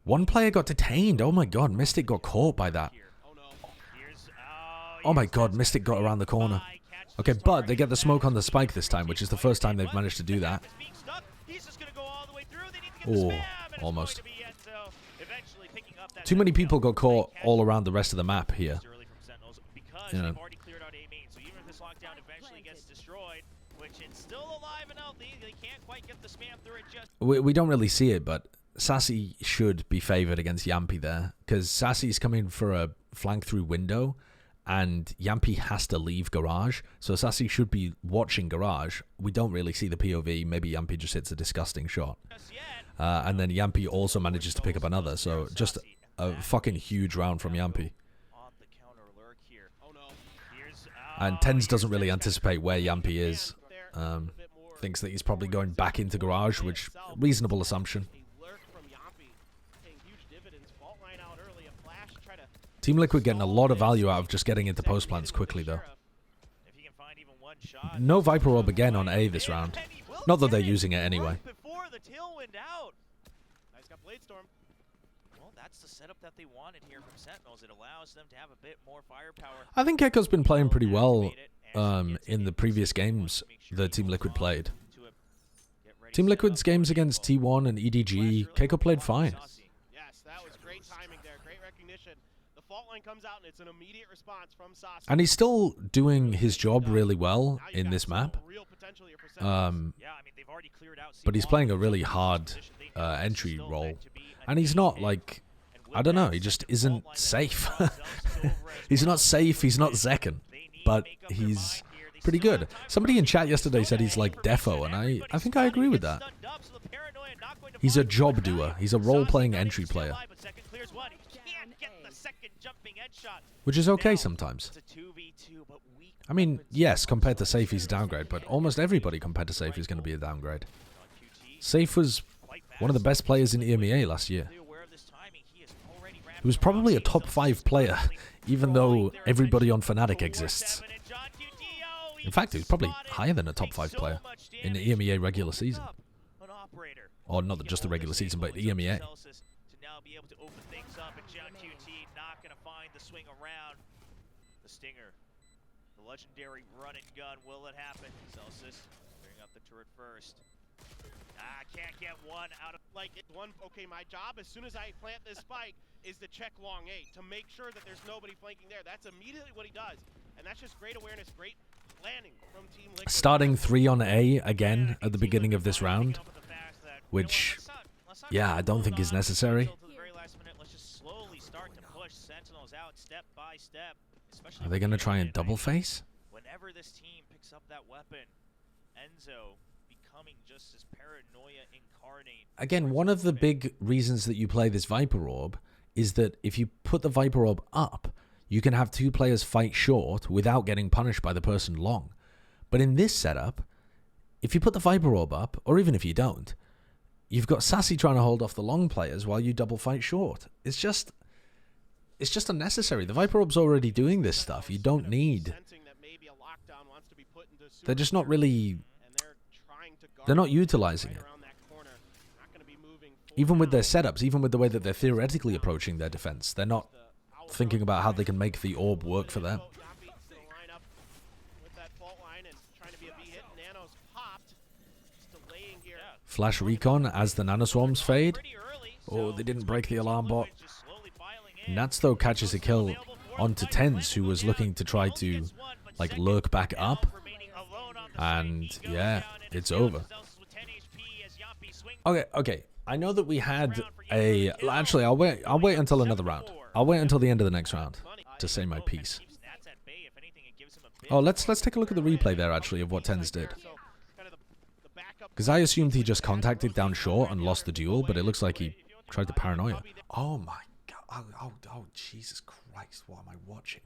A: One player got detained. Oh my god, Mystic got caught by that. Oh my god, Mystic got around the corner. Okay, but they get the smoke on the spike this time, which is the first time they've managed to do that. Oh, almost. Too many people got caught all around the rest of the map here. You know. We don't really see it, but Sassy should be favored against Yampy there, because Sassy's coming for a flank through window, and Yampy has to leave garage, so Sassy should be watching garage. We don't really see the POV. Maybe Yampy just hits a disgusting shot. And then Yampy also manages to pick up another, so just a fucking huge round from Yampy. And Tens doesn't really anticipate where Yampy is. Thinks that he's probably going back into garage, which, reasonable assumption. Team Liquid getting a lot of value out of just getting into post plants quickly, though. No Viper Orb again on A this round. Not that they're using it anyway.
C: That's the setup that they wanted here from Sentinels. It allows them to have a bit more firepower.
A: I think Keiko's been playing pretty well in the previous games that Team Liquid played. Team Liquid's games against T1 and EDG, Keiko played fine.
B: Yes, that was great timing there. Great recognition. The fault line comes out and it's an immediate response from Saucy.
A: And he's still doing his job really well in this map. But he's playing a really hard entry role. And he's not like, I don't know, he just isn't safe. He's not safe, he's not Zekken, but he's pretty good. Somebody in chat yesterday said he's like Defo, and I think I agree with that. He's a job doer. He's a role-playing entry player. Which is okay sometimes. I mean, yes, compared to Safe, he's a downgrade, but almost everybody compared to Safe is going to be a downgrade. Safe was one of the best players in EMEA last year. He was probably a top 5 player, even though everybody on Fnatic exists. In fact, he was probably higher than a top 5 player in the EMEA regular season. Or not just the regular season, but the EMEA.
C: The legendary run and gun, will it happen? Celsius bring up the turret first. Can't get one out of
B: Okay, my job as soon as I plant this spike is to check long 8 to make sure that there's nobody flanking there. That's immediately what he does, and that's just great awareness, great planning from Team Liquid.
A: Starting 3 on A again at the beginning of this round, which, yeah, I don't think is necessary. Are they going to try and double face?
C: Whenever this team picks up that weapon, Enzo becoming just as paranoia incarnate.
A: Again, one of the big reasons that you play this Viper Orb is that if you put the Viper Orb up, you can have 2 players fight short without getting punished by the person long. But in this setup, if you put the Viper Orb up, or even if you don't, you've got Sassy trying to hold off the long players while you double fight short. It's just unnecessary. The Viper Orb's already doing this stuff. You don't need... They're just not really... They're not utilizing it. Even with their setups, even with the way that they're theoretically approaching their defense, they're not thinking about how they can make the orb work for them. Flash recon as the nanoswarms fade. Oh, they didn't break the alarm bot. Nats, though, catches a kill onto Tens, who was looking to try to, like, lurk back up. And, yeah, it's over. Okay. I know that we had a... Actually, I'll wait until another round. I'll wait until the end of the next round to say my piece. Oh, let's take a look at the replay there, actually, of what Tens did. Because I assumed he just contacted down short and lost the duel, but it looks like he tried to paranoia. Oh, my God. Oh, Jesus Christ. What am I watching?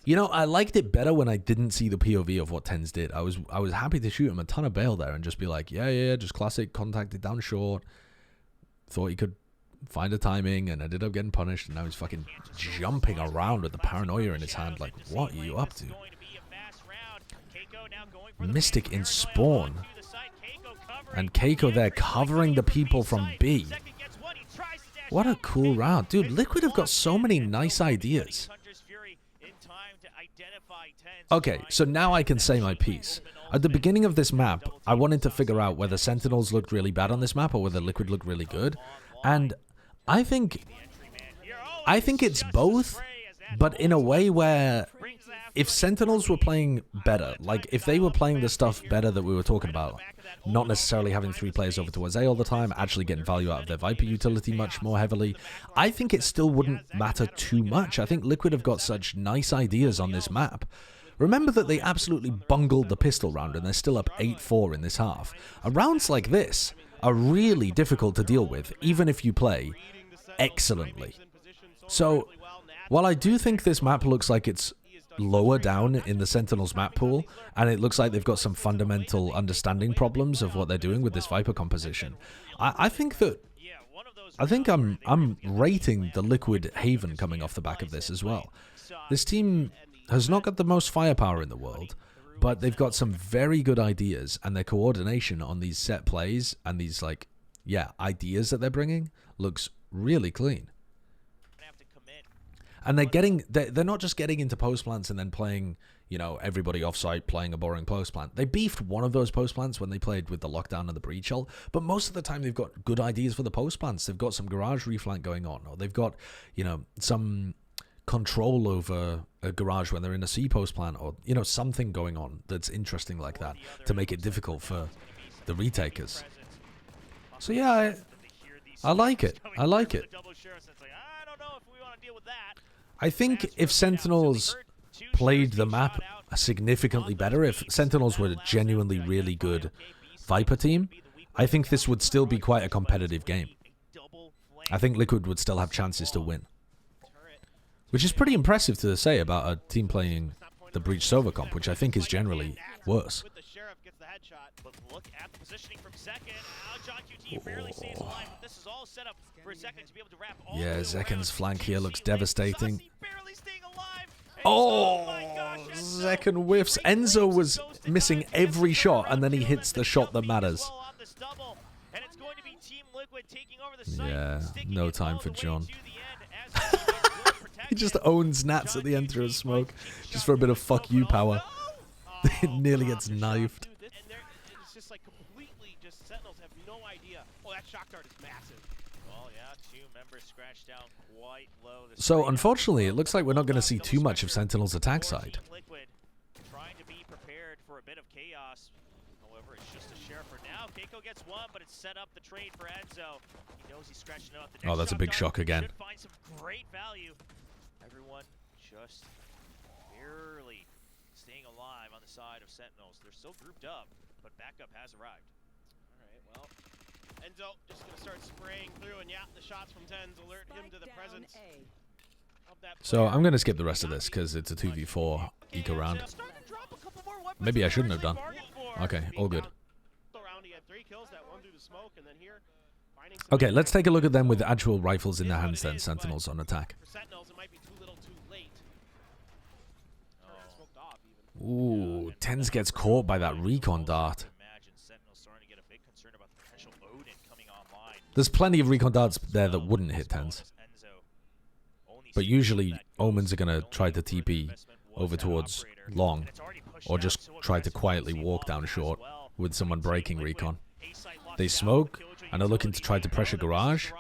A: You know, I liked it better when I didn't see the POV of what Tens did. I was happy to shoot him a ton of bail there and just be like, yeah, just classic, contacted down short. Thought he could find a timing and ended up getting punished, and now he's fucking jumping around with the paranoia in his hand. Like, what are you up to? Mystic in spawn. And Keiko there covering the people from B. What a cool round. Dude, Liquid have got so many nice ideas. Okay, so now I can say my piece. At the beginning of this map, I wanted to figure out whether Sentinels looked really bad on this map or whether Liquid looked really good. And I think it's both, but in a way where if Sentinels were playing better, like if they were playing the stuff better that we were talking about, not necessarily having 3 players over towards A all the time, actually getting value out of their Viper utility much more heavily, I think it still wouldn't matter too much. I think Liquid have got such nice ideas on this map. Remember that they absolutely bungled the pistol round and they're still up 8-4 in this half. Rounds like this are really difficult to deal with, even if you play excellently. So, while I do think this map looks like it's lower down in the Sentinels map pool, and it looks like they've got some fundamental understanding problems of what they're doing with this Viper composition, I think I'm rating the Liquid Haven coming off the back of this as well. This team has not got the most firepower in the world, but they've got some very good ideas, and their coordination on these set plays and these, like, ideas that they're bringing looks really clean. And they're not just getting into post plants and then playing, you know, everybody offsite playing a boring post plant. They beefed one of those post plants when they played with the lockdown and the breach ult, but most of the time they've got good ideas for the post plants. They've got some garage reflank going on, or they've got, you know, some control over a garage when they're in a C post plant, or, you know, something going on that's interesting like that to make it difficult for the retakers. So yeah, I like it. I like it. I think if Sentinels played the map significantly better, if Sentinels were a genuinely really good Viper team, I think this would still be quite a competitive game. I think Liquid would still have chances to win. Which is pretty impressive to say about a team playing the Breach Sova comp, which I think is generally worse. Yeah, Zekken's flank here looks devastating. Oh, Zekken whiffs. Enzo was missing every shot, and then he hits the shot that matters. Yeah, no time for John. He just owns Nats at the end through a smoke, just for a bit of fuck you power. It nearly gets knifed.
B: It's just like completely just Sentinels have no idea. Oh, that shock dart is massive.
C: Well, yeah, 2 members scratched down quite low.
A: So, unfortunately, it looks like we're not going to see too much of Sentinel's attack side.
C: Liquid trying to be prepared for a bit of chaos. However, it's just a share for now. Keiko gets 1, but it's set up the trade for Enzo. He knows he's scratching out. The next
A: that's a big shock again.
C: Should find some great value. Everyone just barely staying alive on the side of Sentinels. They're still grouped up, but backup has arrived.
B: All right, well, Enzo just going to start spraying through, and yeah, the shots from Tens alert him to the presence of that.
A: So I'm going to skip the rest of this because it's a 2v4 eco round. Maybe I shouldn't have done. Okay, all good. Okay, let's take a look at them with actual rifles in their hands then, Sentinels on attack. Ooh, Tens gets caught by that recon dart. There's plenty of recon darts there that wouldn't hit Tens. But usually, Omens are going to try to TP over towards long, or just try to quietly walk down short with someone breaking recon. They smoke, and are looking to try to pressure garage.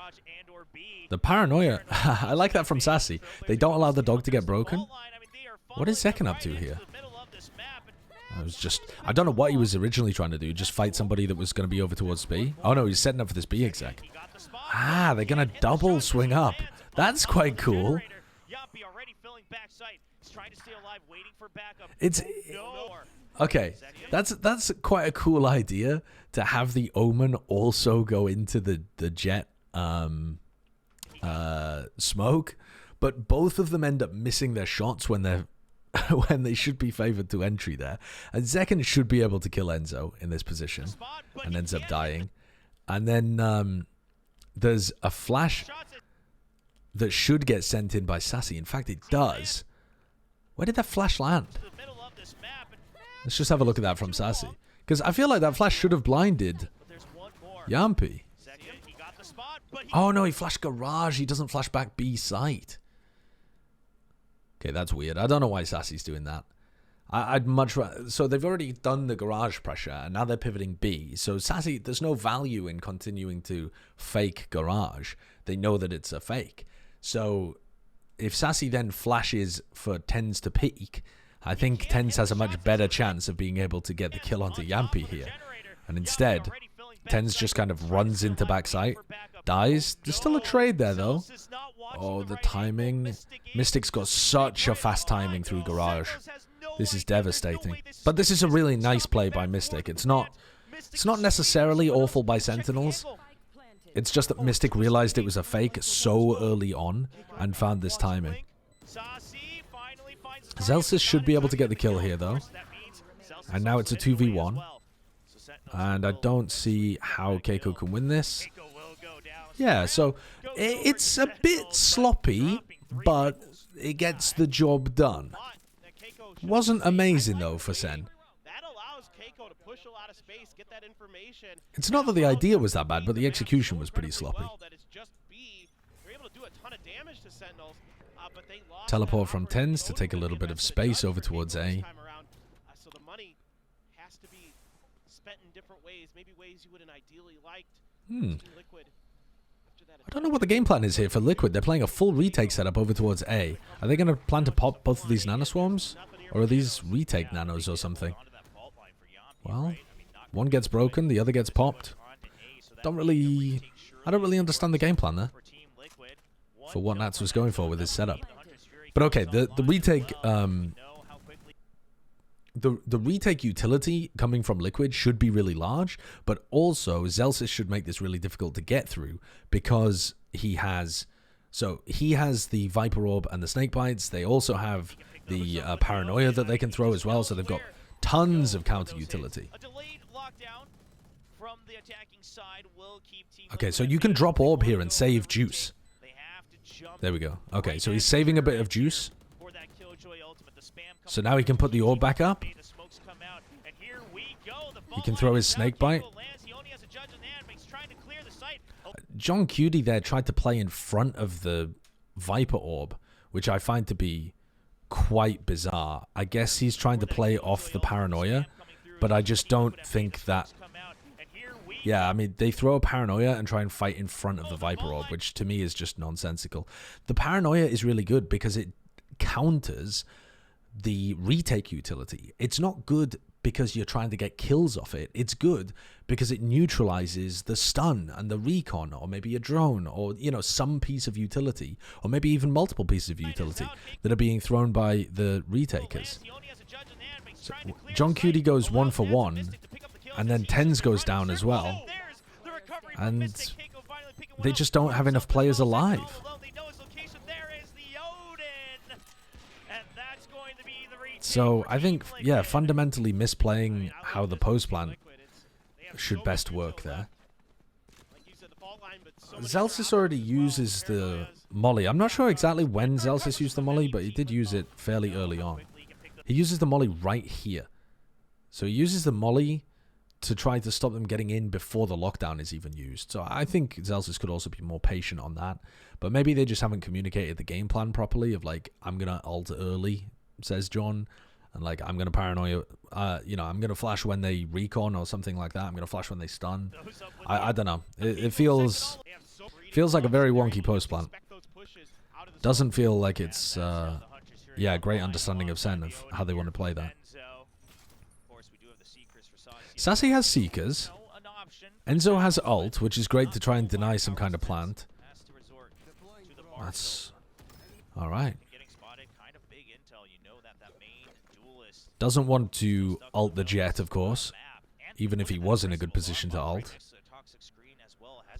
A: The paranoia, I like that from Sassy. They don't allow the dog to get broken. What is Zekken up to here? I don't know what he was originally trying to do, just fight somebody that was going to be over towards B. Oh no, he's setting up for this B exec. Ah, they're going to double swing up. That's quite cool. It's... Okay, that's quite a cool idea, to have the Omen also go into the jet smoke, but both of them end up missing their shots when they're when they should be favored to entry there. And Zekken should be able to kill Enzo in this position and ends up dying. And then there's a flash that should get sent in by Sassy. In fact, it does. Where did that flash land? Let's just have a look at that from Sassy. Because I feel like that flash should have blinded Yampi. Oh no, he flashed garage. He doesn't flash back B site. Okay, that's weird. I don't know why Sassy's doing that. I'd much rather... So they've already done the garage pressure, and now they're pivoting B. So Sassy, there's no value in continuing to fake garage. They know that it's a fake. So if Sassy then flashes for Tens to peek, I think Tens has a much better chance of being able to get the kill onto Yampi here. And instead, Tens just kind of runs into backside, dies. There's still a trade there, though. Oh, the timing. Mystic's got such a fast timing through garage. This is devastating. But this is a really nice play by Mystic. It's not necessarily awful by Sentinels. It's just that Mystic realized it was a fake so early on and found this timing. Zelsis should be able to get the kill here, though. And now it's a 2v1. And I don't see how Keiko can win this. Yeah, so it's a bit sloppy, but it gets the job done. Wasn't amazing, though, for Sen. It's not that the idea was that bad, but the execution was pretty sloppy. Teleport from Tens to take a little bit of space over towards A.
B: So the money has to be spent in different ways, maybe ways you wouldn't ideally liked. Liquid.
A: I don't know what the game plan is here for Liquid. They're playing a full retake setup over towards A. Are they going to plan to pop both of these nanoswarms? Or are these retake nanos or something? Well, one gets broken, the other gets popped. I don't really understand the game plan there for what Nats was going for with his setup. But okay, the retake the retake utility coming from Liquid should be really large, but also Zelsis should make this really difficult to get through because he has the Viper Orb and the Snake Bites. They also have the Paranoia that they can throw as well, so they've got tons of counter utility. Okay, so you can drop Orb here and save Juice. There we go. Okay, so he's saving a bit of Juice. So now he can put the Orb back up. He can throw his Snake Bite. John Cutie there tried to play in front of the Viper Orb, which I find to be quite bizarre. I guess he's trying to play off the Paranoia, but I just don't think that... Yeah, I mean, they throw a Paranoia and try and fight in front of the Viper Orb, which to me is just nonsensical. The Paranoia is really good because it counters the retake utility. It's not good because you're trying to get kills off it. It's good because it neutralizes the stun and the recon, or maybe a drone, or, you know, some piece of utility, or maybe even multiple pieces of utility that are being thrown by the retakers. So John Cutie goes 1 for 1, and then Tens goes down as well, and they just don't have enough players alive. So I think, yeah, fundamentally misplaying how the post plan should best work there. Zelsis already uses the molly. I'm not sure exactly when Zelsis used the molly, but he did use it fairly early on. He uses the molly right here. So he uses the molly to try to stop them getting in before the lockdown is even used. So I think Zelsis could also be more patient on that. But maybe they just haven't communicated the game plan properly of, like, I'm going to ult early, says John, and, like, I'm going to Paranoia, you know, I'm going to flash when they recon or something like that. I'm going to flash when they stun. I don't know. It feels like a very wonky post plan. Doesn't feel like it's, yeah, great understanding of Sen of how they want to play that. Sassy has Seekers. Enzo has ult, which is great to try and deny some kind of plant. That's alright. Doesn't want to ult the Jet, of course, even if he was in a good position to ult.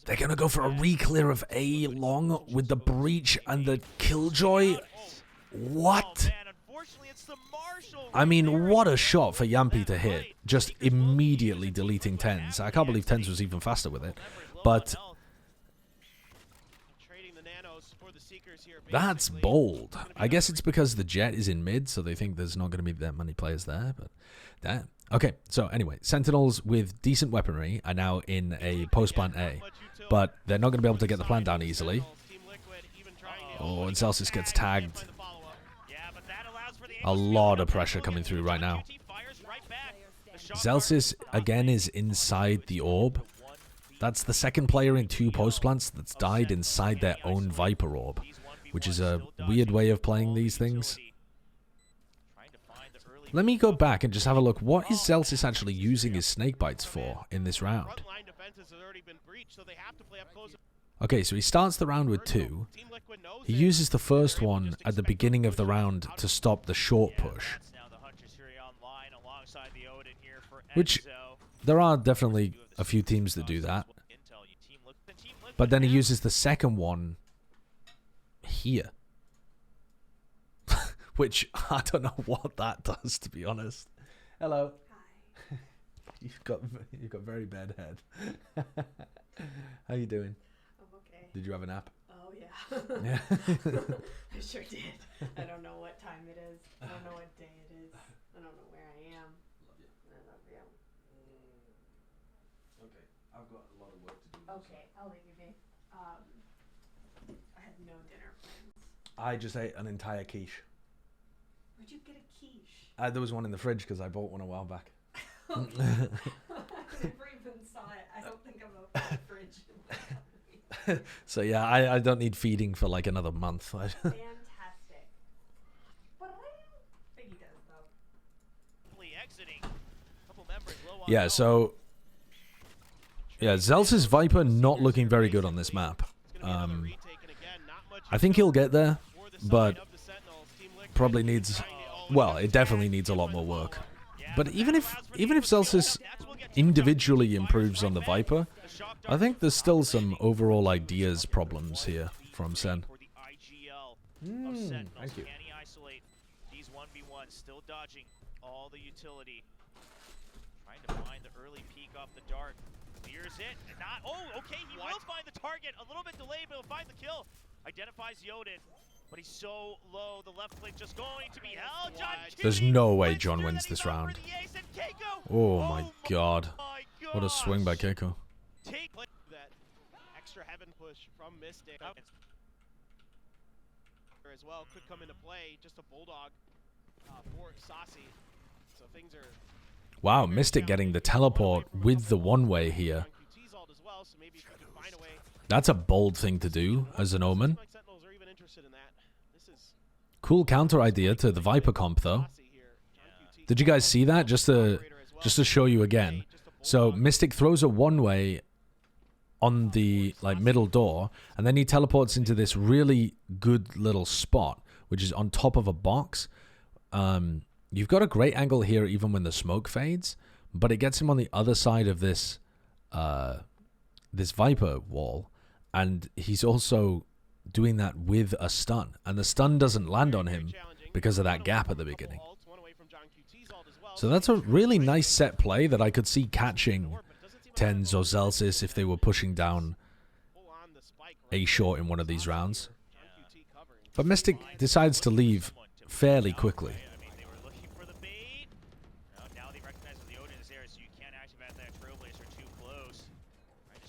A: They're going to go for a re-clear of A long with the Breach and the Killjoy. What? I mean, what a shot for Yampi to hit. Just immediately deleting Tens. I can't believe Tens was even faster with it. But That's bold. I guess it's because the Jet is in mid, so they think there's not going to be that many players there, but damn. Okay, so anyway, Sentinels with decent weaponry are now in a post-plant A, but they're not going to be able to get the plant down easily. Oh, and Celsius gets tagged. A lot of pressure coming through right now. Celsius, again, is inside the orb. That's the second player in 2 post plants that's died inside their own Viper orb, which is a weird way of playing these things. Let me go back and just have a look. What is Celsius actually using his snake bites for in this round? Okay, so he starts the round with 2. He uses the first one at the beginning of the round to stop the short push. Which, there are definitely a few teams that do that. But then he uses the second one here. Which, I don't know what that does, to be honest. Hello.
D: Hi.
A: You've got very bad head. How you doing?
D: I'm okay.
A: Did you have a nap?
D: Oh, yeah.
A: Yeah.
D: I sure did. I don't know what time it is. I don't know what day it is. I don't know where I am.
A: Love you.
D: I love you.
A: Okay, I've got a lot of work to do.
D: Okay, I'll leave you be. I had no dinner plans.
A: I just ate an entire quiche.
D: Where'd you get a quiche?
A: There was one in the fridge because I bought one a while back.
D: I never even saw it. I don't think I'm opening the fridge.
A: So yeah, I don't need feeding for like another month.
D: Fantastic. But I don't think he does, though.
A: Yeah, so... Yeah, Zelsa's Viper not looking very good on this map. I think he'll get there, but probably needs... Well, it definitely needs a lot more work. But even if Zelsis individually improves on the Viper, I think there's still some overall ideas problems here from Sen. Thank you.
C: These 1v1s still dodging all the utility. Trying to find the early peek off the dart. Here's it. Not. Oh, okay. He will find the target. A little bit delayed, but he'll find the kill. Identifies Yodin, but he's so low. The left click just going to be held.
A: There's no way John wins this round. Oh my god. What a swing by Keiko.
B: Take that extra heaven push from Mystic as well could come into play. Just a bulldog for Saucy. So things are.
A: Wow, Mystic getting the teleport with the one-way here. That's a bold thing to do as an Omen. Cool counter idea to the Viper comp though. Did you guys see that? Just to show you again. So Mystic throws a one-way on the middle door, and then he teleports into this really good little spot, which is on top of a box. You've got a great angle here even when the smoke fades, but it gets him on the other side of this this Viper wall, and he's also doing that with a stun, and the stun doesn't land on him because of that gap at the beginning. So that's a really nice set play that I could see catching Tens or Zelsis if they were pushing down a short in one of these rounds. But Mystic decides to leave fairly quickly.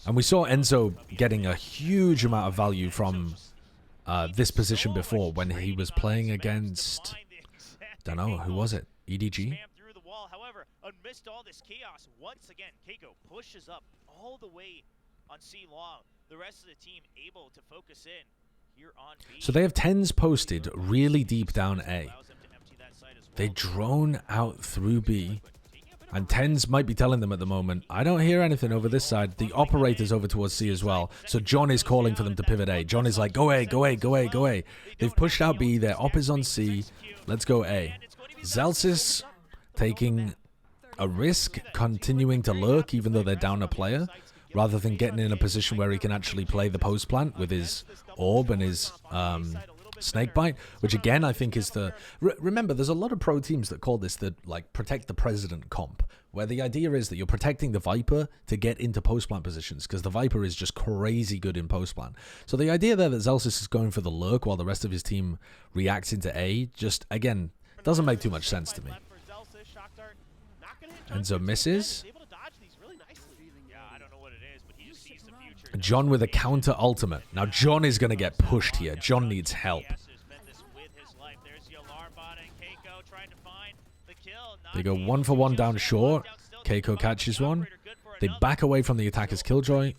A: And we saw Enzo getting a huge amount of value from this position before when he was playing against, don't know, who was it? EDG?
C: However, amidst all this chaos, once again, Keiko pushes up all the way on C long. The rest of the team able to focus in here on B.
A: So they have Tens posted really deep down A. They drone out through B. And Tens might be telling them at the moment, I don't hear anything over this side. The operator's over towards C as well. So John is calling for them to pivot A. John is like, go A, go A, go A, go A. They've pushed out B. Their op is on C. Let's go A. Zelsis taking a risk, continuing to lurk even though they're down a player, rather than getting in a position where he can actually play the post plant with his orb and his Snakebite, which again I think is the... remember, there's a lot of pro teams that call this the, like, protect the president comp, where the idea is that you're protecting the Viper to get into post-plant positions, because the Viper is just crazy good in post-plant. So the idea there that Zelsis is going for the lurk while the rest of his team reacts into A, just, again, doesn't make too much sense to me. Enzo misses. John with a counter ultimate. Now John is going to get pushed here. John needs help. They go 1-for-1 down short. Keiko catches one. They back away from the attacker's Killjoy.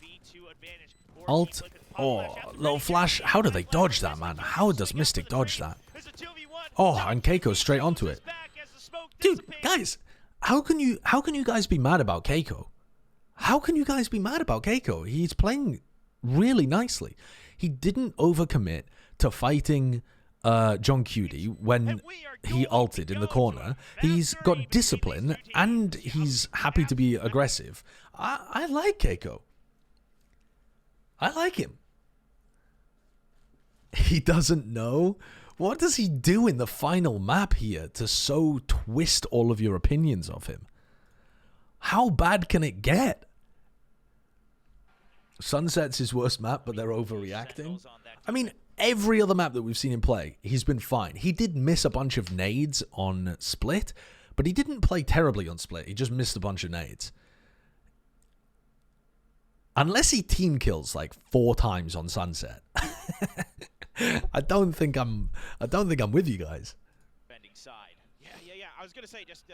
A: Ult. Oh, little flash. How do they dodge that, man? How does Mystic dodge that? Oh, and Keiko straight onto it. Dude, guys, how can you guys be mad about Keiko? How can you guys be mad about Keiko? He's playing really nicely. He didn't overcommit to fighting John Cutie when he ulted in the corner. He's got discipline, and he's happy to be aggressive. I like Keiko. I like him. He doesn't know. What does he do in the final map here to so twist all of your opinions of him? How bad can it get? Sunset's his worst map, but they're overreacting. I mean, every other map that we've seen him play, he's been fine. He did miss a bunch of nades on Split, but he didn't play terribly on Split. He just missed a bunch of nades. Unless he team kills like 4 times on Sunset. I don't think I'm with you guys.
B: Yeah. I was gonna say just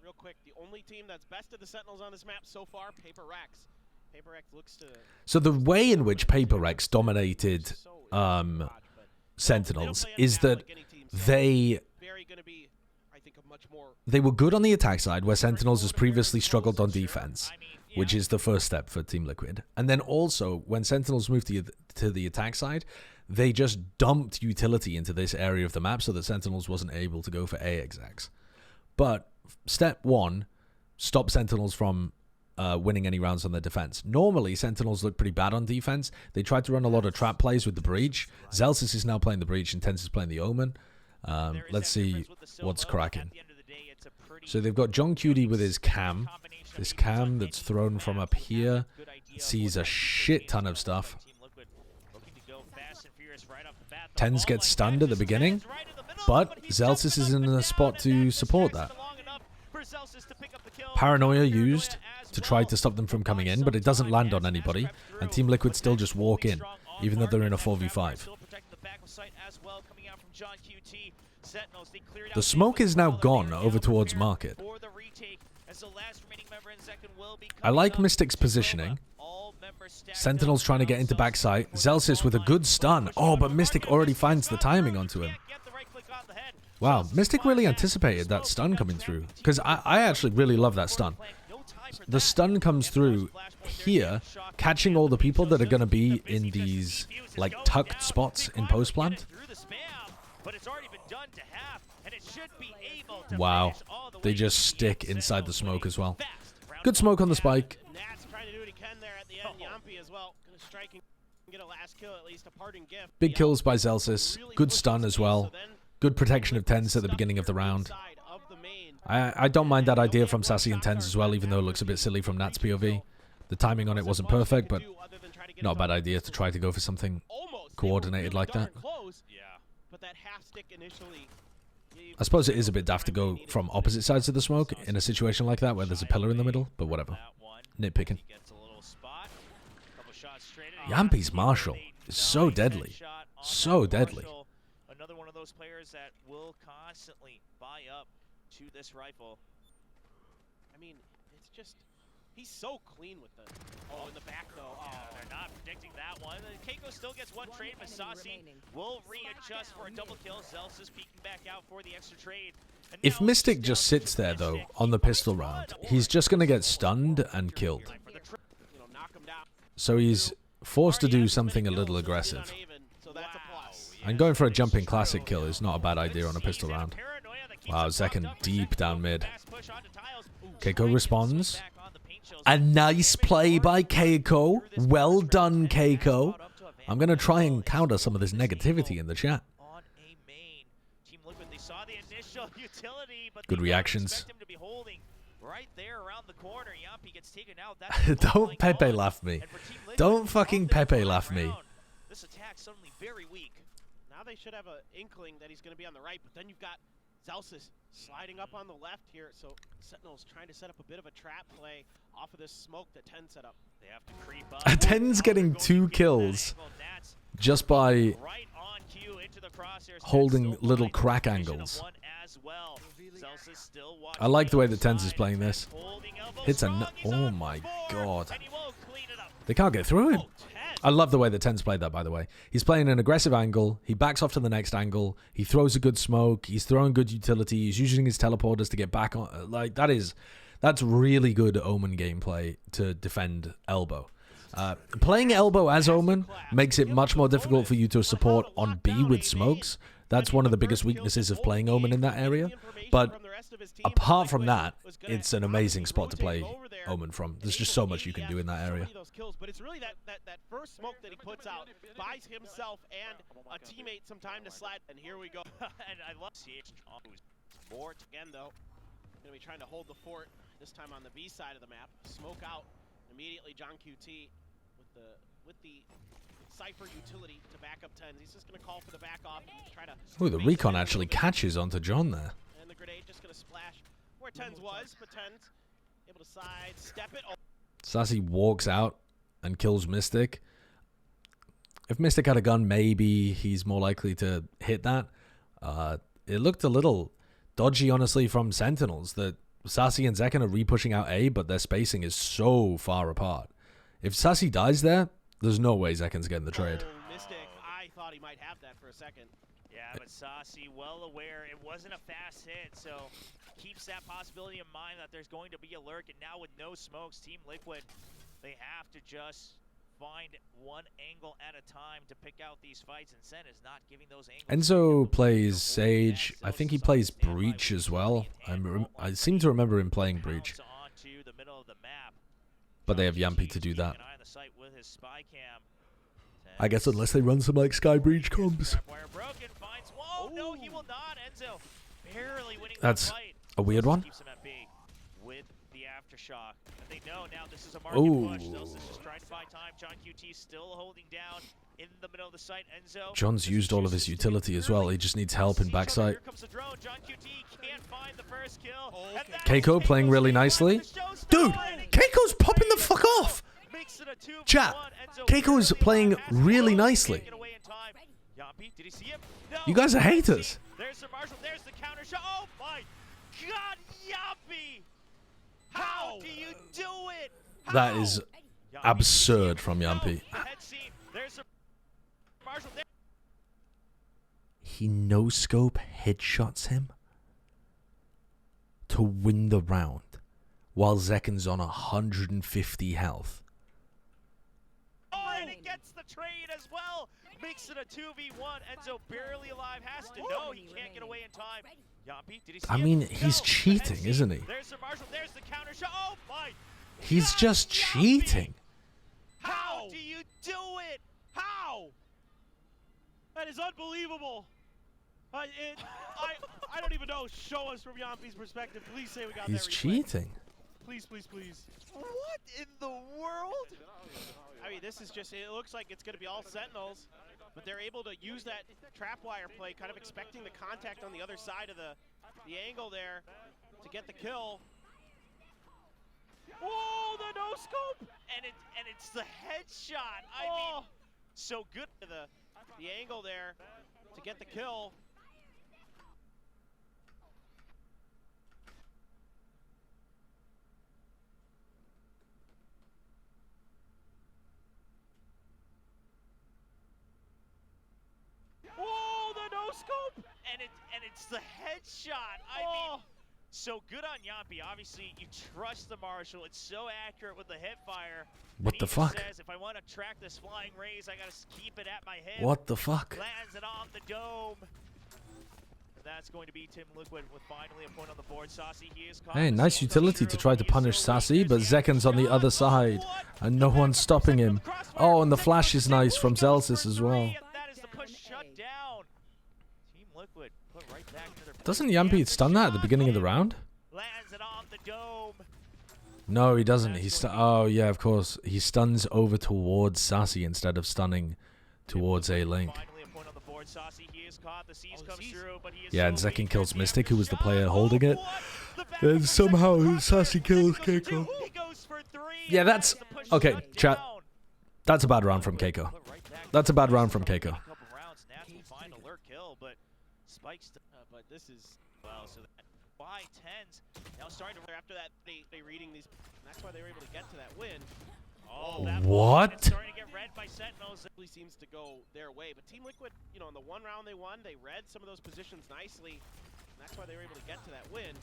B: real quick, the only team that's best of the Sentinels on this map so far, PRX. PRX looks to.
A: So the way in which PRX dominated Sentinels is that they were good on the attack side, where Sentinels has previously struggled on defense, which is the first step for Team Liquid. And then also, when Sentinels moved to the attack side, they just dumped utility into this area of the map so that Sentinels wasn't able to go for A execs. But step 1, stop Sentinels from winning any rounds on their defense. Normally, Sentinels look pretty bad on defense. They tried to run a lot of trap plays with the Breach. Zelsis is now playing the Breach, and Tense is playing the Omen. Let's see what's cracking. So they've got John Cutie with his cam. This cam that's thrown from up here sees a shit ton of stuff. Tense gets stunned at the beginning, but Zelsis is in a spot to support that. Paranoia used to try to stop them from coming in, but it doesn't land on anybody, and Team Liquid still just walk in, even though they're in a 4v5. The smoke is now gone over towards Market. I like Mystic's positioning. Sentinel's trying to get into backside. Zelsis with a good stun. Oh, but Mystic already finds the timing onto him. Wow, Mystic really anticipated that stun coming through, because I actually really love that stun. The stun comes through here, catching all the people that are going to be in these, like, tucked spots in post-plant. Wow, they just stick inside the smoke as well. Good smoke on the spike. Big kills by Zelsis. Good stun as well. Good protection of Tense at the beginning of the round. I don't mind that idea from Sassy and Tense as well, even though it looks a bit silly from Nat's POV. The timing on it wasn't perfect, but not a bad idea to try to go for something coordinated like that. I suppose it is a bit daft to go from opposite sides of the smoke in a situation like that where there's a pillar in the middle, but whatever. Nitpicking. Yampi's Marshall is so deadly. So deadly.
C: Another one of those players that will constantly buy up to this rifle.
B: I mean, it's just... He's so clean with the... Oh, in the back, though. Oh,
C: they're not predicting that one. Keiko still gets one trade, but Sassi will readjust for a double kill. Zelsis peeking back out for the extra trade.
A: If Mystic just sits there, though, on the pistol round, he's just going to get stunned and killed. So he's forced to do something a little aggressive. And going for a jumping classic kill is not a bad idea on a pistol round. Wow, Zekken deep down mid. Keiko responds. A nice play by Keiko. Well done, Keiko. I'm going to try and counter some of this negativity in the chat.
C: saw the initial utility, but
A: Good
C: they don't
A: reactions.
C: expect him to be holding right there around the corner. Yampi gets taken out. That's
A: Don't Pepe laugh me.
C: And for Team Liquid,
A: Don't fucking
C: on their
A: Pepe
C: front
A: laugh me.
C: round, this attack suddenly very weak.
B: Now they should have an inkling that he's going to be on the right, but then you've got Zelsis sliding up on the left here, so Sentinels trying to set up a bit of a trap play off of this smoke that 10 set up.
C: They have to creep up.
A: 10's getting 2 kills just by
C: Right on cue into the crosshairs.
A: holding
C: Still
A: little
C: fine.
A: crack
C: Vision of
A: angles.
C: one as well. Zelsis still
A: I like the way that
C: watching
A: Tens is playing this.
C: holding elbow
A: Hits a
C: strong. He's
A: oh
C: on
A: my
C: for
A: god.
C: and he won't clean it up.
A: They can't get through him.
B: Oh, 10.
A: I love the way that Tens played that, by the way. He's playing an aggressive angle. He backs off to the next angle. He throws a good smoke. He's throwing good utility. He's using his teleporters to get back on. Like, that's really good Omen gameplay to defend elbow. Playing elbow as Omen makes it much more difficult for you to support on B with smokes. That's one of the biggest weaknesses of playing Omen in that area. But apart from that, it's an amazing spot to play Omen from. There's just so much you can do in that area.
B: But it's really that first smoke that he puts out buys himself and a teammate some time to slide. And here we go.
C: And I love CH
B: More again though. Gonna be trying to hold the fort this time on the B side of the map. Smoke out immediately. John QT with the Cypher utility to back up 10s. He's just gonna call for the back off and try to.
A: Ooh, the recon actually catches onto John there.
B: And the grenade just gonna splash where 10s was, but 10s able to side step it. Oh.
A: Sassy walks out and kills Mystic. If Mystic had a gun, maybe he's more likely to hit that. It looked a little dodgy, honestly, from Sentinels. That Sassy and Zekken are re-pushing out A, but their spacing is so far apart. If Sassy dies there, there's no way Zekken's getting the trade.
B: Oh, Mystic, I thought he might have that for a second.
C: Yeah, but Sassy, well aware, it wasn't a fast hit, so keeps that possibility in mind that there's going to be a lurk, and now with no smokes, Team Liquid, they have to just find one angle at a time to pick out these fights, and Sen is not giving those angles.
A: Enzo plays Sage. I think he plays Breach as well. I seem to remember him playing Breach.
C: Onto the middle of the map.
A: But they have Yampi to do that.
C: Keeping an eye on the site with his spy cam.
A: I guess unless they run some like Sky Breach comps.
C: Wire broken, finds. Whoa, no, he will not. Enzo barely winning
A: That's
C: the fight.
A: a weird one.
C: Keeps him at B with the aftershock. And they know now this is a market push. Zelsis is just trying to buy time. John QT still holding down in the middle of the site. Enzo.
A: John's used all of his utility as well. He just needs help in backside.
C: Here comes the drone. John QT can't find the first kill.
A: Keiko playing really nicely. Dude, Keiko's popping the fuck off. Chat, Keiko's playing really nicely. You guys are haters.
C: There's the Marshall. There's the counter shot. Oh my God, Yampi! How do you do it?
A: That is absurd from Yampi.
C: There's the Marshall.
A: He no-scope headshots him to win the round while Zekken's on 150 health.
C: Oh, and it gets the trade as well. Makes it a 2v1. Enzo barely alive. Has to know he can't get away in time. Yampi, did he see
A: I
C: it?
A: mean, he's
C: No.
A: cheating,
C: NC,
A: isn't he?
C: There's the Marshall. There's the counter shot. Oh my!
A: He's
C: God,
A: just
C: Yampi!
A: cheating.
C: How do you do it? How?
B: That is unbelievable. I don't even know. Show us from Yampi's perspective. Please say we got
A: He's
B: that replay.
A: cheating.
B: Please, please, please.
C: What in the world?
B: I mean, this is just, it looks like it's going to be all Sentinels, but they're able to use that trap wire play, kind of expecting the contact on the other side of the angle there to get the kill. Whoa, the no-scope!
C: And it's the headshot. I mean, so good.
B: The angle there to get the kill. Whoa, the no-scope!
C: And it's the headshot. I mean, so good on Yampi. Obviously, you trust the Marshall. It's so accurate with the hip fire.
A: What
C: And
A: the
C: he just
A: fuck?
C: Says, if I want to track this flying rays, I gotta keep it at my head.
A: What the fuck?
C: Lands it on the dome. And that's going to be Team Liquid with finally a point on the board. Sassy, he is caught.
A: Hey, nice utility to try to punish Sassy, but Zekken's on the other side, and no one's stopping him. Oh, and the flash is nice from Zelsis as well.
C: That is the push shut down. Team Liquid put
A: Doesn't Yampy stun that at the beginning of the round?
C: Lands it off the dome.
A: No, he doesn't. Oh, yeah, of course. He stuns over towards Sassy instead of stunning towards A-Link. Yeah, and Zekin kills Mystic, who was the player holding it. And somehow Sassy kills Keiko. Yeah, that's... Okay, chat. That's a bad round from Keiko. That's a bad round from Keiko.
B: But this is well, so by tens now starting to after that they reading these. That's why they were able to get to that win. Oh, that
A: what?
C: Starting to get read by Sentinels.
B: Really seems to go their way, but Team Liquid, you know, in the one round they won, they read some of those positions nicely. And that's why they were able to get to that win.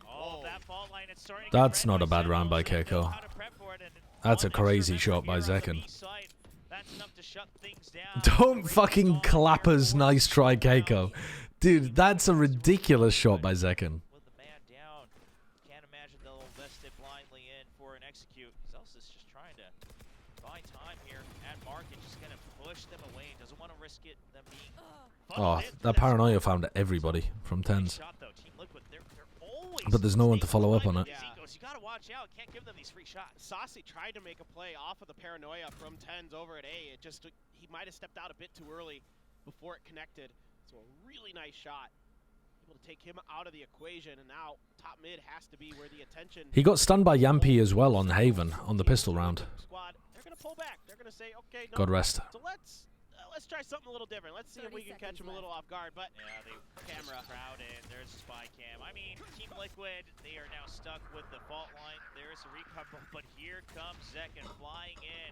C: Oh, that fault line, it's starting.
A: That's not a bad round by Keiko. That's a crazy shot by Zekin. Don't fucking clappers. Nice try, Keiko. Dude, that's a ridiculous shot by Zekin.
C: With the man down, can't imagine they'll invest it blindly in for an execute. Zelsis just trying to buy time here at market, just gonna push them away. Doesn't want to risk it them being.
A: Oh, that paranoia found everybody from tens. But there's no one to follow up on it.
B: Yeah. You gotta watch out. Can't give them these free shots. Saucy tried to make a play off of the paranoia from tens over at A. It just he might have stepped out a bit too early before it connected. So a really nice shot. Able to take him out of the equation, and now top mid has to be where the attention.
A: He got stunned by Yampy as well on Haven on the pistol round.
B: Squad, they're gonna pull back. They're gonna say, okay, no.
A: God rest.
B: So let's try something a little different. Let's see if we can catch him a little off guard. But
C: yeah, they camera crowded. There's a spy cam. I mean, Team Liquid, they are now stuck with the fault line. There's a recover, but here comes Zekin flying in.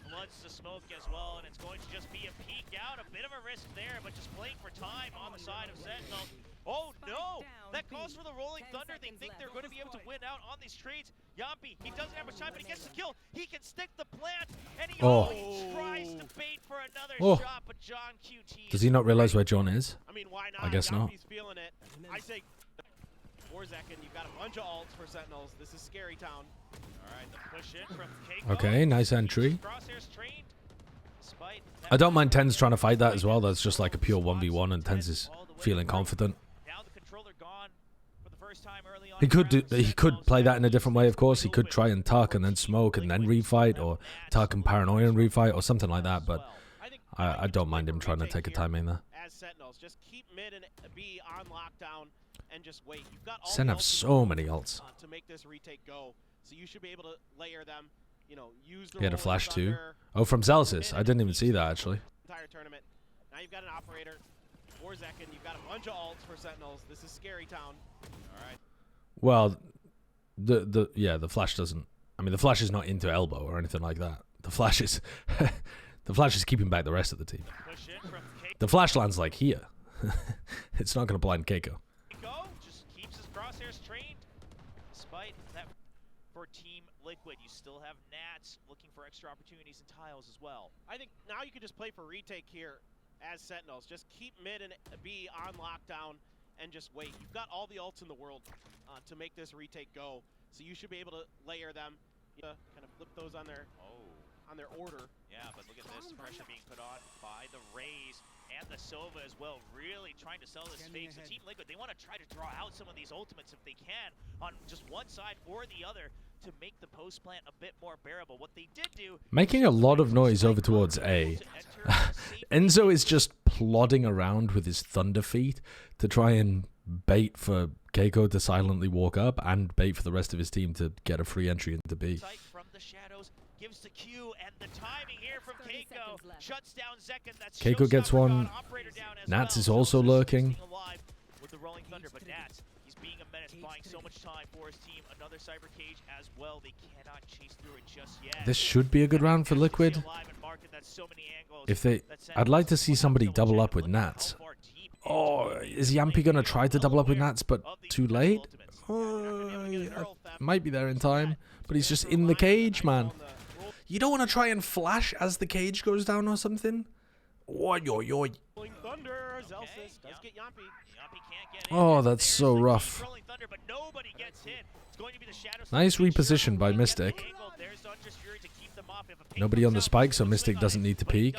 C: Floods the smoke as well, and it's going to just be a peek out. A bit of a risk there, but just playing for time on the side of Sentinel. Oh no! That calls for the Rolling Thunder. They think they're going to be able to win out on these trades. Yampy, he doesn't have much time, but he gets the kill. He can stick the plant, and he tries to bait for another shot, but John QT.
A: Does he not realize where John is?
B: I mean, why not?
A: I guess not.
B: Yampy's feeling it. I say, Zekin, you've got a bunch of ults for Sentinels. This is Scary Town.
C: All right, the push in from Keiko.
A: Okay, nice entry.
C: Crosshairs trained.
A: I don't mind Tens trying to fight that as well. That's just like a pure 1v1, and Tens is feeling confident.
C: Now the controller gone for the first time early on.
A: He could play that in a different way, of course. He could try and tuck and then smoke and then refight, or tuck and paranoia and refight, or something like that. But I don't mind him trying to take a timing there.
B: As Sentinels, just keep mid and B on lockdown and just wait. You've got all
A: Sen have so many ults
B: to make this retake go, so you should be able to layer them. You know, use the
A: he had a flash too. Oh, from Zelsis. I didn't even see that actually.
B: Entire tournament. Now you've got an operator. For Zekin, you've got a bunch of ults for Sentinels. This is Scary Town. All right.
A: Well, the flash doesn't. I mean, the flash is not into elbow or anything like that. The flash is the flash is keeping back the rest of the team. The flash lands like here. It's not going to blind Keiko.
C: Just keeps his crosshairs trained. Despite that, for Team Liquid, you still have Nats looking for extra opportunities in tiles as well.
B: I think now you can just play for retake here as Sentinels. Just keep mid and B on lockdown and just wait. You've got all the ults in the world to make this retake go, so you should be able to layer them. Kind of flip those on their order.
C: Yeah, but look at this pressure being put on by the Rays and the Sova as well, really trying to sell this fake. So Team Liquid, they want to try to draw out some of these ultimates if they can on just one side or the other to make the post plant a bit more bearable. What they did do,
A: making a lot of noise over towards A. Enzo is just plodding around with his thunder feet to try and bait for Keiko to silently walk up and bait for the rest of his team to get a free entry into B.
C: From the shadows, gives the Q, and the timing here from Keiko shuts down Zekin. That's
A: Keiko gets one. Nats is also lurking.
C: With the Rolling Thunder, but Nats, he's being a menace, buying so much time for his team. Another cyber cage as well. They cannot chase through it just yet.
A: This should be a good round for Liquid. If they, I'd like to see somebody double up with Nats. Oh, is Yampy gonna try to double up with Nats, but too late? Oh, might be there in time, but he's just in the cage, man. You don't want to try and flash as the cage goes down or something? Oi, oi, oi. Oh, that's so rough. Nice reposition by Mystic. Nobody on the spike, so Mystic doesn't need to peek.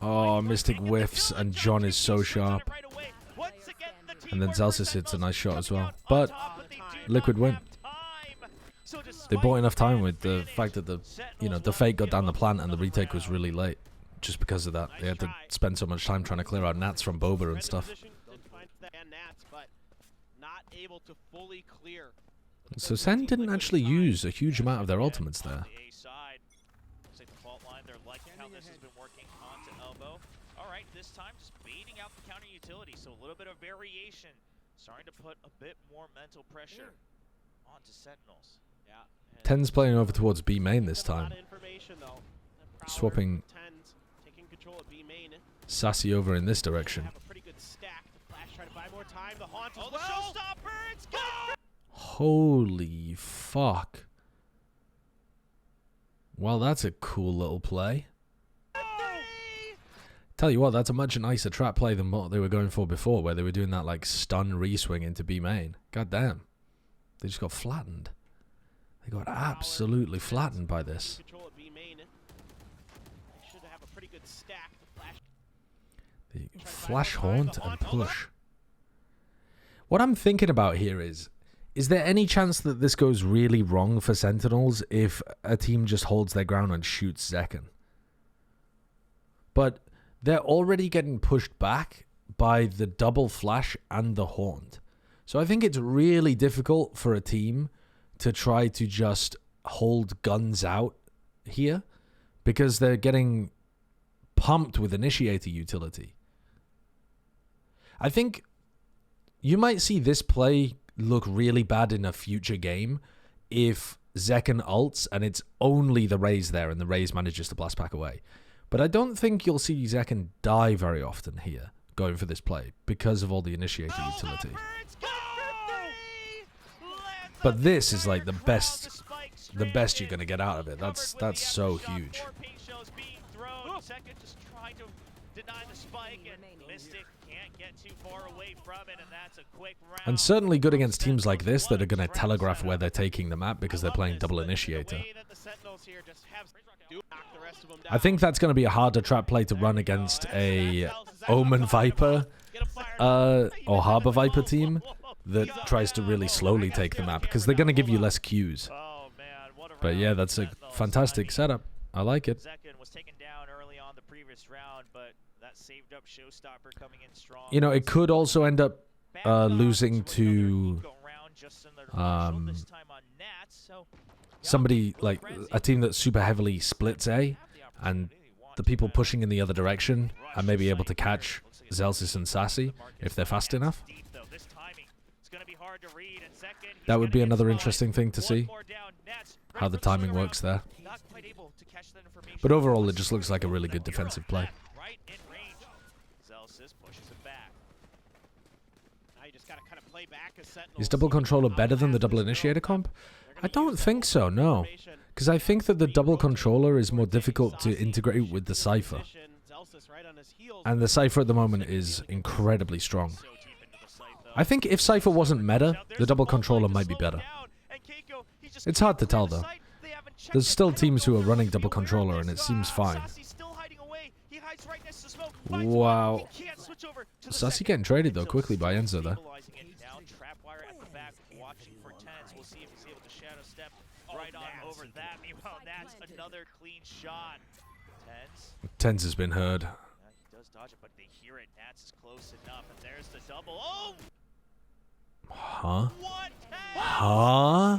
A: Oh, Mystic whiffs, and John is so sharp. And then Zelsis hits a nice shot as well. But Liquid win. They bought enough time with the fact that the fake got down the plant and the retake was really late. Just because of that. They had to spend so much time trying to clear out Nats from Boba and stuff. So Sen didn't actually use a huge amount of their ultimates there.
C: Alright, this time just baiting out the counter utility, so a little bit of variation. Starting to put a bit more mental pressure onto Sentinels. Yeah.
A: Ten's playing over towards B main this time. Swapping Sassy over in this direction. Holy fuck. Well, that's a cool little play. Tell you what, that's a much nicer trap play than what they were going for before, where they were doing that like stun re-swing into B main. God damn. They just got flattened. They got absolutely flattened by this. The flash haunt and push. What I'm thinking about here is there any chance that this goes really wrong for Sentinels if a team just holds their ground and shoots Zekken? But they're already getting pushed back by the double flash and the haunt. So I think it's really difficult for a team to try to just hold guns out here because they're getting pumped with initiator utility. I think you might see this play look really bad in a future game if Zekken ults and it's only the Raze there and the Raze manages to blast back away. But I don't think you'll see Zekken die very often here going for this play because of all the initiator utility. But this is like the best you're going to get out of it. That's so huge. And certainly good against teams like this that are going to telegraph where they're taking the map because they're playing double initiator. I think that's going to be a harder trap play to run against a Omen Viper or Harbor Viper team that tries to really slowly take the map because they're going to give you less cues. But yeah, that's a fantastic setup. I like it. You know, it could also end up losing to somebody like a team that super heavily splits A, and the people pushing in the other direction are maybe able to catch Zelsis and Sassy if they're fast enough. That would be another interesting thing to see, how the timing works there. But overall, it just looks like a really good defensive play. Is double controller better than the double initiator comp? I don't think so, no. Because I think that the double controller is more difficult to integrate with the Cypher. And the Cypher at the moment is incredibly strong. I think if Cypher wasn't meta, the double controller might be better. It's hard to tell though. There's still teams who are running double controller and it seems fine. Wow. Sassy getting traded though quickly by Enzo there. Tens has been heard.
C: He does dodge it, but they hear it. Nats is close enough, and there's the double. Oh!
A: Huh?
C: What?
A: Huh?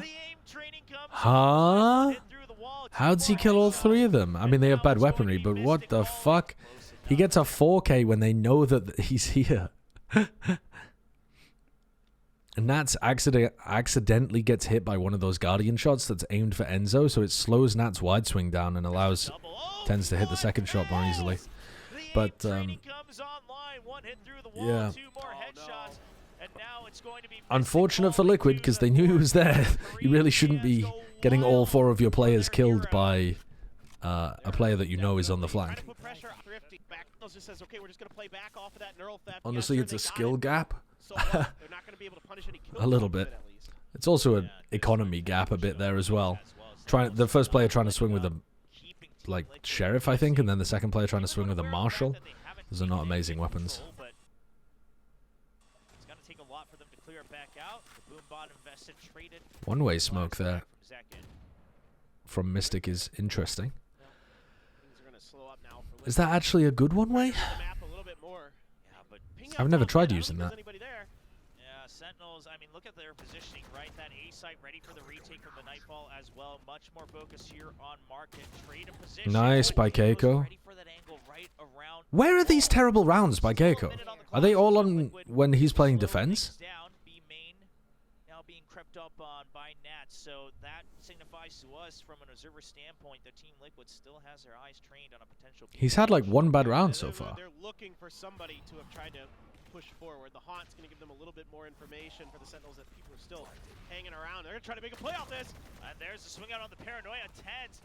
A: Huh? How does he kill all three of them? I mean, they have bad weaponry, but what the fuck? He gets a 4K when they know that he's here. And Nats accidentally gets hit by one of those Guardian shots that's aimed for Enzo, so it slows Nats' wide swing down and allows Tens to hit the second shot more easily. But, yeah. Unfortunate for Liquid, because they knew he was there. You really shouldn't be getting all four of your players killed by a player that you know is on the flank. Honestly, it's a skill gap. A little bit. It's also an economy gap a bit there as well. The first player trying to swing with like Sheriff, I think, and then the second player trying to swing with a Marshall. Those are not amazing weapons.
C: It's gonna take a lot for them to clear it back out. The Boombot invested, traded.
A: One-way smoke there from Mystic is interesting. Is that actually a good one-way? I've never tried using that.
C: Yeah, Sentinels, I mean, look at their positioning, right? That A site ready for the retake from the Nightfall as well. Much more focus here on market. Trade and position.
A: Nice by Keiko.
C: Ready for that angle right around.
A: Where are these terrible rounds by Keiko? Are they all on when he's playing defense?
C: Down, B main now being crept up on by Nats, so that signifies to us from an observer standpoint that Team Liquid still has their eyes trained on a potential.
A: He's had like one bad round so far.
B: They're looking for somebody to have tried to push forward. The Haunt's going to give them a little bit more information for the Sentinels that people are still hanging around. They're going to try to make a play off this.
C: And there's the swing out on the Paranoia. Tens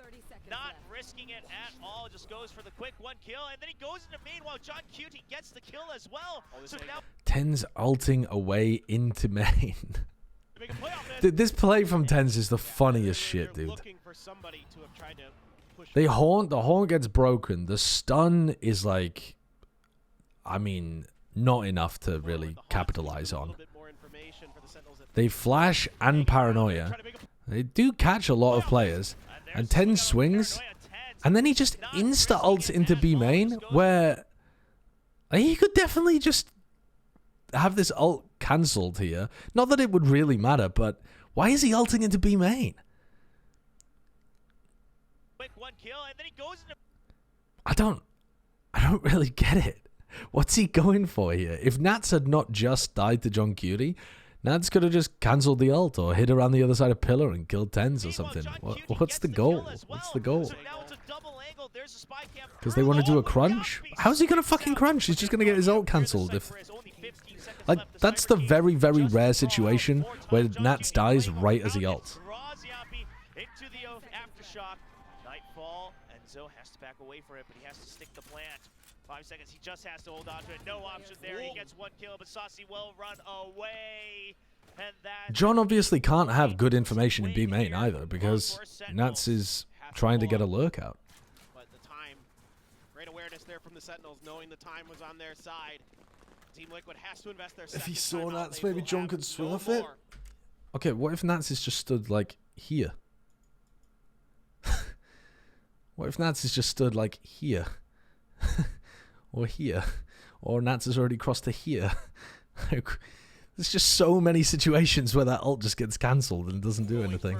C: not risking it at all. Just goes for the quick one kill. And then he goes into main while John Cutie gets the kill as well. So now
A: Tens ulting away into main. Dude, this play from Tens is the funniest shit, dude. They haunt, the haunt gets broken. The stun is like, I mean, not enough to really capitalize on. They flash and paranoia. They do catch a lot of players. And 10 swings. And then he just insta-ults into B main, where he could definitely just have this ult cancelled here. Not that it would really matter, but why is he ulting into B main? I don't really get it. What's he going for here? If Nats had not just died to John Cutie, Nats could have just cancelled the ult or hit around the other side of pillar and killed Tens or something. What's the goal? What's the goal? Because they want to do a crunch? How's he going to fucking crunch? He's just going to get his ult cancelled. Like, that's the very, very rare situation where Nats dies right as he ults.
C: Into the aftershock. Nightfall. Enzo has to back away for it, but he has to stick the plant. 5 seconds. He just has to hold on to it. No option there. He gets one kill, but Saucy will run away. And that
A: John obviously can't have good information in B main either because Nats is trying to get a lurk out.
B: But the time, great awareness there from the Sentinels, knowing the time was on their side. Team Liquid has to invest their
A: If he
B: second
A: saw
B: timeout.
A: Nats,
B: They
A: maybe
B: will
A: John
B: have
A: could swing
B: no
A: off it.
B: more.
A: Okay, what if Nats is just stood like here? What if Nats is just stood like here? Or here? Or Nats has already crossed to here? There's just so many situations where that ult just gets cancelled and doesn't do anything.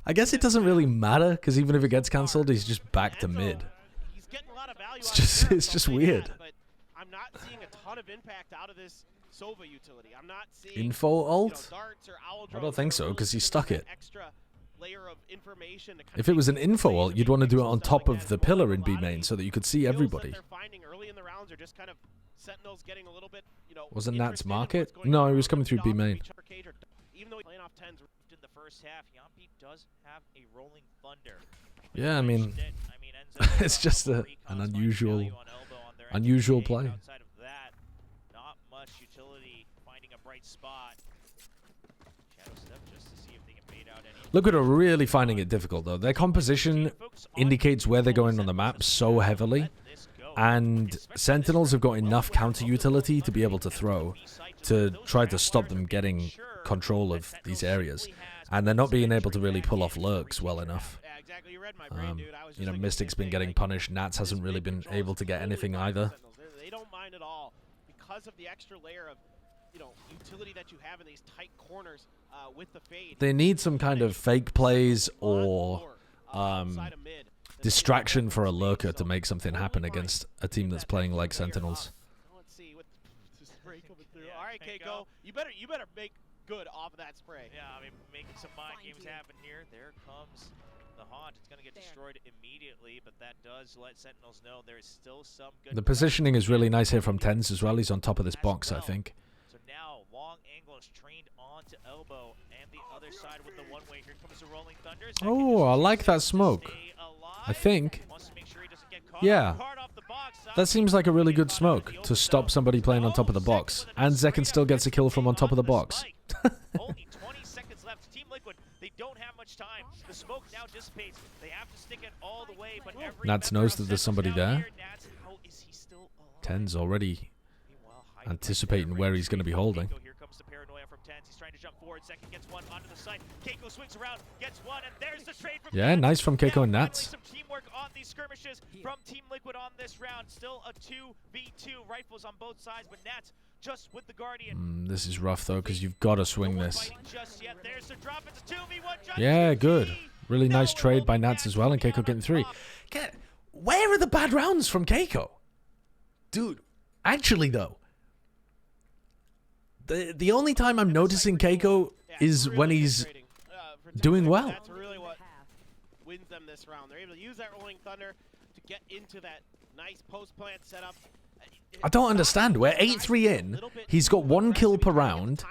A: I guess it doesn't really matter, because even if it gets cancelled, he's just back to mid.
B: He's getting a lot of value
A: It's just weird.
B: But I'm not seeing a ton of impact out of this Sova utility. I'm not seeing
A: Info ult?
B: darts or owl
A: I don't
B: drones
A: think
B: that
A: so,
B: are
A: because he
B: really
A: stuck
B: giving
A: it.
B: that extra layer of information to kind
A: If
B: of
A: it was an
B: make
A: info
B: plays
A: ult,
B: and
A: you'd
B: make
A: want to do it
B: pixels
A: on
B: stuff
A: top
B: like
A: of
B: that
A: the
B: as well.
A: pillar
B: A
A: in B
B: lot of
A: main
B: the
A: so that you could see
B: kills that
A: everybody.
B: they're finding early in the rounds are just kind of Sentinels getting a little bit,
A: Wasn't Nats
B: interested in
A: market?
B: what's going
A: No,
B: on
A: he was
B: around
A: coming through
B: the
A: B
B: off
A: main.
B: each other cage or even though he's playing off tens
C: in the first half, Yampi does have a rolling thunder.
A: Yeah, I mean,
C: Enzo,
A: it's just an unusual play.
C: Outside of that, not much utility finding a bright spot. Shadow step just to see if they can bait out any.
A: Liquid are really finding it difficult though. Their composition indicates where they're going on the map so heavily, and Sentinels have got enough counter utility to be able to throw to try to stop them getting control of these areas, and they're not being able to really pull off lurks well enough.
B: Yeah, exactly. You read my brain, dude. I was
A: You
B: just
A: know,
B: thinking
A: Mystic's
B: the
A: been
B: same
A: getting
B: thing.
A: punished. Nats hasn't really been able to get anything either.
B: They don't mind at all because of the extra layer of utility that you have in these tight corners with the fade.
A: They need some kind of fake plays or distraction for a lurker to make something happen against a team that's playing like Sentinels.
B: Let's see what this spray coming through. All right, Keiko, you better make good off of that spray.
C: Yeah, I mean, making some mind games happen here. There comes the Haunt. It's going to get destroyed immediately, but that does let Sentinels know there is still some good.
A: The positioning is really nice here from Tens as well. He's on top of this box, I think.
C: So now, long angle is trained onto elbow, and the other side with the one-way. Here comes the rolling thunder.
A: Oh, I like that smoke. I think. Yeah. That seems like a really good smoke to stop somebody playing on top of the box. And Zekin still gets a kill from on top of the box.
C: Only 20 seconds left. Team Liquid Liquid, they don't have much time. The smoke now dissipates. They have to stick it all the way, but every
A: Nats
C: member
A: knows
C: of
A: that there's somebody
C: Sentinels down
A: there.
C: here, Nats, how is he still alive?
A: Ten's already
C: Meanwhile, hiding
A: anticipating
C: right
A: where
C: there,
A: he's going to be
C: Keiko.
A: holding.
C: Here comes the paranoia from Tens. He's trying to jump forward. Second gets one onto the side. Keiko swings around, gets one, and there's the trade from
A: Yeah,
C: Nats.
A: nice from Keiko
C: Now
A: and
C: finally
A: Nats.
C: some teamwork on these skirmishes from Team Liquid on this round. Still a 2v2, rifles on both sides, but Nats just with the Guardian.
A: This is rough though, because you've got to swing
C: No one
A: this.
C: fighting just yet. There's the drop. It's a 2v1 judge.
A: Yeah, good. Really
C: No,
A: nice
C: it
A: trade
C: won't
A: by
C: be
A: Nats as well, and Keiko getting 3. Where are the bad rounds from Keiko? Dude, actually though, the only time I'm noticing Keiko is when he's doing well.
B: That's really what wins them this round. They're able to use that rolling thunder to get into that nice post plant setup.
A: I don't understand. We're 8-3 in. He's got 1 kill per round.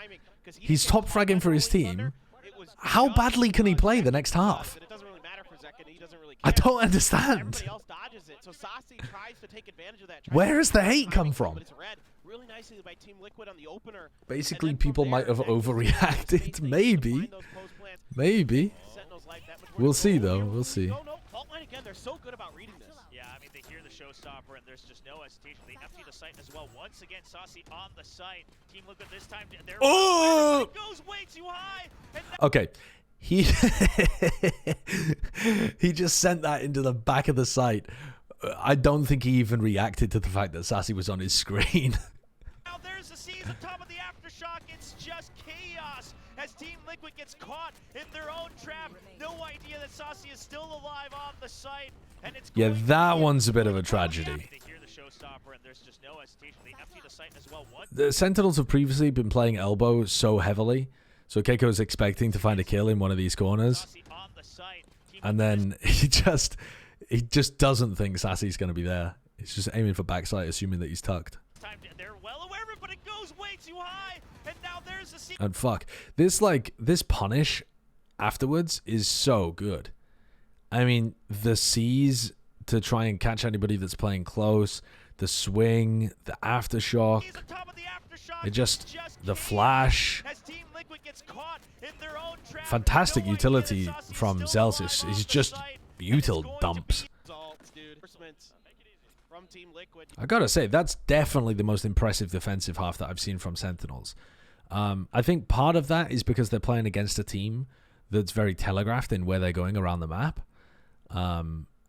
A: He's top fragging for his team. How badly can he play the next half?
B: It doesn't really matter for Zek, and he doesn't really
A: I
B: care.
A: don't understand.
B: Everybody else dodges it, so Saucy tries to take advantage of that.
A: Where does the hate come from?
B: But it's read really nicely by Team Liquid on the opener.
A: Basically,
B: And then from
A: people
B: there,
A: might have
B: Zek is
A: overreacted.
B: basically
A: Maybe.
B: find those post plants.
A: Maybe.
B: Sentinels like that much more
A: We'll see,
B: control.
A: though. We'll see.
B: No, fault line again. They're so good about reading this.
C: Yeah, I mean, they hear the showstopper, and there's just no hesitation. They empty the site as well. Once again, Saucy on the site. Team Liquid this time, they're
A: Oh!
C: it goes way too high. And
A: Okay. He he just sent that into the back of the site. I don't think he even reacted to the fact that Sassy was on his screen.
C: now there's the C's on top of the aftershock. It's just chaos as Team Liquid gets caught in their own trap. No idea that Saucy is still alive on the site. And it's
A: Yeah,
C: going to
A: that
C: be
A: one's a bit of a
C: yeah,
A: tragedy.
C: They hear the showstopper, and there's just no hesitation. They empty the site as well. One
A: The Sentinels have previously been playing elbow so heavily, so Keiko is expecting to find a kill in one of these corners,
C: Saucy on the site. Team
A: and then he just doesn't think Sassy's going to be there. He's just aiming for backside, assuming that he's tucked.
C: They're well aware of it, but it goes way too high. And now there's the C.
A: And fuck, this punish afterwards is so good. I mean, the C's to try and catch anybody that's playing close, the swing, the aftershock,
C: He's on top of the aftershock.
A: it just the
C: chaos
A: flash.
C: as Team Liquid gets caught in their own trap.
A: Fantastic
C: No idea
A: utility
C: that Saucy's
A: from
C: still
A: Zelsis.
C: alive
A: He's
C: off the
A: just
C: site, and it's
A: util
C: going to
A: dumps.
C: be-
B: Results, dude. From Team Liquid.
A: I gotta say, that's definitely the most impressive defensive half that I've seen from Sentinels. I think part of that is because they're playing against a team that's very telegraphed in where they're going around the map.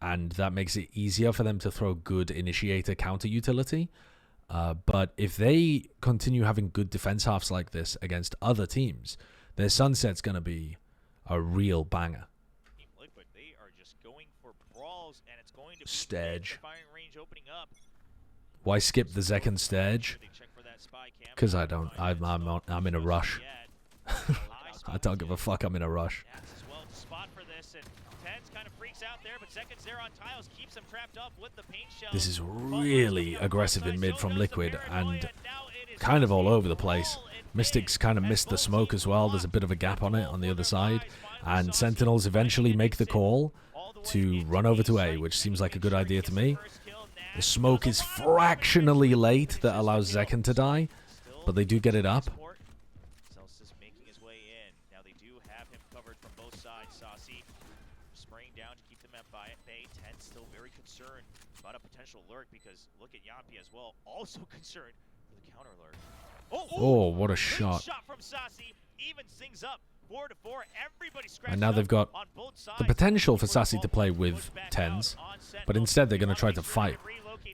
A: And that makes it easier for them to throw good initiator counter utility. But if they continue having good defense halves like this against other teams, their Sunset's going to be a real banger.
C: Team Liquid, they are just going for brawls, and it's going to be
A: Stage.
C: the firing range opening up.
A: Why skip the second stage?
C: They check for that spy cam.
A: Because I don't. I'm in a rush. I don't give a fuck. I'm in a rush.
C: As well to spot for this, and Tens kind of freaks out there, but Seconds there on tiles keeps him trapped up with the paint shell.
A: This is really aggressive in mid from Liquid and kind of all over the place. Mystics kind of missed the smoke as well. There's a bit of a gap on it on the other side. And Sentinels eventually make the call to run over to A, which seems like a good idea to me. The smoke is fractionally late that allows Zekken to die, but they do get it up.
C: Celsius making his way in. Now they do have him covered from both sides. Saucy spraying down to keep them at bay. Ten still very concerned about a potential lurk because look at Yampi as well, also concerned for the counter lurk.
A: Oh, what a
C: Big
A: shot.
C: shot from Saucy. Evens things up. 4-4. Everybody
A: And now they've got
C: on both sides.
A: the potential for Sassy to play with Tens, but instead they're going to try to fight.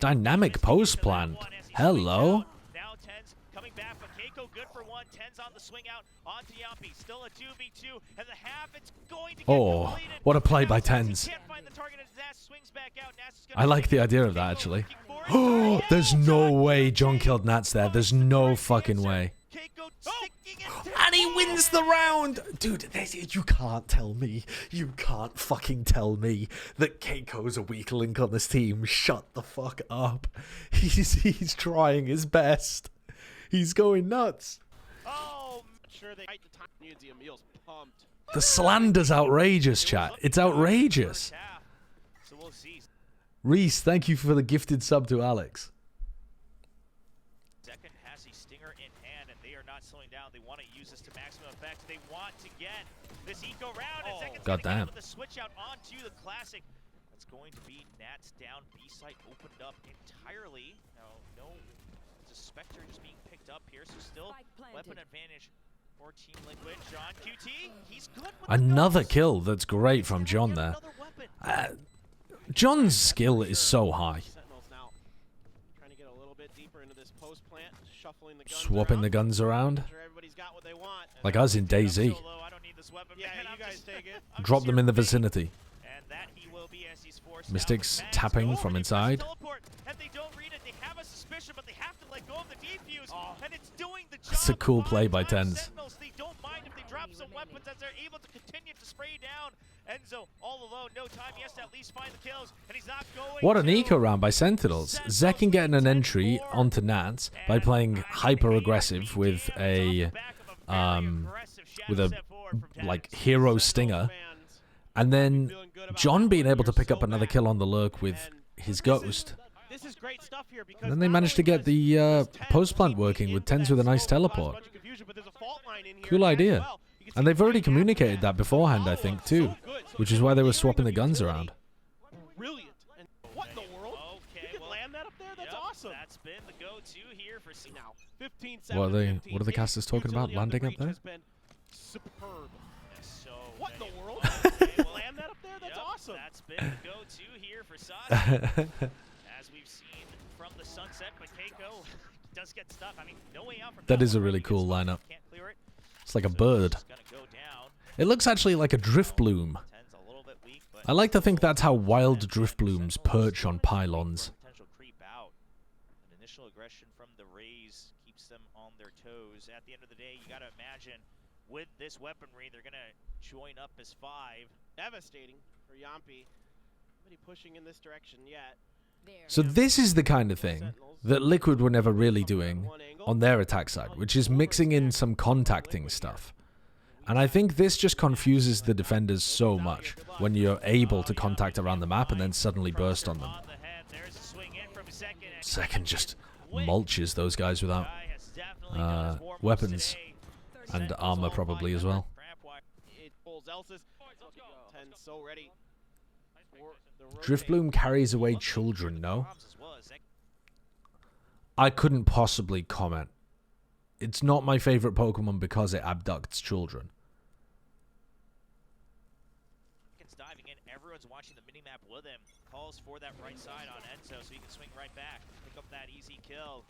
A: Dynamic post plant. Hello.
C: Now Tens coming back, but Keiko good for one. Tens on the swing out onto Yampi. Still a 2v2, and the half it's going to get completed.
A: What a play by
C: Now Saucy
A: Tens.
C: can't find the target as Nass swings back out. Nass is gonna
A: I like the
C: take it.
A: idea of that,
C: Keiko
A: actually.
C: looking for it.
A: Oh, there's no
C: John
A: way John
C: Keiko
A: killed Nats there. There's no fucking way.
C: Keiko sticking it
A: And he wins the round! Dude, you can't tell me. You can't fucking tell me that Keiko's a weak link on this team. Shut the fuck up. He's trying his best. He's going nuts.
B: Oh, sure they fight the time. Unity Emil's pumped.
A: The slander's outrageous, chat. It's outrageous.
C: So we'll see.
A: Reese, thank you for the gifted sub to Alex.
C: Second has a stinger in hand, and they are not slowing down. They want to use this to maximum aspect. They want to get this eco round, and Zekin's
A: God
C: gonna
A: damn.
C: get with the switch out onto the classic. It's going to be Nats down, B site opened up entirely. No, it's a Spectre just being picked up here, so still weapon advantage for Team Liquid. John QT, he's good with
A: Another
C: the guns.
A: kill that's great from John there.
C: Another weapon.
A: John's skill is so high.
B: Sentinels now trying to get a little bit deeper into this post plant, shuffling the guns
A: Swapping
B: around.
A: the guns around.
B: Make sure everybody's got what they want.
A: Like us in DayZ.
C: Solo, I don't need this weapon,
B: Yeah,
C: man.
B: you
C: I'm
B: guys
C: just-
B: take it.
C: I'm
A: Drop
C: just
A: them
C: here
A: in the
C: for me.
A: vicinity.
C: And that he will be as he's forced
A: Mystics
C: out. But
A: tapping
C: Mads
A: from
C: go,
A: inside.
C: teleport, and they don't read it. They have a suspicion, but they have to let go of the defuse, and it's doing the job.
A: That's a cool play by
C: 5
A: Tens.
C: Sentinels. They don't mind if they drop some weapons as they're able to continue to spray down. Enzo all alone, no time. He has to at least find the kills, and he's not going
A: What an
C: to.
A: eco round by Sentinels. Zekin getting an entry onto Nats by playing hyper aggressive with a like hero stinger, and then John being able to pick up another kill on the lurk with his ghost.
B: This is great stuff here because
A: And then they managed to get the post plant working with Tens with a nice teleport. Cool idea. And they've already communicated that beforehand, I think, too, which is why they were swapping the guns around.
B: Brilliant. And what in the world?
C: Okay,
B: You can
C: well,
B: land that up there? That's
C: yep,
B: awesome.
C: That's been the go-to here for
B: Now, 15
A: What are they?
B: 15.
A: What are the casters talking about?
B: Utility on the
A: Landing up
B: breach
A: there?
B: has been superb.
C: So
B: What in
C: many-
B: the world?
C: Okay, well,
B: Land that up there? That's
C: yep,
B: awesome.
C: That's been the go-to here for Sasha. As we've seen from the sunset, but Keiko does get stuck. I mean, no way out from
A: That is a
C: one.
A: really
C: He gets
A: cool
C: stuck,
A: lineup.
C: Can't clear it.
A: It's like a
C: So
A: bird.
C: it's gonna go down.
A: It looks actually like a drift bloom.
C: Ten's a little bit weak, but
A: I like to think that's how wild drift blooms perch on pylons.
C: potential creep out. An initial aggression from the Rays keeps them on their toes. At the end of the day, you got to imagine with this weaponry, they're going to join up as 5.
B: Devastating for Yampi. Nobody pushing in this direction yet.
A: So this is the kind of thing that Liquid were never really doing on their attack side, which is mixing in some contacting stuff. And I think this just confuses the defenders so much when you're able to contact around the map and then suddenly burst on them.
C: On the head, there's a swing in from Second. And
A: Second just mulches those guys without
C: guy has definitely done his warm-ups
A: weapons
C: today.
A: and
C: Sentinels
A: armor
C: all
A: probably as
C: lined
A: well.
C: up.
B: It pulls Elsa's. 10 so ready. for the
A: Drift
B: rotate.
A: Bloom carries away children, no? I couldn't possibly comment. It's not my favorite Pokemon because it abducts children.
C: Diving in, everyone's watching the minimap with him. Calls for that right side on Enzo so he can swing right back, pick up that easy kill.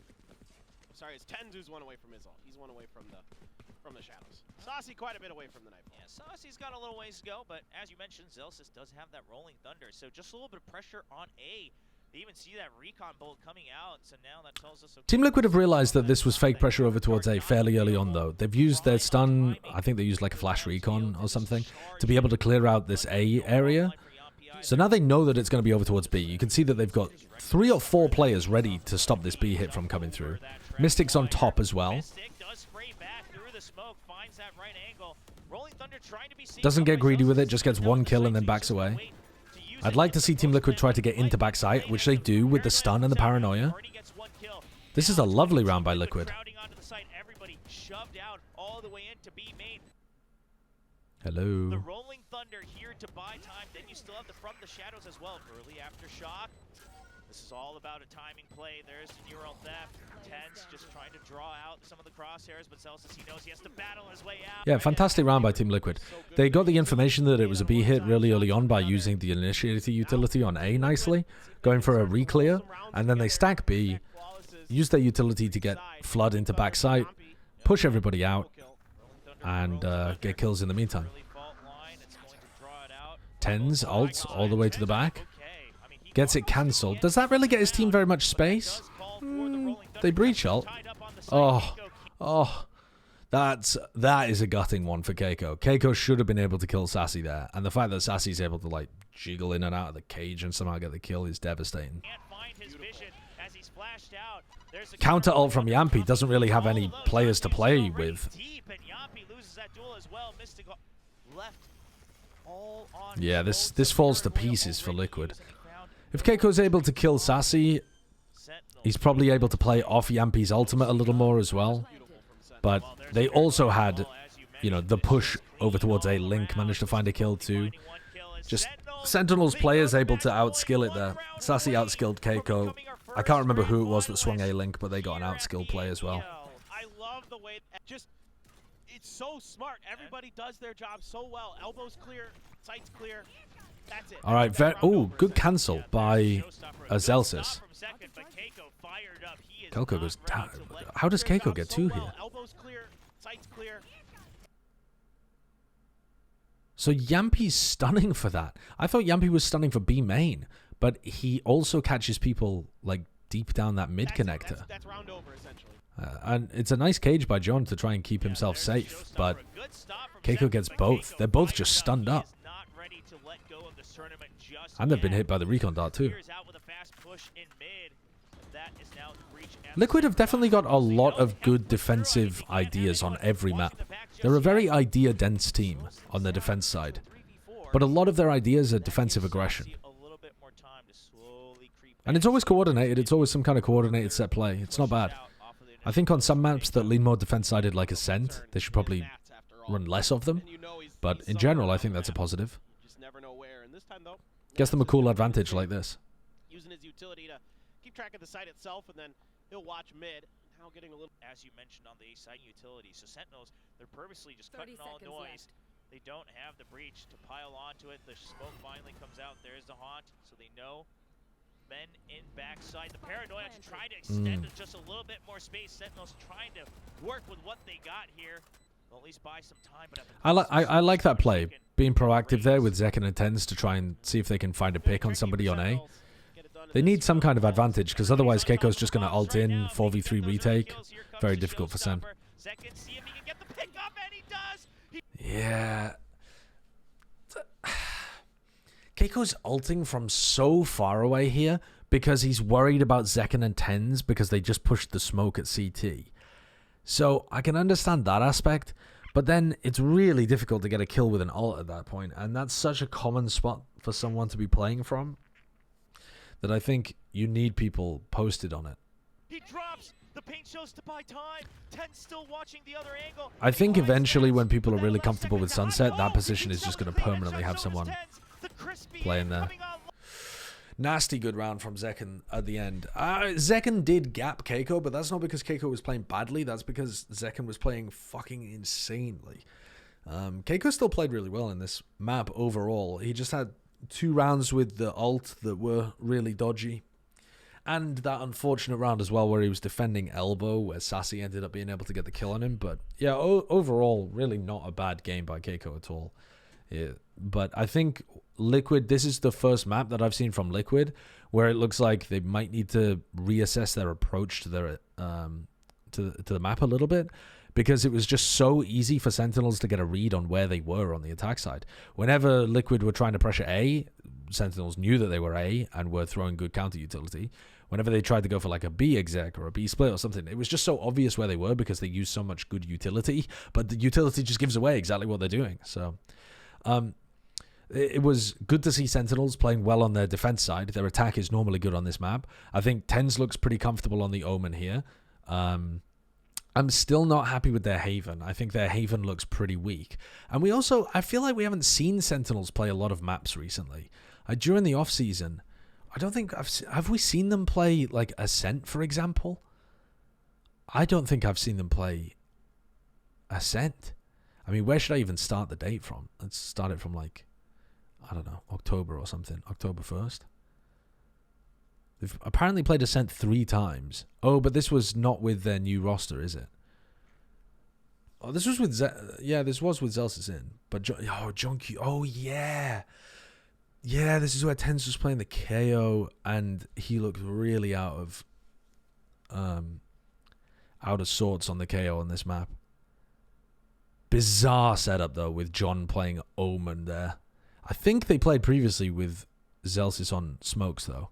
B: Sorry, it's Tens who's one away from his ult. He's one away from the shadows. Saucy quite a bit away from the Nightfall.
C: Yeah, Saucy's got a little ways to go, but as you mentioned, Zelsis does have that rolling thunder, so just a little bit of pressure on A. They even see that recon bolt coming out, so now that tells us... Okay,
A: Team Liquid have realized that this was fake pressure over towards A fairly early on, though. They've used their stun, I think they used like a flash recon or something, to be able to clear out this A area. So now they know that it's going to be over towards B. You can see that they've got 3 or 4 players ready to stop this B hit from coming through. Mystic's on top as well.
C: Mystic does spray back through the smoke, finds that right angle. Rolling Thunder trying to be seen.
A: Doesn't get greedy with it, just gets 1 kill and then backs away. I'd like to see Team Liquid try to get into backside, which they do with the stun and the paranoia. This is a lovely round by Liquid.
C: Crowding onto the site, everybody shoved out all the way into B main. The
A: Hello.
C: Rolling Thunder here to buy time. Then you still have the From the Shadows as well. Early aftershock. This is all about a timing play. There's the neural theft. Tense just trying to draw out some of the crosshairs, but Celsius, he knows he has to battle his way out.
A: Yeah, fantastic round by Team Liquid. They got the information that it was a B hit really early on by using the Initiator utility on A nicely, going for a re-clear, and then they stack B, use their utility to get Flood into backside, push everybody out, and get kills in the meantime. Tens, ults all the way to the back. Gets it cancelled. Does that really get his team very much space? They breach ult. Oh, that is a gutting one for Keiko. Keiko should have been able to kill Sassy there, and the fact that Sassy's able to like jiggle in and out of the cage and somehow get the kill is devastating. Counter ult from Yampi doesn't really have any players to play with. Yeah, this falls to pieces for Liquid. If Keiko's able to kill Sassy, he's probably able to play off Yampi's ultimate a little more as well. But they also had you know, the push over towards A. Link managed to find a kill too. Just Sentinels players able to outskill it there. Sassy outskilled Keiko. I can't remember who it was that swung A. Link, but they got an outskill play as well.
B: I love the way it's so smart. Everybody does their job so well. Elbows clear, sights clear. That's it.
A: All right, oh, good cancel by Zelsis. Keiko goes down. How does Keiko get two here?
B: Elbows clear, sights clear.
A: So Yampi's stunning for that. I thought Yampi was stunning for B main, but he also catches people like deep down that mid connector.
B: That's round over essentially.
A: And it's a nice cage by John to try and keep himself safe, but Keiko gets both. They're both just stunned up. And they've been hit by the recon dart too. Liquid have definitely got a lot of good defensive ideas on every map. They're a very idea-dense team on the defense side, but a lot of their ideas are defensive aggression. And it's always coordinated. It's always some kind of coordinated set play. It's not bad. I think on some maps that lean more defense-sided like Ascent, they should probably run less of them. But in general, I think that's a positive. Gets them a cool advantage like this.
B: Using his utility to keep track of the site itself, and then he'll watch mid. Now getting a little,
C: as you mentioned on the site utility. So Sentinels, they're purposely just cutting all noise. They don't have the breach to pile onto it. The smoke finally comes out. There's the haunt, so they know. Men in backside. The paranoia to try to extend just a little bit more space. Sentinels trying to work with what they got here. Well, at least buy some time. But
A: I like that play. Being proactive there with Zekken and Tens to try and see if they can find a pick on somebody on A. They need some kind of advantage, because otherwise Keiko's just going to ult in, 4v3 retake. Very difficult for Sen. Yeah. Keiko's ulting from so far away here because he's worried about Zekken and Tens because they just pushed the smoke at CT. So I can understand that aspect, but then it's really difficult to get a kill with an ult at that point, and that's such a common spot for someone to be playing from that I think you need people posted on it.
C: He drops. The paint shows to buy time. Ten's still watching the other angle.
A: I think eventually when people are really comfortable with Sunset, that position is just going to permanently have someone playing there. Nasty good round from Zekken at the end. Zekken did gap Keiko, but that's not because Keiko was playing badly. That's because Zekken was playing fucking insanely. Keiko still played really well in this map overall. He just had 2 rounds with the ult that were really dodgy. And that unfortunate round as well where he was defending elbow, where Sassy ended up being able to get the kill on him. But yeah, overall, really not a bad game by Keiko at all. Yeah, but I think Liquid, this is the first map that I've seen from Liquid where it looks like they might need to reassess their approach to their to the map a little bit, because it was just so easy for Sentinels to get a read on where they were on the attack side. Whenever Liquid were trying to pressure A, Sentinels knew that they were A and were throwing good counter utility. Whenever they tried to go for like a B exec or a B split or something, it was just so obvious where they were because they used so much good utility, but the utility just gives away exactly what they're doing. So it was good to see Sentinels playing well on their defense side. Their attack is normally good on this map. I think Tens looks pretty comfortable on the Omen here. I'm still not happy with their Haven. I think their Haven looks pretty weak. And we also, I feel like we haven't seen Sentinels play a lot of maps recently. During the off-season, I don't think have we seen them play like Ascent, for example? I don't think I've seen them play Ascent. I mean, where should I even start the date from? Let's start it from like, I don't know, October or something. October 1st. They've apparently played Ascent 3 times. Oh, but this was not with their new roster, is it? Oh, this was with this was with Zelsis in. But John Q. Oh yeah. Yeah, this is where Tens was playing the KO, and he looked really out of sorts on the KO on this map. Bizarre setup though, with John playing Omen there. I think they played previously with Zelsis on Smokes though.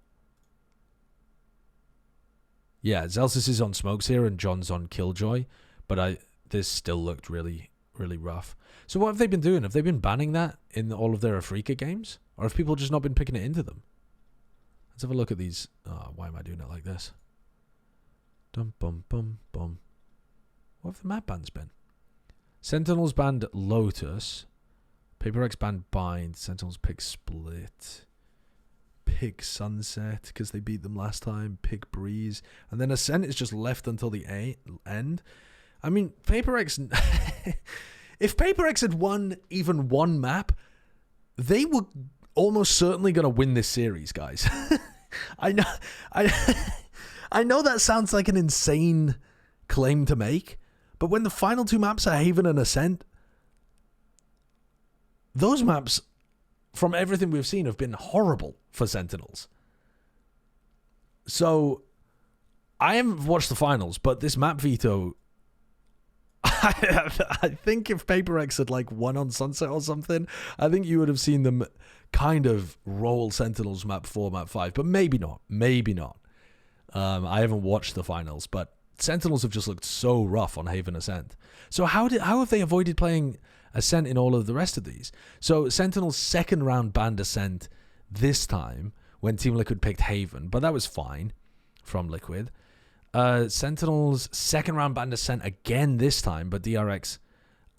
A: Yeah, Zelsis is on Smokes here and John's on Killjoy, but this still looked really, really rough. So what have they been doing? Have they been banning that in all of their Afrika games? Or have people just not been picking it into them? Let's have a look at these. Oh, why am I doing it like this? Dum bum bum bum. What have the map bans been? Sentinels banned Lotus. PaperX banned Bind. Sentinels pick Split. Pick Sunset because they beat them last time. Pick Breeze. And then Ascent is just left until the end. I mean, PaperX... if PaperX had won even one map, they were almost certainly going to win this series, guys. I know that sounds like an insane claim to make, but when the final two maps are Haven and Ascent, those maps, from everything we've seen, have been horrible for Sentinels. So, I haven't watched the finals, but this map veto... I think if PaperX had like won on Sunset or something, I think you would have seen them kind of roll Sentinels map 4, map 5, but maybe not. Maybe not. I haven't watched the finals, but Sentinels have just looked so rough on Haven Ascent. So how have they avoided playing Ascent in all of the rest of these? So Sentinels second round banned Ascent this time when Team Liquid picked Haven, but that was fine from Liquid. Sentinels second round banned Ascent again this time, but DRX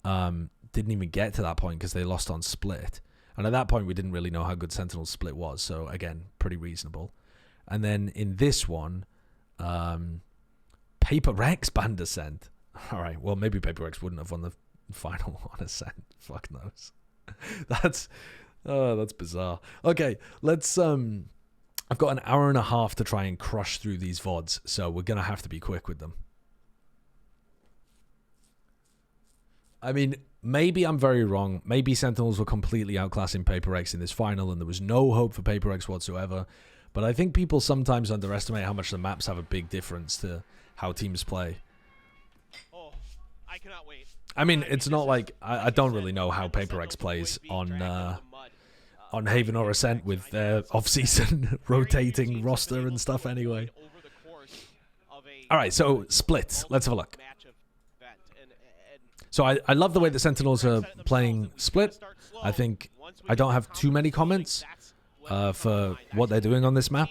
A: didn't even get to that point because they lost on Split. And at that point, we didn't really know how good Sentinel's Split was. So again, pretty reasonable. And then in this one, PaperX banned Ascent. All right, well, maybe PaperX wouldn't have won the final on Ascent. Fuck knows. That's bizarre. Okay, let's... I've got an hour and a half to try and crush through these VODs, so we're going to have to be quick with them. I mean, maybe I'm very wrong. Maybe Sentinels were completely outclassing PaperX in this final, and there was no hope for PaperX whatsoever. But I think people sometimes underestimate how much the maps have a big difference to how teams play.
B: Oh, I cannot wait.
A: I mean, it's not like... I don't really know how PaperX plays on Haven or Ascent with their off-season rotating roster and stuff anyway. Alright, so Split. Let's have a look. So I love the way the Sentinels are playing Split. I think I don't have too many comments for what they're doing on this map.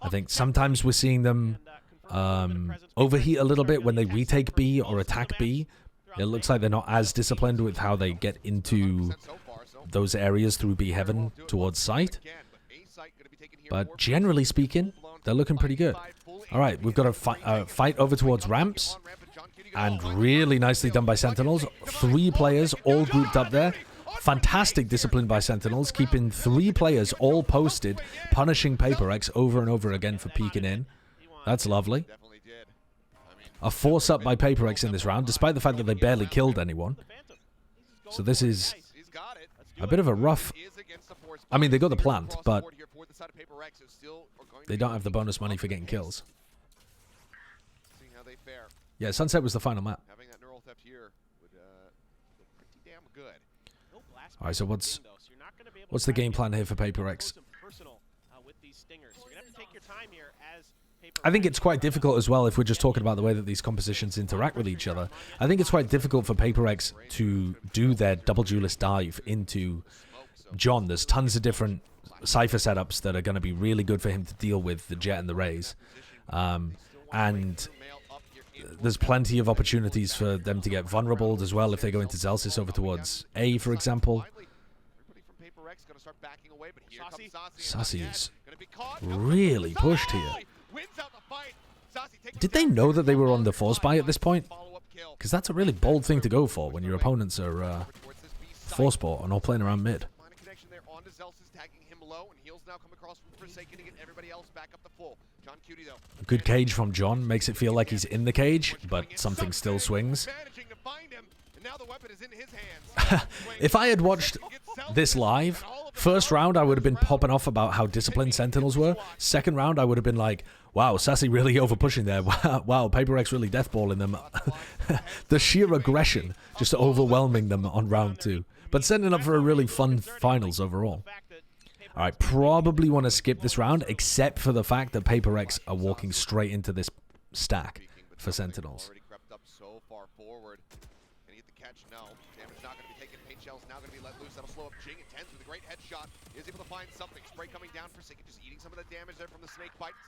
A: I think sometimes we're seeing them overheat a little bit when they retake B or attack B. It looks like they're not as disciplined with how they get into those areas through B Heaven towards site. But generally speaking, they're looking pretty good. Alright, we've got a fight over towards ramps. And really nicely done by Sentinels. 3 players all grouped up there. Fantastic discipline by Sentinels, keeping 3 players all posted, punishing PaperX over and over again for peeking in. That's lovely. A force up by PaperX in this round, despite the fact that they barely killed anyone. So this is a bit of a rough... I mean, they got the plant, but they don't have the bonus money for getting kills. Yeah, Sunset was the final map. Alright, so what's the game plan here for PaperX? I think it's quite difficult as well if we're just talking about the way that these compositions interact with each other. I think it's quite difficult for PaperX to do their double duelist dive into John. There's tons of different Cypher setups that are going to be really good for him to deal with the Jet and the Rays. And there's plenty of opportunities for them to get vulnerable as well if they go into Zelsis over towards A, for example. Sassy is really pushed here. Did they know that they were on the force buy at this point? Because that's a really bold thing to go for when your opponents are force bought and all playing around mid. A good cage from John makes it feel like he's in the cage, but something still swings. If I had watched this live, first round I would have been popping off about how disciplined Sentinels were. Second round I would have been like, wow, Sassy really over pushing there. Wow, PaperX really deathballing them. The sheer aggression just overwhelming them on round 2. But setting up for a really fun finals overall. Alright, probably want to skip this round, except for the fact that PaperX are walking straight into this stack for Sentinels.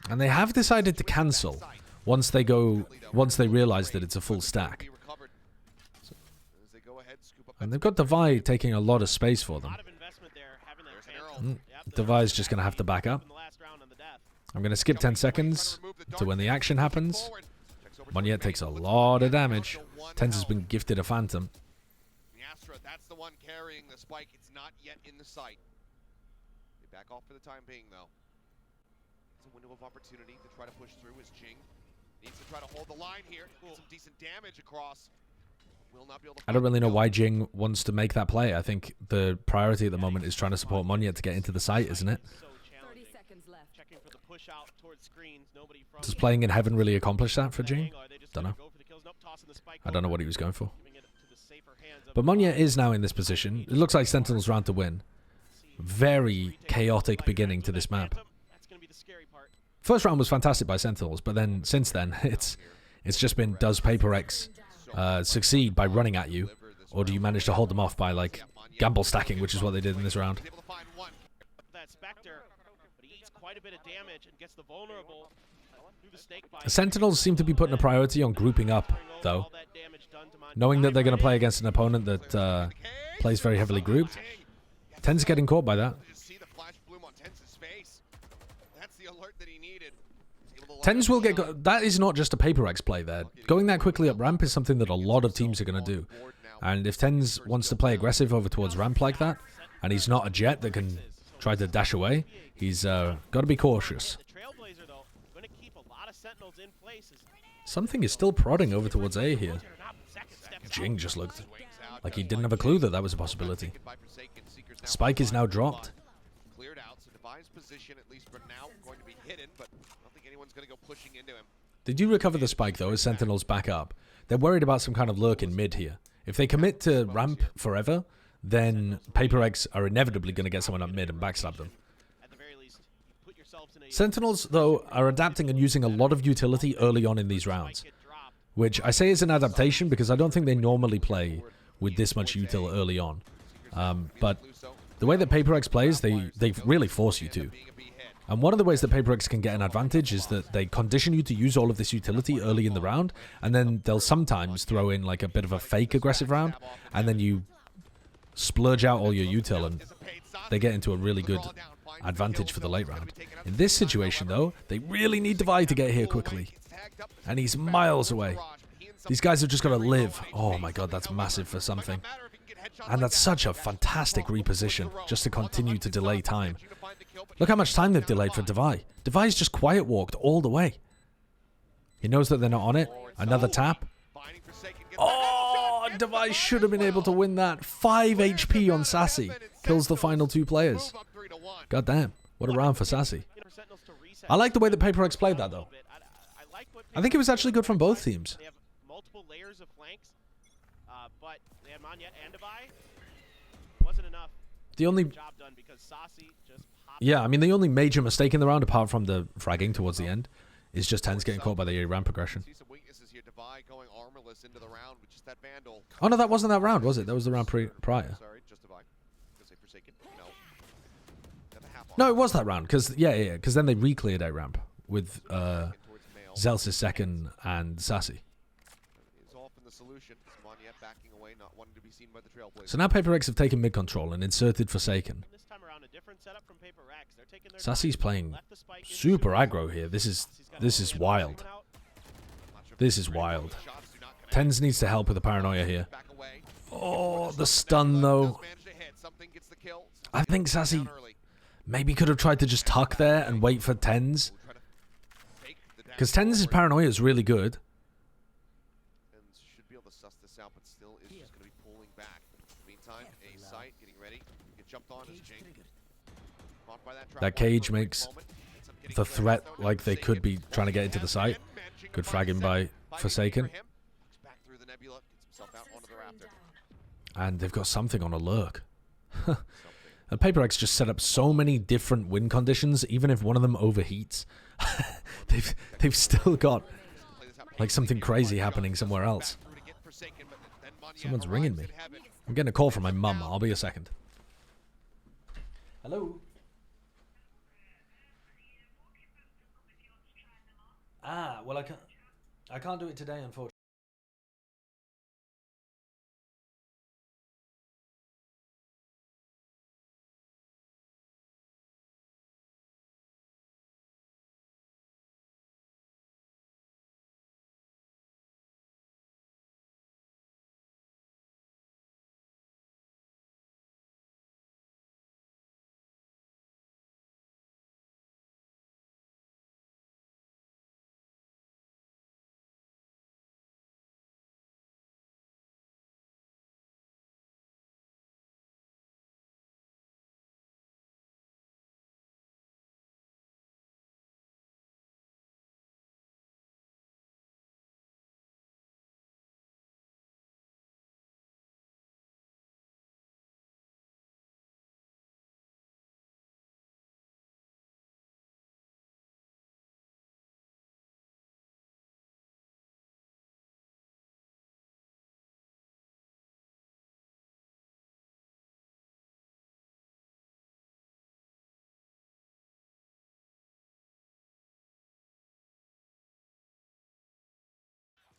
A: And they have decided to cancel once they realize that it's a full stack. And they've got Devi taking a lot of space for
B: A
A: them.
B: lot of investment there, having that chance. Yep,
A: Devi's just going to have to back up.
B: in the last round on the death.
A: I'm going to skip 10 seconds to when the action happens. Monyet takes a lot of damage. Tens has been gifted a Phantom.
E: The Astra, that's the one carrying the spike. It's not yet in the sight. They back off for the time being, though. It's a window of opportunity to try to push through as Jing needs to try to hold the line here. Get some decent damage across. Will not be able to
A: I don't really know why Jing wants to make that play. I think the priority at the moment is trying to support Monyet to get into the site, isn't it?
B: So
D: 30
B: challenging.
D: seconds left.
B: Checking for the push out towards screens. Nobody from
A: Does playing in Heaven really accomplish that for Jing?
B: Are they just
A: Don't
B: gonna
A: know.
B: go for the kills? Nope, tossing the spike
A: I don't know
B: over,
A: what he was going for.
B: giving it to the safer hands of
A: But Monyet is now in this position. It looks like Sentinels round to win. Very chaotic beginning to this map.
B: That's gonna be the scary part.
A: First round was fantastic by Sentinels, but then since then, it's just been, does PRX succeed by running at you, or do you manage to hold them off by like gamble stacking, which is what they did in this round?
E: able to find one.
B: That Spectre, but he eats quite a bit of damage and gets the vulnerable through the snake bite.
A: The Sentinels seem to be putting a priority on grouping up, though,
B: All that damage done to Mon-
A: knowing that they're going to
B: Dive
A: play
B: right
A: against an opponent that plays very heavily grouped. Ten's getting caught by that.
E: Just see the flash bloom on Tenz's face. That's the alert that he needed. He's able to
A: Tens will get...
E: lock it
A: that is not just a PRX play there. Going that quickly up ramp is something that a lot of teams are going to do. And if Tens wants to play aggressive over towards ramp like that, and he's not a jet that can try to dash away, he's got to be cautious.
B: The Trailblazer though, going to keep a lot of Sentinels in place.
A: Something is still prodding over towards A here. Jing just looked like he didn't have a clue that that was a possibility. Spike is now dropped.
E: Cleared out, so Divine's position, at least for now, going to be hidden, but I don't think anyone's going to go pushing into him.
A: They do recover the spike though as Sentinels back up. They're worried about some kind of lurk in mid here. If they commit to ramp forever, then PRX are inevitably going to get someone up mid and backstab them.
B: At the very least, you put yourselves in a
A: Sentinels, though, are adapting and using a lot of utility early on in these rounds,
B: get dropped.
A: which I say is an adaptation because I don't think they normally play with this much util early on. But the way that PRX plays, they really force you to. And one of the ways that PRX can get an advantage is that they condition you to use all of this utility early in the round, and then they'll sometimes throw in like a bit of a fake aggressive round, and then you splurge out all your util, and they get into a really good advantage for the late round. In this situation, though, they really need Devi to get here quickly, and he's miles away. These guys have just got to live. Oh my god, that's massive for something. And that's such a fantastic reposition, just to continue to delay time. Look how much time they've delayed for Devi. Devi's just quiet walked all the way. He knows that they're not on it. Another tap. Oh, Devi should have been able to win that. 5 HP on Sassy. Kills the final two players. God damn. What a round for Sassy.
B: You know, for Sentinels to reset
A: I like the way that PRX played that, though.
B: I like what
A: I think it was actually good from both teams.
B: They have multiple layers of flanks, but they had Monyet and Devi. Wasn't enough.
A: The only...
B: Job done because Saucy just popped.
A: Yeah, I mean, the only major mistake in the round, apart from the fragging towards the end, is just Tens getting caught by the ramp progression.
E: See some weaknesses here. Devi going armorless into the round with just that Vandal.
A: Oh, no, that wasn't that round, was it? That was the round prior.
E: Sorry, just Devi. Gonna say Forsaken. No. Got the half on.
A: No, it was that round, because, yeah, because then they re-cleared A ramp with
E: Towards Mail.
A: Zels' second and Sassy.
E: Is off in the solution. Monyet backing away, not wanting to be seen by the Trailblazers.
A: So now PRX have taken mid-control and inserted Forsaken.
B: This time around, a different setup from PRX. They're taking their
A: Sassy's
B: time,
A: playing
B: left the spike in
A: super
B: shooter.
A: aggro here. This is
B: Saucy's got a
A: wild.
B: coming out.
E: Not sure
A: This
E: if
A: is
E: it's
A: wild.
E: shots do not connect.
A: Tens needs to help with the paranoia here.
E: Back away.
A: Oh, the stun, though.
E: Does manage to hit. Something gets the kill.
A: I think Sassy
E: Down early.
A: maybe could have tried to just tuck there and wait for Tens.
E: We'll try to fake the dash
A: Because Tens'
E: forward.
A: paranoia is really good.
E: And should be able to suss this out, but still is just going to be pulling back. Meantime, a sight getting ready. Get jumped on as Jing. Caught by that trap
A: That
E: wall
A: cage
E: for a quick
A: makes
E: moment. Gets him getting
A: the
E: close,
A: threat
E: though, to
A: like they could be
E: Forsaken.
A: trying to get into the site.
E: Managing to
A: Good
E: find
A: fragging by
E: Fighting
A: Forsaken.
E: for him. Looks back through the nebula, gets himself out onto the raptor.
A: And they've got something on a lurk. And PRX just set up so many different win conditions, even if one of them overheats. they've still got
E: Play this out.
A: like something crazy happening somewhere else.
E: Back through to get Forsaken, but then Monyet
A: Someone's ringing
E: arrives
A: me.
E: in heaven.
A: I'm getting a call from my mum. I'll be a second. Hello. Well, I can't do it today, unfortunately.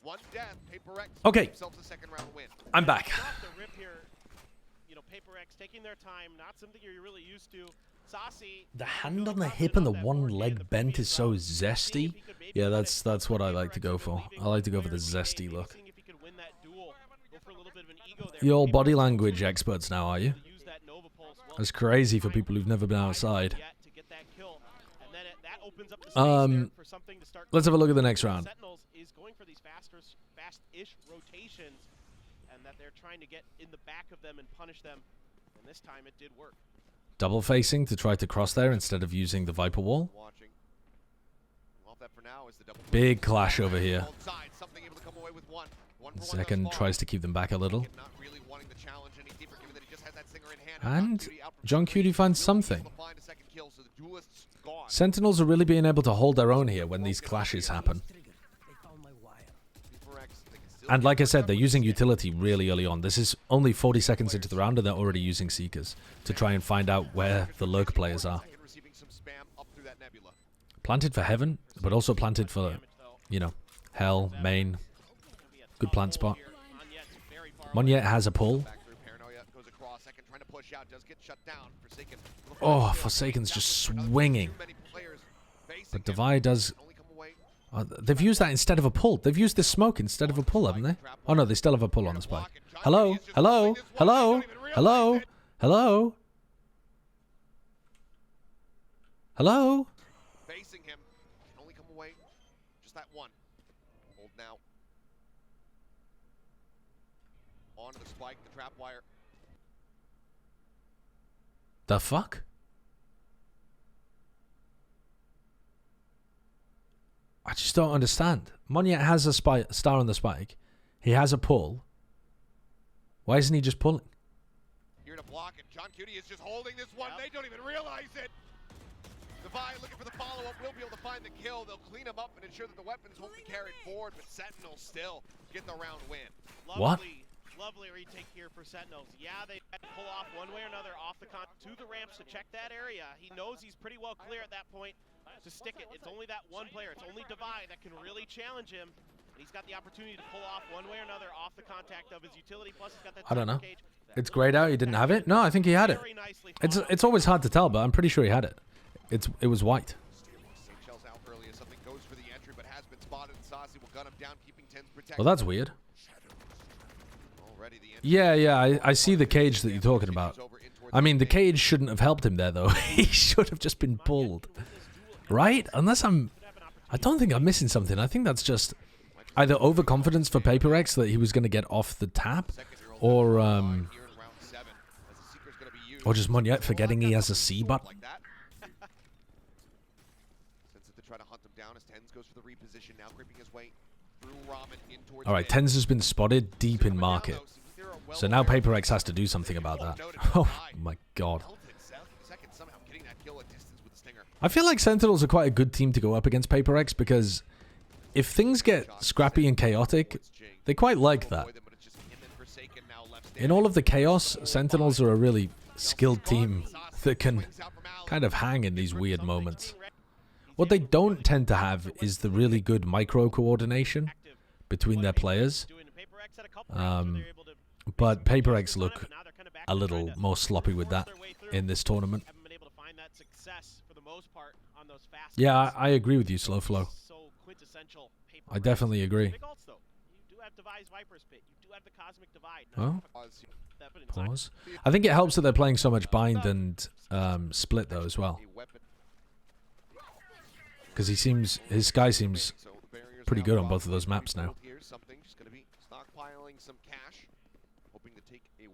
E: One death, Paper X
A: Okay.
E: themselves a second round win.
A: I'm back.
B: Off the rip here, you know, Paper X taking their time, not something you're really used to. Saucy,
A: The hand on the hip and the one leg bent is so zesty. Yeah, that's what I like to go for. I like to go for the zesty look. The old body language experts now, are you? That's crazy for people who've never been outside. Let's have a look at the next round.
B: Sentinels is going for these fast-ish rotations, and that they're trying to get in the back of them and punish them. And this time it did work.
A: Double facing to try to cross there instead of using the Viper wall. Big clash over here. Second tries to keep them back a little. And John Cutie finds something. Sentinels are really being able to hold their own here when these clashes happen. And like I said, they're using utility really early on. This is only 40 seconds into the round and they're already using Seekers to try and find out where the lurk players are. Planted for Heaven, but also planted for, you know, Hell, Main. Good plant spot. Monyet has a pull. Oh, Forsaken's just swinging. But Devi does... they've used that instead of a pull. They've used this smoke instead of a pull, haven't they? Oh no, they still have a pull on the spike. Hello? Hello? Hello? Hello? Hello? Hello?
E: Facing him. Can only come away. Just that one. Hold now. Onto the spike, the trap wire.
A: The fuck? I just don't understand. Monyet has a star on the spike. He has a pull. Why isn't he just pulling?
E: Here to block it. John Cutie is just holding this one. They don't even realize it. Devi looking for the follow-up. Will be able to find the kill. They'll clean him up and ensure that the weapons won't be carried forward, but Sentinels still get the round win.
A: What?
B: Lovely retake here for Sentinels. Yeah, they had to pull off one way or another off the con to the ramps to check that area. He knows he's pretty well clear at that point to stick it. It's only that one player. It's only Devi that can really challenge him. And he's got the opportunity to pull off one way or another off the contact of his utility. Plus, he's got that
A: I don't know.
B: cage.
A: It's grayed out. He didn't have it. No, I think he had it. It's always hard to tell, but I'm pretty sure he had it. It was white.
E: Shells out early as something goes for the entry, but has been spotted. Saucy will gun him down, keeping 10's protected.
A: Well, that's weird. Yeah, I see the cage that you're talking about. I mean, the cage shouldn't have helped him there, though. He should have just been pulled. Right? Unless I don't think I'm missing something. I think that's just either overconfidence for Paper X that he was going to get off the tap, or just Monyet forgetting he has a C button. Alright, Tens has been spotted deep in market. So now Paper X has to do something about that. Oh my god. I feel like Sentinels are quite a good team to go up against Paper X because if things get scrappy and chaotic, they quite like that. In all of the chaos, Sentinels are a really skilled team that can kind of hang in these weird moments. What they don't tend to have is the really good micro coordination between their players. But Paper X look a little more sloppy with that in this tournament. Yeah, I agree with you, Slow Flow. I definitely agree. Oh? Pause. I think it helps that they're playing so much bind and split though as well. Because his Sky seems pretty good on both of those maps now.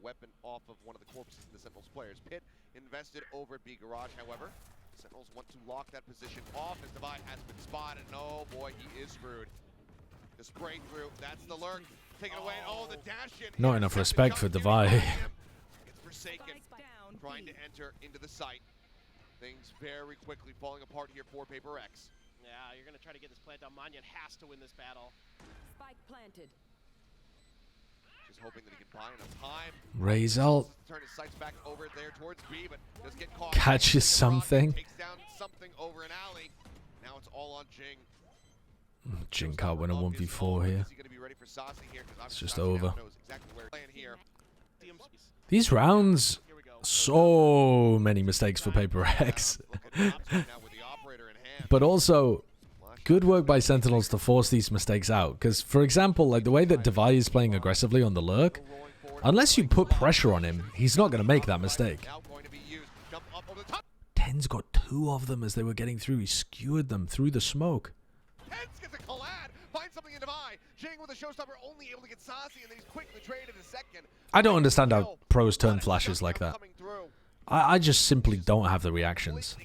E: Weapon off of one of the corpses in the Sentinels players. Pit invested over at B Garage, however. Sentinels want to lock that position off as Devi has been spotted. And oh boy, he is screwed. The spray through, that's the lurk. Take it away. Oh, the dash in.
A: Not enough respect for Devi.
E: It's Forsaken trying to enter into the site. Things very quickly falling apart here for Paper X.
B: Yeah, you're going to try to get this plant down. Monyet has to win this battle.
D: Spike planted.
E: Just hoping that he can buy enough time.
A: Raise ult.
E: Turn his sights back over there towards B, but does get caught.
A: Catches something.
E: Takes down something over an alley. Now it's all on Jing.
A: Jing can't win a 1v4 here. It's just over. These rounds, so many mistakes for Paper X. But also, good work by Sentinels to force these mistakes out. Because, for example, like the way that Devi is playing aggressively on the lurk, unless you put pressure on him, he's not going to make that mistake. Ten's got 2 of them as they were getting through. He skewered them through the smoke.
E: Ten's gets a collab, finds something in Devi. Jing with a showstopper, only able to get saucy, and then he's quickly traded a second.
A: I don't understand how pros turn flashes like that. I just simply don't have the reactions.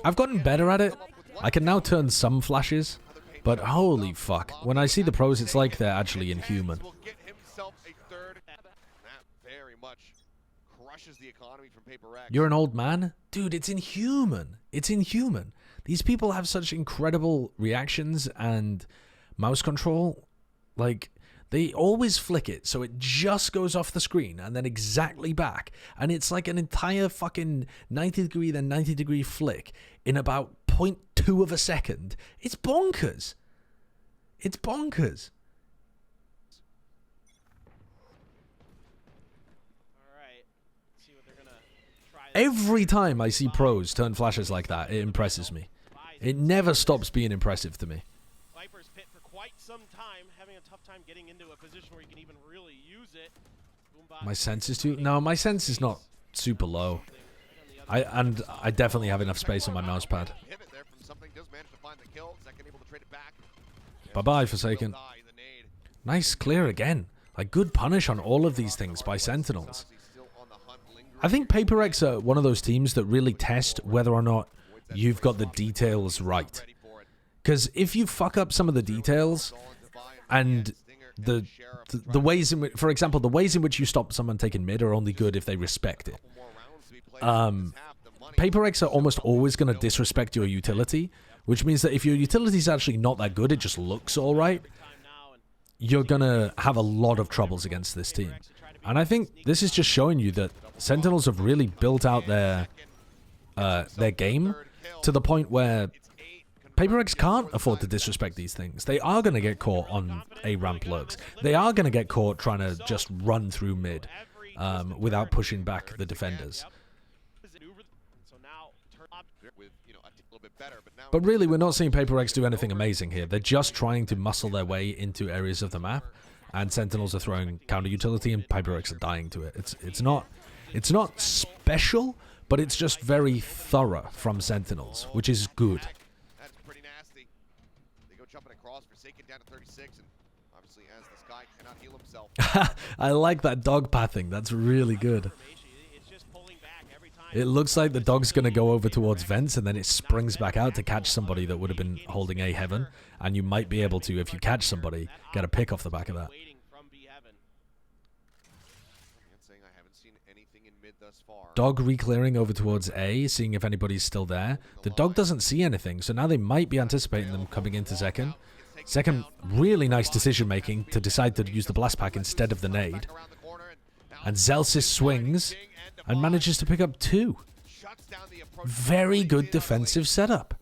A: I've gotten better at it. I can now turn some flashes, but holy fuck. When I see the pros, it's like they're actually inhuman. You're an old man? Dude, it's inhuman. It's inhuman. These people have such incredible reactions and mouse control. Like, they always flick it so it just goes off the screen and then exactly back. And it's like an entire fucking 90 degree then 90 degree flick in about 0.2 of a second. It's bonkers. It's bonkers. Every time I see pros turn flashes like that, it impresses me. It never stops being impressive to me.
B: Viper's pit for quite some time, having a tough time getting into a position where you can even really use it.
A: My sense is too... No, my sense is not super low. I definitely have enough space on my mouse pad. Bye-bye, Forsaken. Nice clear again. Like, good punish on all of these things by Sentinels. I think Paper X are one of those teams that really test whether or not you've got the details right. Because if you fuck up some of the details and the ways in which, for example, the ways in which you stop someone taking mid are only good if they respect it. Paper X are almost always going to disrespect your utility, which means that if your utility is actually not that good, it just looks all right, you're going to have a lot of troubles against this team. And I think this is just showing you that Sentinels have really built out their game to the point where Paper X can't afford to disrespect these things. They are going to get caught on A ramp lurks. They are going to get caught trying to just run through mid without pushing back the defenders. But really, we're not seeing Paper X do anything amazing here. They're just trying to muscle their way into areas of the map, and Sentinels are throwing counter utility, and Paper X are dying to it. It's not special, but it's just very thorough from Sentinels, which is good.
E: That's pretty nasty. They go jumping across, Forsaken down to 36, and obviously as this guy cannot heal himself.
A: I like that dog pathing. That's really good. It looks like the dog's going to go over towards vents, and then it springs back out to catch somebody that would have been holding A heaven, and you might be able to, if you catch somebody, get a pick off the back of that. Dog re-clearing over towards A, seeing if anybody's still there. The dog doesn't see anything, so now they might be anticipating them coming into Zekken. Zekken, really nice decision-making to decide to use the blast pack instead of the nade. And Zelsis swings and manages to pick up 2. Very good defensive setup.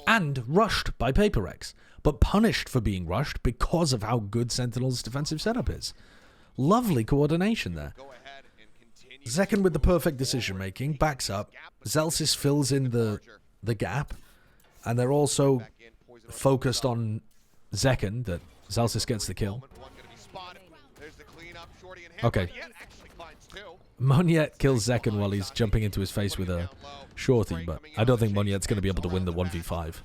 A: And rushed by Paper X, but punished for being rushed because of how good Sentinel's defensive setup is. Lovely coordination there. Zekken with the perfect decision-making, backs up. Zelsis fills in the gap, and they're also focused on Zekken, that Zelsis gets the kill. Okay. Monyet kills Zekken while he's jumping into his face with a shorty, but I don't think Monyet's going to be able to win the 1v5.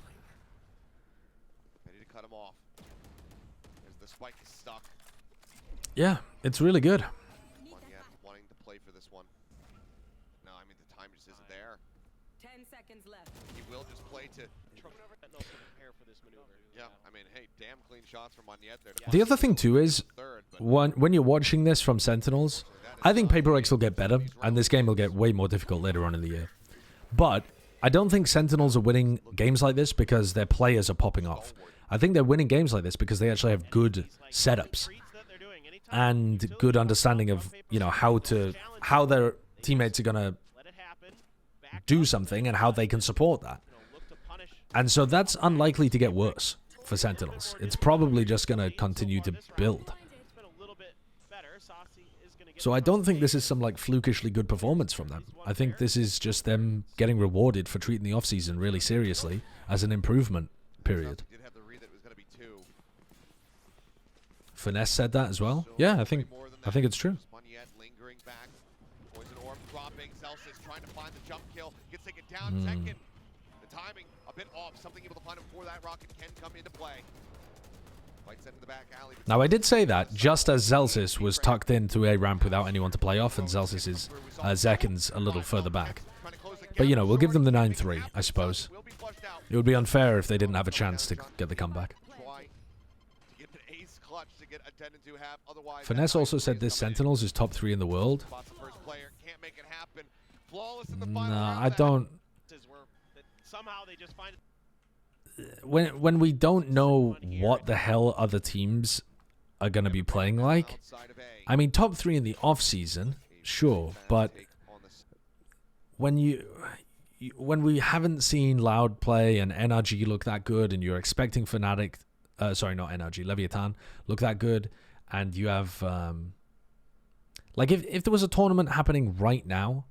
A: Yeah, it's really good. The other thing too is, when you're watching this from Sentinels, I think Paper X will get better, and this game will get way more difficult later on in the year. But I don't think Sentinels are winning games like this because their players are popping off. I think they're winning games like this because they actually have good setups and good understanding of, you know, how their teammates are gonna do something and how they can support that. And so that's unlikely to get worse for Sentinels. It's probably just going to continue to build.
B: It's been a little bit better. Saucy is gonna get
A: So I don't think this is some like flukishly good performance from them. I think this is just them getting rewarded for treating the offseason really seriously as an improvement period.
E: Did have the read that it was going to be 2.
A: Finesse said that as well. Yeah, I think it's true.
E: Moneyette lingering back. Poison orb dropping. Celsius trying to find the jump kill. Gets taken down second. The timing a bit off. Something able to find him before that rocket can come into play. Fight set in the back alley.
A: Now I did say that just as Zelsis was tucked into a ramp without anyone to play off, and Zelsis is Zekken's a little further back. But you know, we'll give them the 9-3, I suppose.
E: Will be flushed out.
A: It would be unfair if they didn't have a chance to get the comeback.
E: Try to get an ace clutch to get a 10-2 half. Otherwise,
A: Finesse also said this Sentinels is top 3 in the world.
E: spots the first player. Can't make it happen. Flawless in the final
A: Nah,
E: round.
A: I don't.
B: that somehow they just find it.
A: When we don't know what the hell other teams are going to be playing like,
E: Outside of A.
A: I mean, top 3 in the off season, sure, but when when we haven't seen Loud play and NRG look that good, and you're expecting Fnatic, sorry, not NRG, Leviathan look that good, and you have like if there was a tournament happening right now,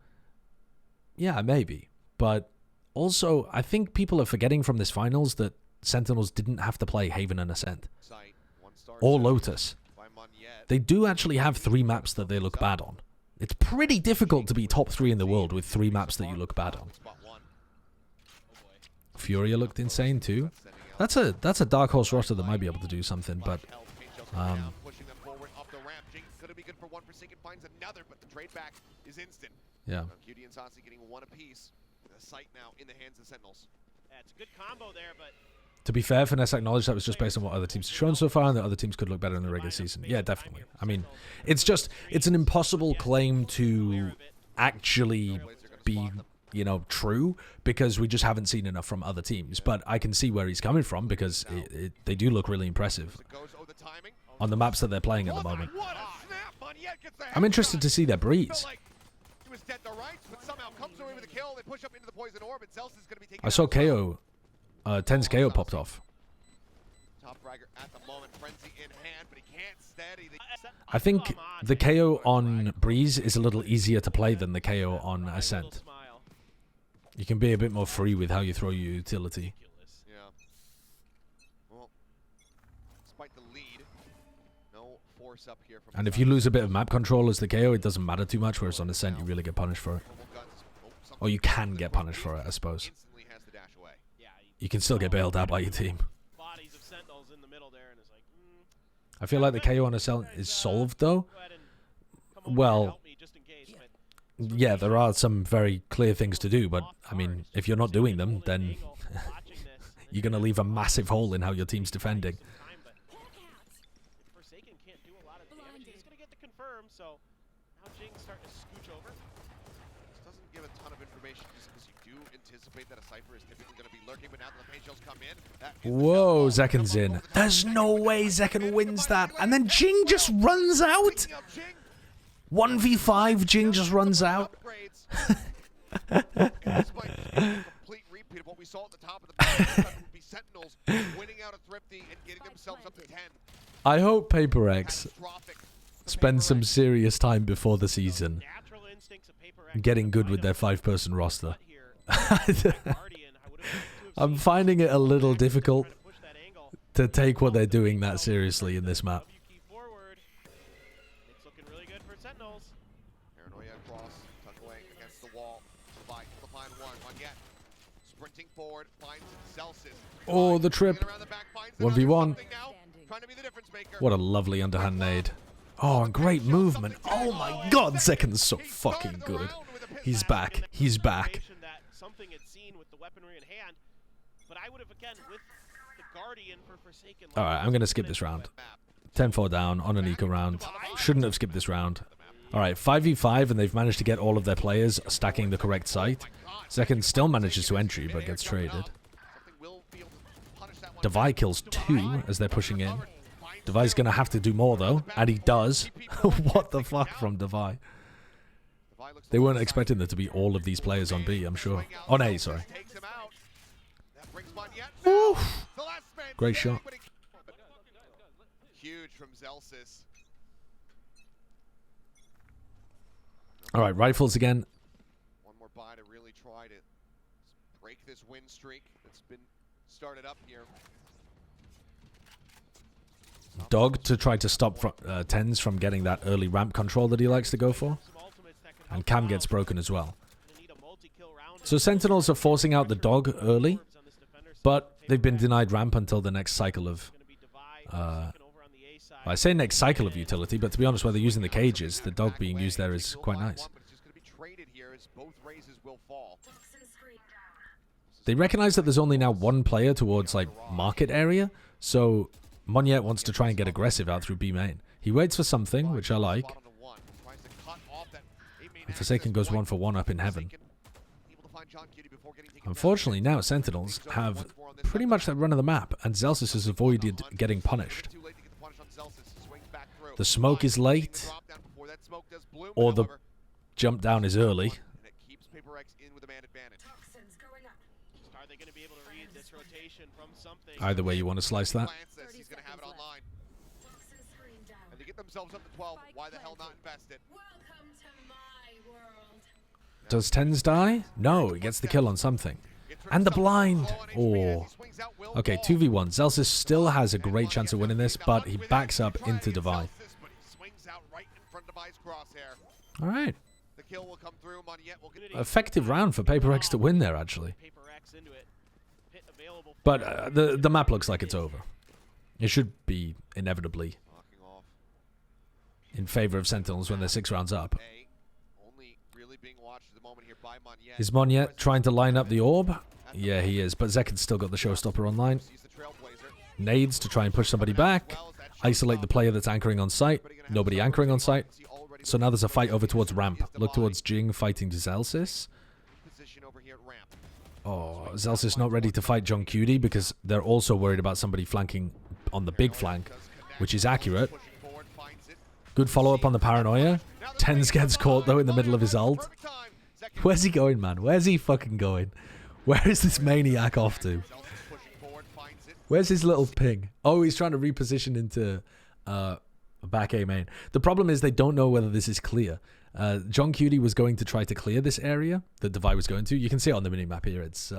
A: yeah, maybe, but also I think people are forgetting from this finals that Sentinels didn't have to play Haven and Ascent
E: Sight, 1-star
A: or
E: set
A: Lotus.
E: by Moneyette.
A: They do actually have 3 maps that they look bad on. It's pretty difficult to be top 3 in the world with 3 maps that you look bad on.
E: Spot 1.
A: Furia looked insane too. That's a dark horse roster that might be able to do something, but
E: Pushing them forward up the ramp. Jinx gonna be good for one. Forsaken finds another, but the trade back is instant.
A: yeah.
E: QD and Saucy getting 1 apiece. The sight now in the hands of Sentinels.
B: Yeah, it's a good combo there, but
A: To be fair, Finesse acknowledged that was just based on what other teams have shown so far, and that other teams could look better in the regular season. Yeah, definitely. I mean, it's an impossible claim to actually be, you know, true, because we just haven't seen enough from other teams. But I can see where he's coming from, because they do look really impressive
E: It goes, oh, the timing.
A: on the maps that they're playing at the moment.
E: What a snap! Moneyette gets the
A: I'm interested to see their
E: Felt
A: breeze.
E: like he was dead to rights, but somehow comes away with a kill. They push up into the poison orb, and Celsius is gonna be taken
A: I saw
E: out.
A: KO, 10's KO popped off.
E: Top fragger at the moment, frenzy in hand, but he can't steady.
A: I think the KO on Breeze is a little easier to play than the KO on Ascent.
B: smile.
A: You can be a bit more free with how you throw your utility.
B: Ridiculous.
E: Yeah. Well, despite the lead, no force up here from.
A: And if you lose a bit of map control as the KO, it doesn't matter too much, whereas on Ascent you really get punished for it. Or you can get punished for it, I suppose.
E: Instantly has the dash away.
B: Yeah,
A: You can still get bailed out by your team.
B: bodies of Sentinels in the middle there, and it's like,
A: I feel like the KO on Ascent is solved, though.
B: go ahead and come over
A: Well,
B: and help me just in case. But
A: Yeah, there are some very clear things to do, but, I mean, if you're not doing them, then you're going to leave a massive hole in how your team's defending.
B: Forsaken can't do a lot of damage. He's gonna get the confirm, so now Jing's starting to scooch over.
E: This doesn't give a ton of information just because you do anticipate that a Cypher is typically going to be lurking, but now that the paint shells come in, that is the
A: Whoa,
E: jump ball.
A: Zekken's in. There's no way Zekken wins that. And then Jing just runs out.
E: Picking up Jing.
A: 1v5, Jing just runs out.
E: Upgrades. And this might be a complete repeat of what we saw at the top of the pack. Would be Sentinels winning out a Thrifty and getting themselves up to 10.
A: I hope PaperX
E: Catastrophic.
A: spends some serious time before the season
B: Natural instincts of Paper X
A: getting good with their 5-person roster. I'm finding it a little difficult to take what they're doing that seriously in this map.
B: It's looking really good for Sentinels.
E: Paranoia across, tuck away against the wall. Divide, find one yet. Sprinting forward, finds Celsius.
A: Oh, the trip.
E: Around the back, finds
A: 1v1.
E: another something now, trying to be the difference maker.
A: What a lovely underhand nade. Oh, and great movement. Oh my god, Zekken's so fucking good. He's back. He's back.
B: That something had seen with the weaponry in hand, but I would have again with the Guardian for Forsaken.
A: Alright, I'm going to skip this round. 10-4 down on an eco round. Shouldn't have skipped this round. Alright, 5v5, and they've managed to get all of their players stacking the correct site. Zekken still manages to entry, but gets traded. Devi kills 2 as they're pushing in. Devi's going to have to do more, though, and he does. What the fuck from Devi? They weren't expecting there to be all of these players on B, I'm sure. On A, sorry.
E: brings Monyet.
A: Oof.
E: The last man
A: Great
E: standing,
A: shot.
E: but huge from Zelsis.
A: All right, rifles again.
E: One more buy to really try to break this win streak that's been started up here.
A: Dog to try to stop Tens from getting that early ramp control that he likes to go for. And Cam gets broken as well. So Sentinels are forcing out the Dog early, but they've been denied ramp until the next cycle of... I say next cycle of utility, but to be honest, where they're using the cages, the Dog being used there is quite nice. They recognize that there's only now one player towards, like, market area, so Monyet wants to try and get aggressive out through B main. He waits for something, which I like. And Forsaken goes 1 for 1 up in heaven. Unfortunately, now Sentinels have pretty much that run of the map, and Zelsis has avoided getting punished. The smoke is late, or the jump down is early. Either way you want to slice that.
E: And they get themselves up to 12. Why the hell not invest it?
A: Does Tens die? No, he gets the kill on something. And the blind! Oh. Okay, 2v1. Zelsis still has a great chance of winning this, but he backs up into Devi. Alright. Effective round for PaperX to win there, actually. But the map looks like it's over. It should be inevitably in favor of Sentinels when they're 6 rounds up. Is Monyet trying to line up the orb? Yeah, he is, but Zekid's still got the showstopper online. Nades to try and push somebody back. Isolate the player that's anchoring on site. Nobody anchoring on site. So now there's a fight over towards ramp. Look towards Jing fighting Zelsis. Oh, Zelsis not ready to fight John Cutie because they're also worried about somebody flanking on the big flank, which is accurate. Good follow-up on the paranoia. Tens gets caught, though, in the middle of his ult. Where's he going, man? Where's he fucking going? Where is this maniac off to? Where's his little ping? Oh, he's trying to reposition into back A main. The problem is they don't know whether this is clear. John Cutie was going to try to clear this area that Devi was going to. You can see it on the minimap here. It's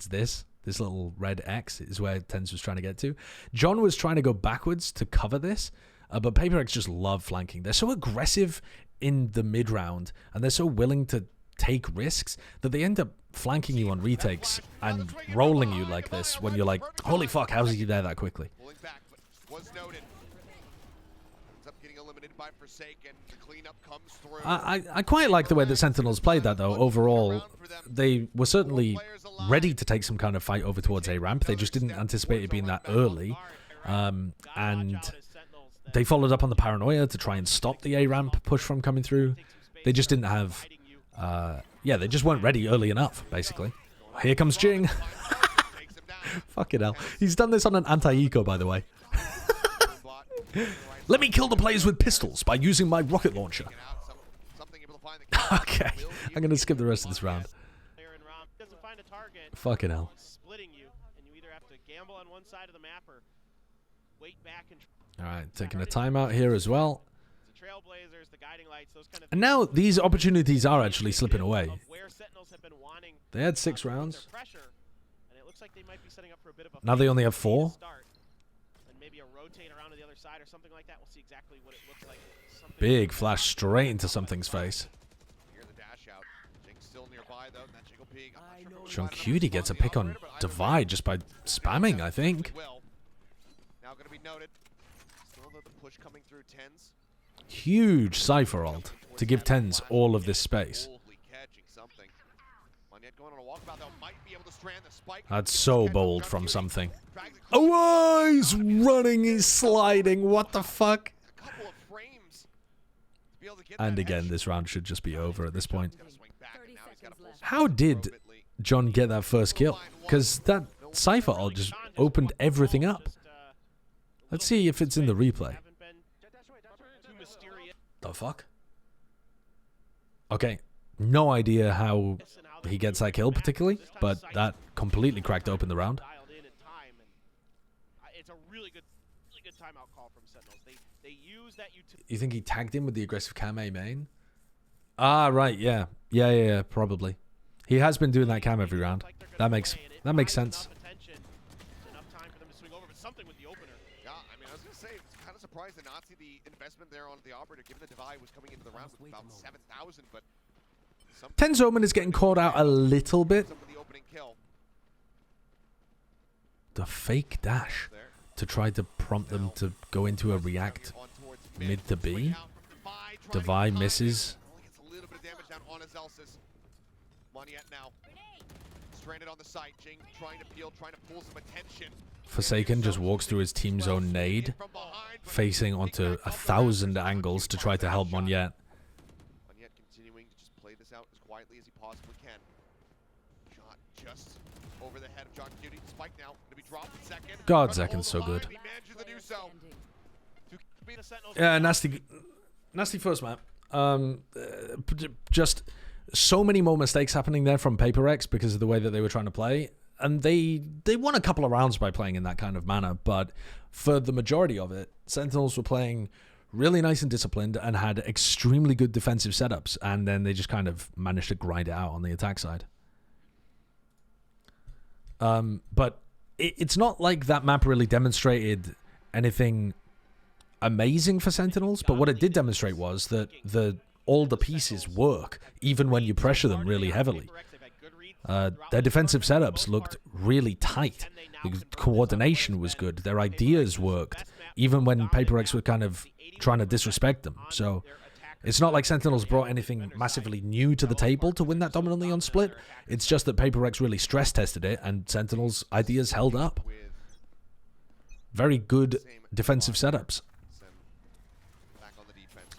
A: this little red X is where Tens was trying to get to. John was trying to go backwards to cover this, but PaperX just love flanking. They're so aggressive in the mid round, and they're so willing to take risks that they end up flanking you on retakes and rolling you like this when you're like, holy fuck, how's he there that quickly? I quite like the way that Sentinels played that, though. Overall, they were certainly ready to take some kind of fight over towards A ramp. They just didn't anticipate it being that early. And they followed up on the paranoia to try and stop the A ramp push from coming through. They just didn't have... yeah, they just weren't ready early enough, basically. Here comes Jing. Fucking hell. He's done this on an anti-eco, by the way. Let me kill the players with pistols by using my rocket launcher. Okay, I'm going to skip the rest of this round. Fucking hell. Alright, taking a timeout here as well. And now these opportunities are actually slipping away. They had 6 rounds. Now they only have 4. Big flash straight into something's face. John Cutie gets a pick on Devi just by spamming, I think. Huge Cypher ult to give Tens all of this space. That's so bold from something. Oh, he's running, he's sliding, what the fuck? And again, this round should just be over at this point. How did John get that first kill? Because that Cypher ult just opened everything up. Let's see if it's in the replay. The fuck? Okay, no idea how he gets that kill particularly, but that completely cracked open the round.
B: Dialed in time, and it's a really good timeout call from Sentinels. They use that utility.
A: You think he tagged him with the aggressive Kame main? Ah, right, yeah. Yeah, probably. He has been doing that cam every round. That makes sense.
B: Enough time for them to swing over, but something with the opener.
E: Yeah, I mean, I was going to say, it's kind of surprised to not see the investment there on the operator, given the Divide was coming into the round with about 7,000, but...
A: Ten's Omen is getting caught out a little bit.
E: Some of the opening kill
A: The fake dash
E: there.
A: to try to prompt them to go into a react
E: On towards
A: mid to B.
E: Swing out from Divide, trying to
A: Divide
E: time it.
A: misses.
E: Only gets a little bit of damage down on Azelsis. Moniette now. Stranded on the site. Jing trying to peel, trying to pull some attention.
A: Forsaken just walks through his team's own nade,
E: From behind, but
A: facing onto 1,000 angles to try to help Moniette.
E: Moniette continuing to just play this out as quietly as he possibly can. Shot just over the head of John Cutie. Spike now going to be dropped in second.
A: God,
E: Trying to hold
A: Zekin's
E: the
A: so good.
E: line. He manages to do so. To be the Sentinels.
A: Yeah, nasty first map. Just so many more mistakes happening there from PRX because of the way that they were trying to play. And they won a couple of rounds by playing in that kind of manner, but for the majority of it, Sentinels were playing really nice and disciplined and had extremely good defensive setups, and then they just kind of managed to grind it out on the attack side. But it's not like that map really demonstrated anything amazing for Sentinels, but what it did demonstrate was that all the pieces work, even when you pressure them really heavily. Their defensive setups looked really tight. The coordination was good. Their ideas worked, even when PRX were kind of trying to disrespect them. So it's not like Sentinels brought anything massively new to the table to win that dominantly on split. It's just that PRX really stress tested it, and Sentinels' ideas held up. Very good defensive setups.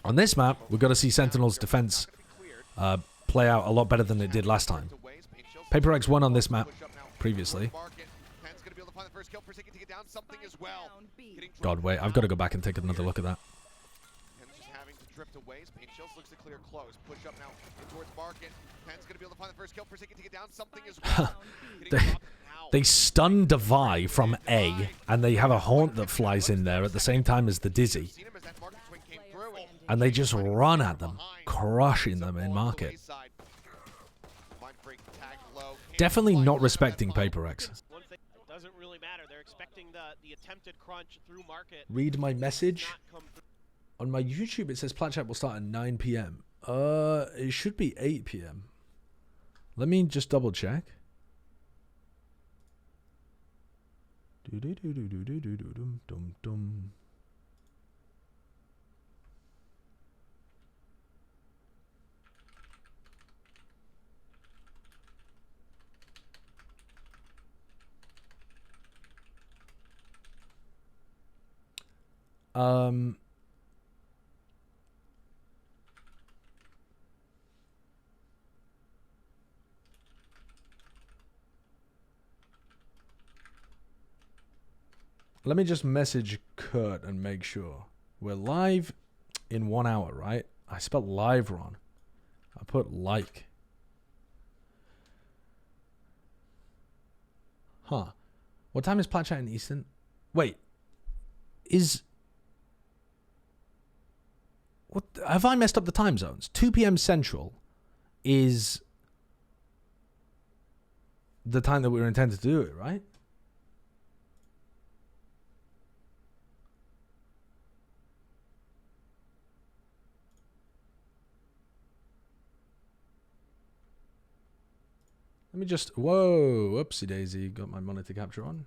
A: On this map, we've got to see Sentinels' defense play out a lot better than it did last time. PRX won on this map previously. God, wait, I've got to go back and take another look at that. They stun Devi from A, and they have a Haunt that flies in there at the same time as the Dizzy. And they just run at them, crushing them in market. Definitely not respecting PRX.
B: Doesn't really matter. They're expecting the attempted crunch through market.
A: Read my message. On my YouTube, it says Plat Chat will start at 9 p.m. It should be 8 p.m. Let me just double check. Let me just message Kurt and make sure. We're live in 1 hour, right? I spelled live wrong. I put like. Huh. What time is Plat Chat in Eastern? Wait. What have I messed up the time zones? 2 p.m. Central is the time that we were intended to do it, right? Let me just... Whoa, whoopsie daisy. Got my monitor capture on.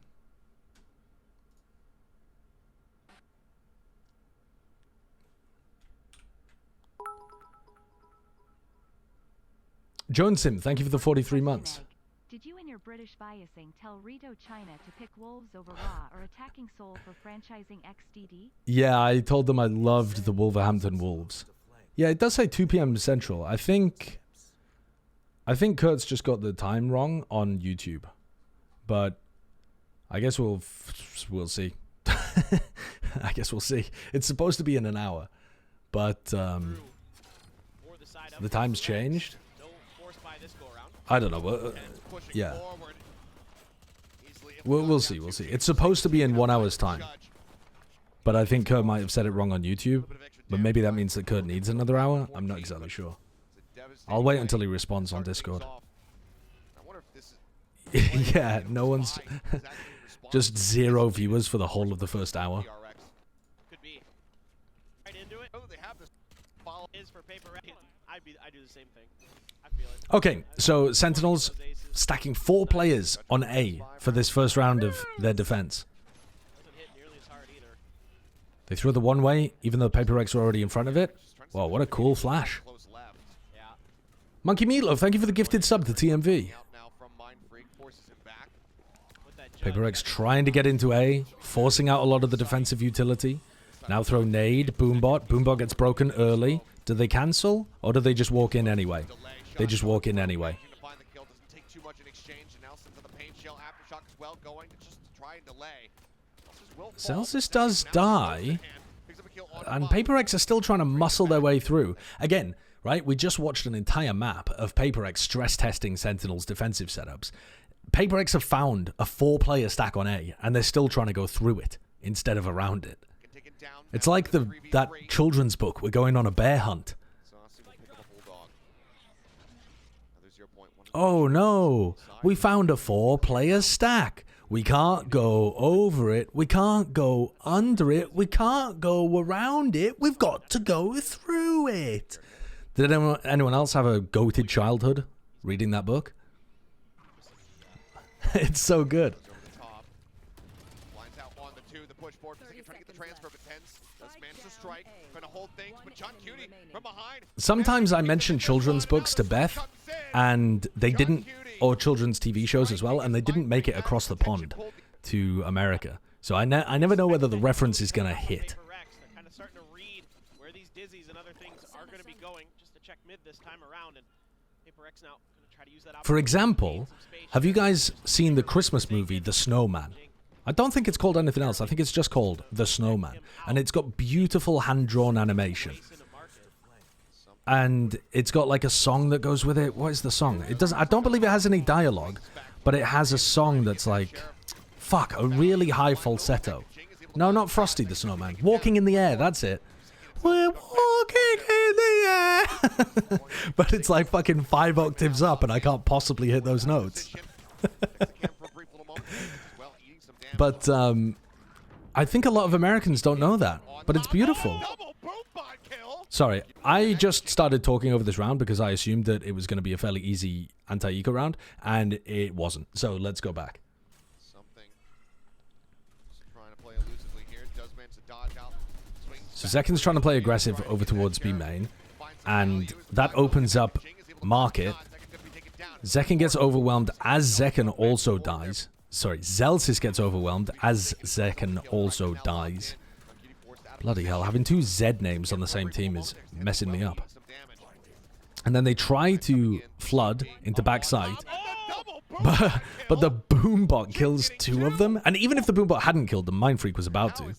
A: Joan Sim, thank you for the 43 months.
F: Did you and your British biasing tell Rito China to pick Wolves over Raw or Attacking Soul for franchising XDD?
A: Yeah, I told them I loved the Wolverhampton Wolves. Yeah, it does say 2 p.m. Central. I think Kurt's just got the time wrong on YouTube. But I guess we'll see. I guess we'll see. It's supposed to be in an hour. But the time's changed.
B: forced by this go around.
A: I don't know.
E: Pushing
A: Yeah.
E: forward. Easily
A: We'll see. We'll see. It's supposed to be in 1 hour's time. But I think Kurt might have said it wrong on YouTube. But maybe that means that Kurt needs another hour. I'm not exactly sure. I'll wait until he responds on Discord. Yeah, no one's... just 0 viewers for the whole of the first hour.
B: Could be. Right into it. Oh, they have this follow is for paper. I do the same thing. I feel it.
A: Okay, so Sentinels stacking 4 players on A for this first round of their defense.
B: Doesn't hit nearly as hard either.
A: They threw the one way, even though Paper X were already in front of it. Wow, what a cool flash.
B: Yeah.
A: Monkey Meatloaf, thank you for the gifted sub to TMV. Paper X trying to get into A, forcing out a lot of the defensive utility. Now throw nade, Boombot. Boombot gets broken early. Do they cancel, or do they just walk in anyway? They just walk in anyway. Celsius does die, and Paper X are still trying to muscle their way through. Again, right, we just watched an entire map of Paper X stress testing Sentinels' defensive setups. Paper X have found a 4-player stack on A, and they're still trying to go through it instead of around it. It's like that children's book, we're going on a bear hunt. Oh no, we found a 4-player stack. We can't go over it, we can't go under it, we can't go around it, we've got to go through it. Did anyone else have a goated childhood reading that book? It's so good. Sometimes I mention children's books to Beth, and they didn't, or children's TV shows as well, and they didn't make it across the pond to America. So I never know whether the reference is going to hit.
B: Kind of starting to read where these dizzies and other things are going to be going, just to check mid this time around, and Paper X now going to try to use that.
A: For example, have you guys seen the Christmas movie The Snowman? I don't think it's called anything else. I think it's just called The Snowman, and it's got beautiful hand-drawn animation. And it's got like a song that goes with it. What is the song? It doesn't. I don't believe it has any dialogue, but it has a song that's like, fuck, a really high falsetto. No, not Frosty the Snowman. Walking in the Air. That's it. We're walking in the air. But it's like fucking 5 octaves up, and I can't possibly hit those notes. But I think a lot of Americans don't know that. But it's beautiful. Sorry, I just started talking over this round because I assumed that it was going to be a fairly easy anti-eco round, and it wasn't. So let's go back. So Zekin's trying to play aggressive over towards B main, and that opens up market. Zekin gets overwhelmed as Zekin also dies. Sorry, Zelsis gets overwhelmed as Zekin also dies. Bloody hell, having 2 Z names on the same team is messing me up. And then they try to flood into backside, but the Boombot kills 2 of them. And even if the Boombot hadn't killed them, Mindfreak was about to.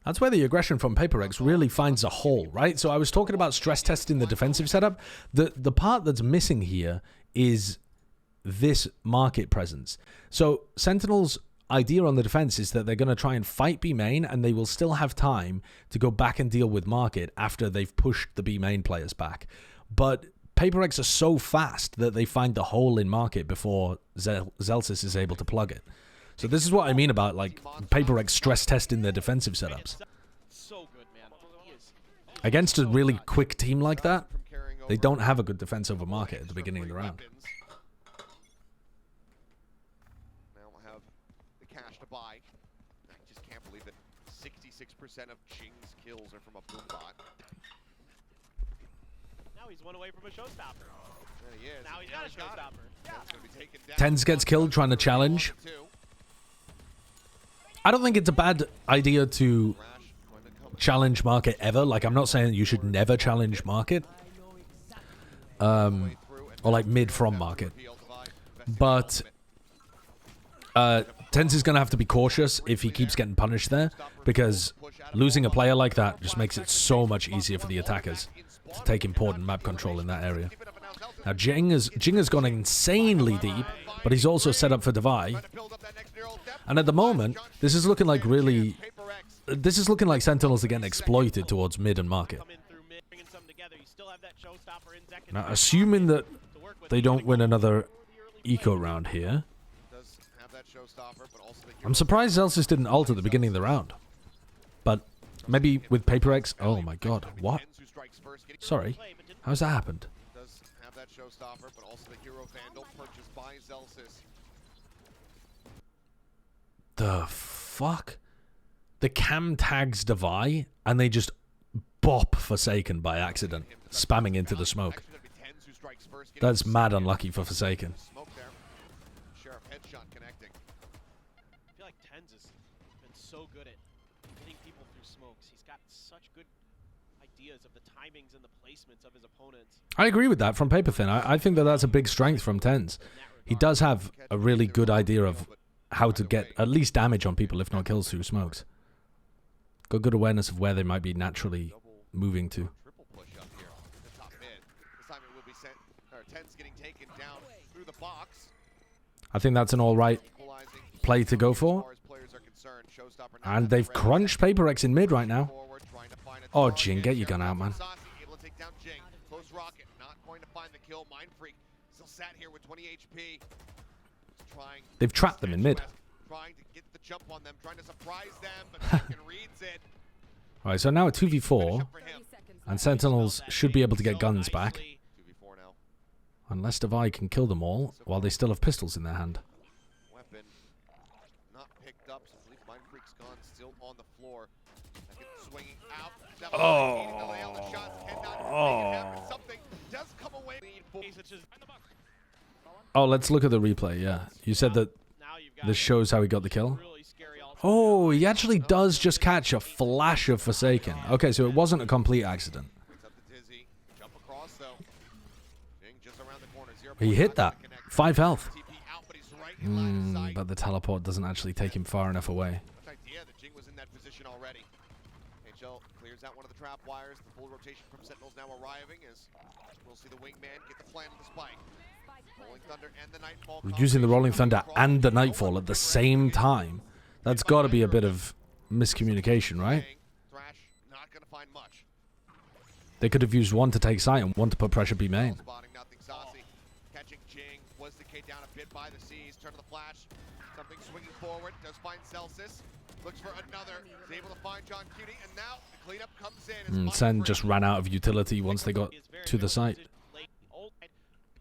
A: That's where the aggression from Paper X really finds a hole, right? So I was talking about stress testing the defensive setup. The part that's missing here is this market presence. So Sentinels' idea on the defense is that they're going to try and fight B main, and they will still have time to go back and deal with market after they've pushed the B main players back. But Paper X are so fast that they find the hole in market before Zelsis is able to plug it. So this is what I mean about like Paper X stress testing their defensive setups. Against a really quick team like that, they don't have a good defense over market at the beginning of the round.
E: Buy. I just can't believe that 66% of Jing's kills are from a Boombot.
B: Now he's one away from a showstopper.
E: There he is.
B: Now he's got a showstopper. Yeah.
A: Tens gets killed trying to challenge. I don't think it's a bad idea to challenge market ever. Like, I'm not saying you should never challenge market. Or like mid from market. But Tens is going to have to be cautious if he keeps getting punished there, because losing a player like that just makes it so much easier for the attackers. to take important map control in that area. Now Jing has gone insanely deep, but he's also set up for Devi. And at the moment, this is looking like Sentinels are getting exploited towards mid and market. Now, assuming that they don't win another eco round here, I'm surprised Zelsis didn't ult at the beginning of the round. But maybe with PRX... Oh my god, what? Sorry, how's that happened? The fuck? The cam tags Devi and they just bop Forsaken by accident, spamming into the smoke. That's mad unlucky for Forsaken.
B: I feel like Tens has been so good at hitting people through smokes. He's got such good ideas of the timings and the placements of his opponents.
A: I agree with that from paper thin. I think that that's a big strength from Tens. He does have a really good idea of how to get at least damage on people, if not kills, through smokes. Got good awareness of where they might be naturally moving to. I think that's an alright play to go for. And they've crunched PRX in mid right now. Oh, Jing, get your gun out, man. They've trapped them in mid. Alright, so now a 2v4. And Sentinels should be able to get guns back. Unless Devi can kill them all while they still have pistols in their hand.
E: Weapon not picked up, so I believe Mind Freak's gone still on the floor. Swinging out.
A: Oh, let's look at the replay, yeah. You said that this shows how he got the kill. Oh, he actually does just catch a flash of Forsaken. Okay, so it wasn't a complete accident. He hit that. 5 health. But the teleport doesn't actually take him far enough away.
E: Clears out one of the trap wires. The full rotation from Sentinels now arriving as we'll see the wingman get the plan of the spike. Rolling Thunder and the Nightfall.
A: Using the Rolling Thunder and the Nightfall at the same time. That's got to be a bit of miscommunication, right?
E: Not gonna find much.
A: They could have used one to take sight and one to put pressure B main.
E: Catching Jing was the K down a bit by the seas. Turn to the flash. Something swinging forward. Does find Celsius. Looks for another. Is able to find John Cutie. And now the cleanup comes in.
A: Sen just ran out of utility once they got to the site.
E: If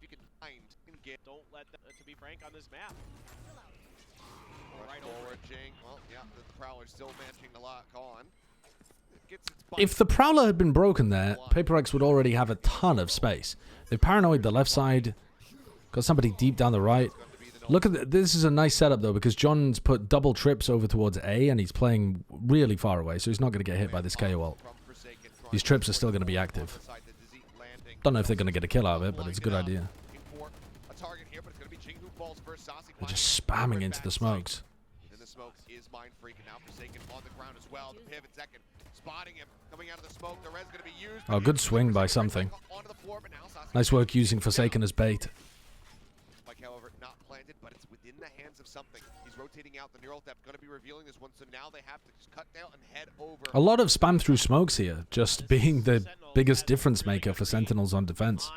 E: you can find,
B: don't let them, to be frank, on this map.
E: Right forward, Jing. Well, yeah, the Prowler's still managing to lock on.
A: If the Prowler had been broken there, PRX would already have a ton of space. They've paranoid the left side. Got somebody deep down the right. Look at this is a nice setup though, because John's put double trips over towards A and he's playing really far away, so he's not going to get hit by this KO ult. These trips are still going to be active. Don't know if they're going to get a kill out of it, but it's a good idea. They're just spamming into the smokes.
E: In the smoke is Mind Freak and now Forsaken on the ground as well. The pivot second, spotting him coming out of the smoke. The res going to be used.
A: Oh, good swing by something. Nice work using Forsaken as bait.
E: Spike, however, not planted, but it's within the hands of something. He's rotating out the neural depth, going to be revealing this one, so now they have to just cut down and head over.
A: A lot of spam through smokes here, just being the biggest difference maker for Sentinels on defense.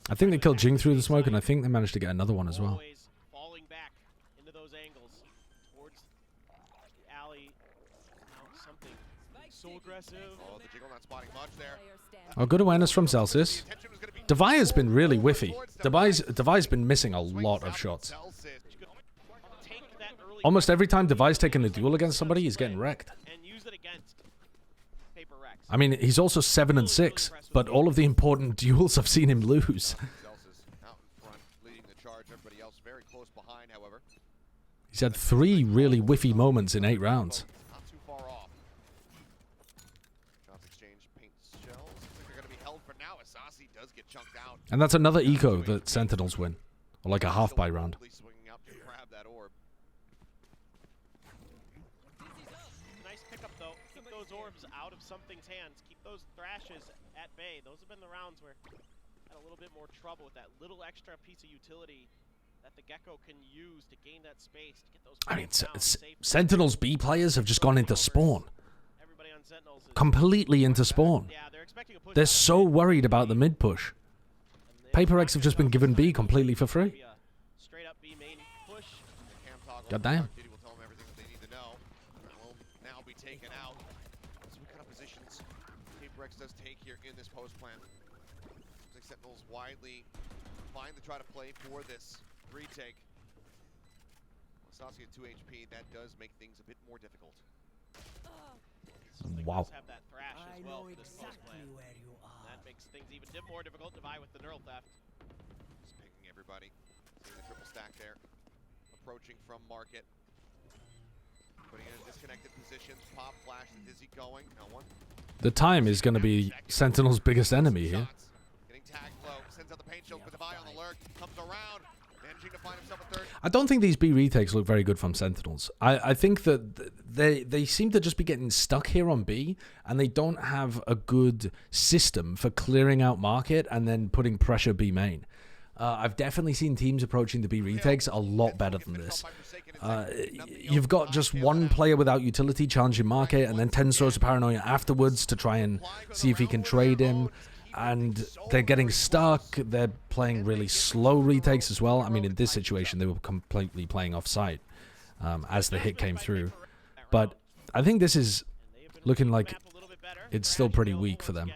A: I think they killed Jing through the smoke, and I think they managed to get another one as well.
B: Falling back into those angles towards the alley. Something so aggressive.
E: Oh, the Jiggle not spotting much there.
A: Oh, good awareness from Celsius. Devi has been really whiffy. Devi's been missing a lot of shots. Almost every time Devi's taken a duel against somebody, he's getting wrecked. I mean, he's also 7 and 6, but all of the important duels I've seen him lose. He's had 3 really whiffy moments in 8 rounds. And that's another eco that Sentinels win. Or like a half-buy round.
B: Nice pickup though. keep those orbs out of something's hands. Keep those thrashes at bay. Those have been the rounds where had a little bit more trouble with that little extra piece of utility that the Gecko can use to gain that space to get those.
A: I mean,
B: down safely.
A: Sentinels B players have just gone into spawn.
B: Everybody on Sentinels is,
A: Completely into spawn.
B: yeah, they're expecting a push.
A: They're
B: out of
A: so
B: B.
A: worried about the mid push.
B: And
A: Paper X have just been given B completely for free.
B: Maybe a straight up B main push.
A: Goddamn.
E: Kitty will tell them everything that they need to know. That will now be taken out. So what kind of positions Paper X does take here in this post plan. The Sentinels widely find to try to play for this retake. Sasuke at 2 HP, that does make things a bit more difficult.
B: Something
A: Wow.
B: does have that thrash as well for this post plan. That makes things even more difficult to buy with the neural theft.
E: Just picking everybody. Seeing the triple stack there. Approaching from market. Putting in a disconnected position. Pop flash, the Dizzy going. No one.
A: The time is going to be Sentinel's biggest enemy here.
E: Shots. Getting tagged low. Sends out the paint shield with the eye on the lurk. Comes around. Managing to find himself a third.
A: I don't think these B retakes look very good from Sentinels. I think that they seem to just be getting stuck here on B, and they don't have a good system for clearing out market and then putting pressure B main. I've definitely seen teams approaching the B retakes a lot better than this. You've got just one player without utility challenging market, and then Tens throws a paranoia afterwards to try and see if he can trade him. And they're getting stuck. They're playing really slow retakes as well. I mean, in this situation, they were completely playing off-site as the hit came through. But I think this is looking like it's still pretty weak for them.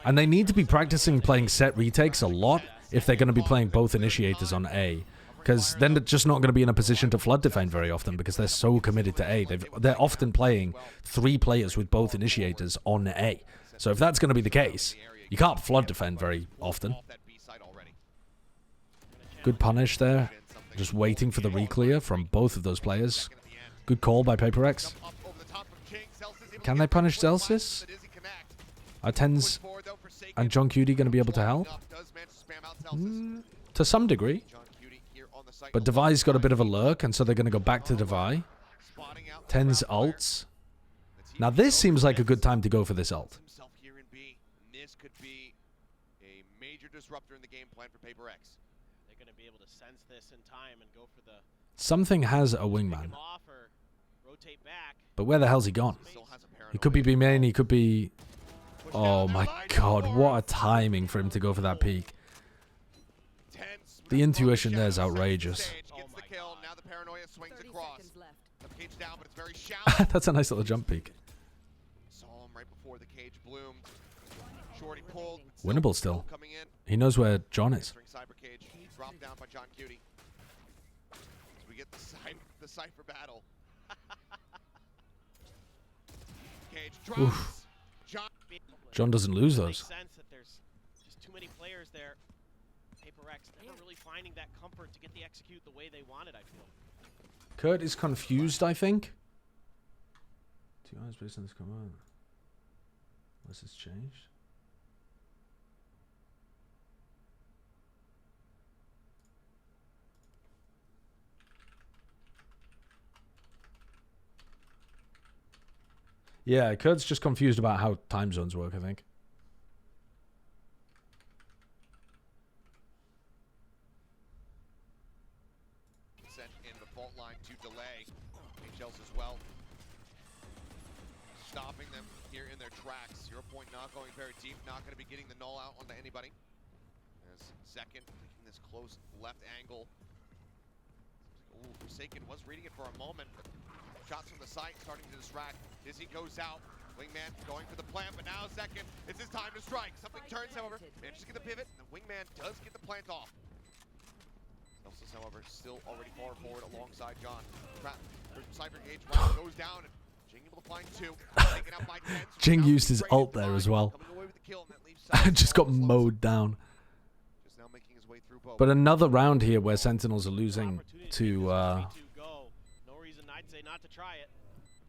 A: And they need to be practicing playing set retakes a lot if they're going to be playing both initiators on A. Because then they're just not going to be in a position to flood defend very often because they're so committed to A. They're often playing 3 players with both initiators on A. So if that's going to be the case, you can't flood defend very often. Good punish there. Just waiting for the reclear from both of those players. Good call by Paper X. Can they punish Zelsis? Are Tens and John Cutie going to be able to help? To some degree. But Devi's got a bit of a lurk, and so they're going to go back to Devi. Tens ults. Now this seems like a good time to go for this ult.
E: This could be a major disruptor in the game plan for Paper X.
B: They're going to be able to sense this in time and go for the
A: Something has a wingman.
B: off or rotate back.
A: But where the hell's he gone? He could be B main, he could be... Oh my god, what a timing for him to go for that peak. The intuition there is outrageous.
E: Gets the kill. Now the paranoia swings across. The cage down, but it's very shallow.
A: That's a nice little jump peek.
E: Saw him right before the cage bloomed. Shorty pulled.
A: Winnable still.
E: Coming in.
A: He knows where John is.
E: Entering Cyber Cage. Dropped down by John Cutie. So we get the Cypher battle. Cage drops.
A: Oof. John doesn't lose those.
B: Makes sense that there's just too many players there. Paper X never really finding that comfort to get the execute the way they wanted, I feel.
A: Kurt is confused, I think. 2 hours based on this command. What's this changed? Yeah, Kurt's just confused about how time zones work, I think.
E: Sent in the fault line to delay. HLs as well. Stopping them here in their tracks. 0 point not going very deep. Not going to be getting the null out onto anybody. As second, taking this close left angle. Ooh, Forsaken was reading it for a moment, but shots from the side starting to distract. Dizzy goes out. Wingman going for the plant, but now second. It's his time to strike. Something turns, however. Manages to get the pivot, and the Wingman does get the plant off. Celsius, however, still already far forward alongside John. Cypher Cage round goes down, and Jing able to find 2. Taken out by 10.
A: Jing used his ult there as well. Just got mowed down.
E: Just now making his way through both.
A: But another round here where Sentinels are losing to
B: No reason I'd say not to try it.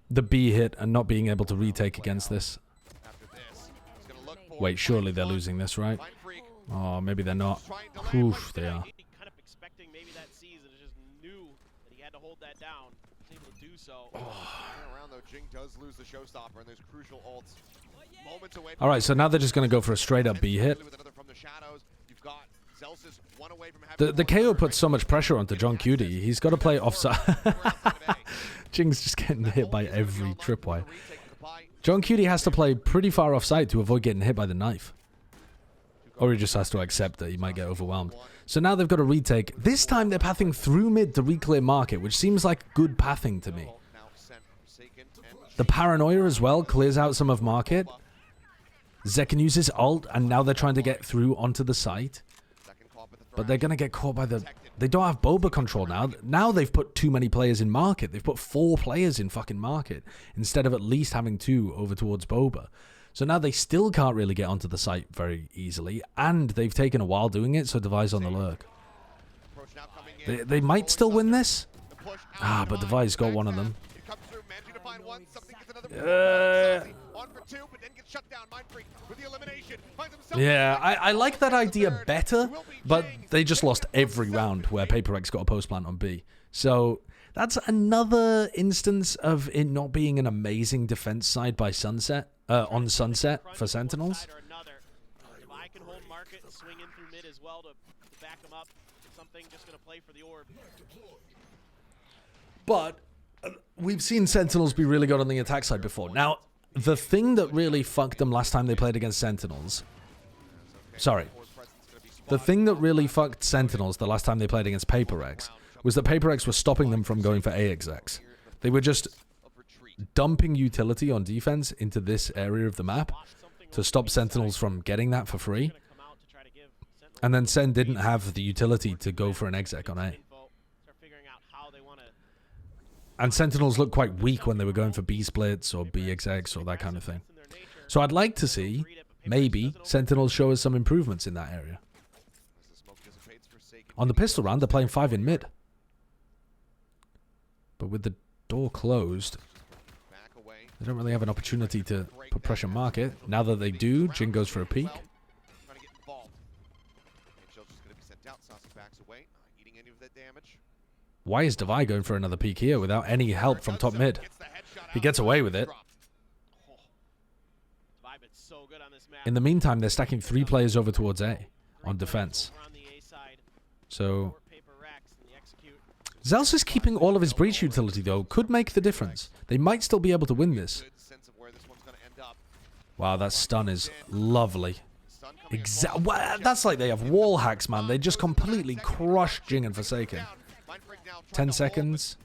A: the B hit and not being able to retake against this.
E: After this, he's gonna look for
A: Wait, surely they're losing this, right?
E: Mind Freak.
A: Oh, maybe they're not.
E: Trying to land
A: Oof,
E: right
A: they
E: there.
A: are.
B: Kind of expecting maybe that season, just knew that he had to hold that down. Was able to do do so.
E: Around though, Jing does lose the showstopper, and there's crucial ults moments away.
A: All right, so now they're just going to go for a straight-up B hit.
E: With another from the shadows, you've got Zelsis one away from
A: The KO puts so much pressure onto John Cutie. He's got to play offside. Jing's just getting hit by every tripwire. John Cutie has to play pretty far offside to avoid getting hit by the knife. Or he just has to accept that he might get overwhelmed. So now they've got a retake. This time they're pathing through mid to re-clear market, which seems like good pathing to me. The paranoia as well clears out some of market. Zekken uses ult, and now they're trying to get through onto the site. But they're going to get caught by the... They don't have Boba control now. Now they've put too many players in market. They've put 4 players in fucking market, instead of at least having 2 over towards Boba. So now they still can't really get onto the site very easily, and they've taken a while doing it, so Devi's on the lurk. They might still win this. Ah, but Devi's got one of them. Yeah, I like that idea better, but they just lost every round where PRX got a post plant on B. So that's another instance of it not being an amazing defense side by Sunset, on Sunset for Sentinels.
B: If I can hold market and swing in through mid as well to back them up, something just going to play for the orb.
A: But we've seen Sentinels be really good on the attack side before. Now, the thing that really fucked them last time they played against Sentinels... Sorry. The thing that really fucked Sentinels the last time they played against PRX was that PRX was stopping them from going for AXX. They were just dumping utility on defense into this area of the map to stop Sentinels from getting that for free. And then Sen didn't have the utility to go for an exec on A. And Sentinels looked quite weak when they were going for B splits or B execs or that kind of thing. So I'd like to see, maybe, Sentinels show us some improvements in that area. On the pistol round, they're playing 5 in mid. But with the door closed, they don't really have an opportunity to put pressure on market. Now that they do, Jin goes for a peek. Why is Devi going for another peek here without any help from top mid? He gets away with it. In the meantime, they're stacking 3 players over towards A on defense. So Zelsis keeping all of his breach utility, though, could make the difference. They might still be able to win this. Wow, that stun is lovely. That's like they have wall hacks, man. They just completely crush Jing and Forsaken. 10 seconds.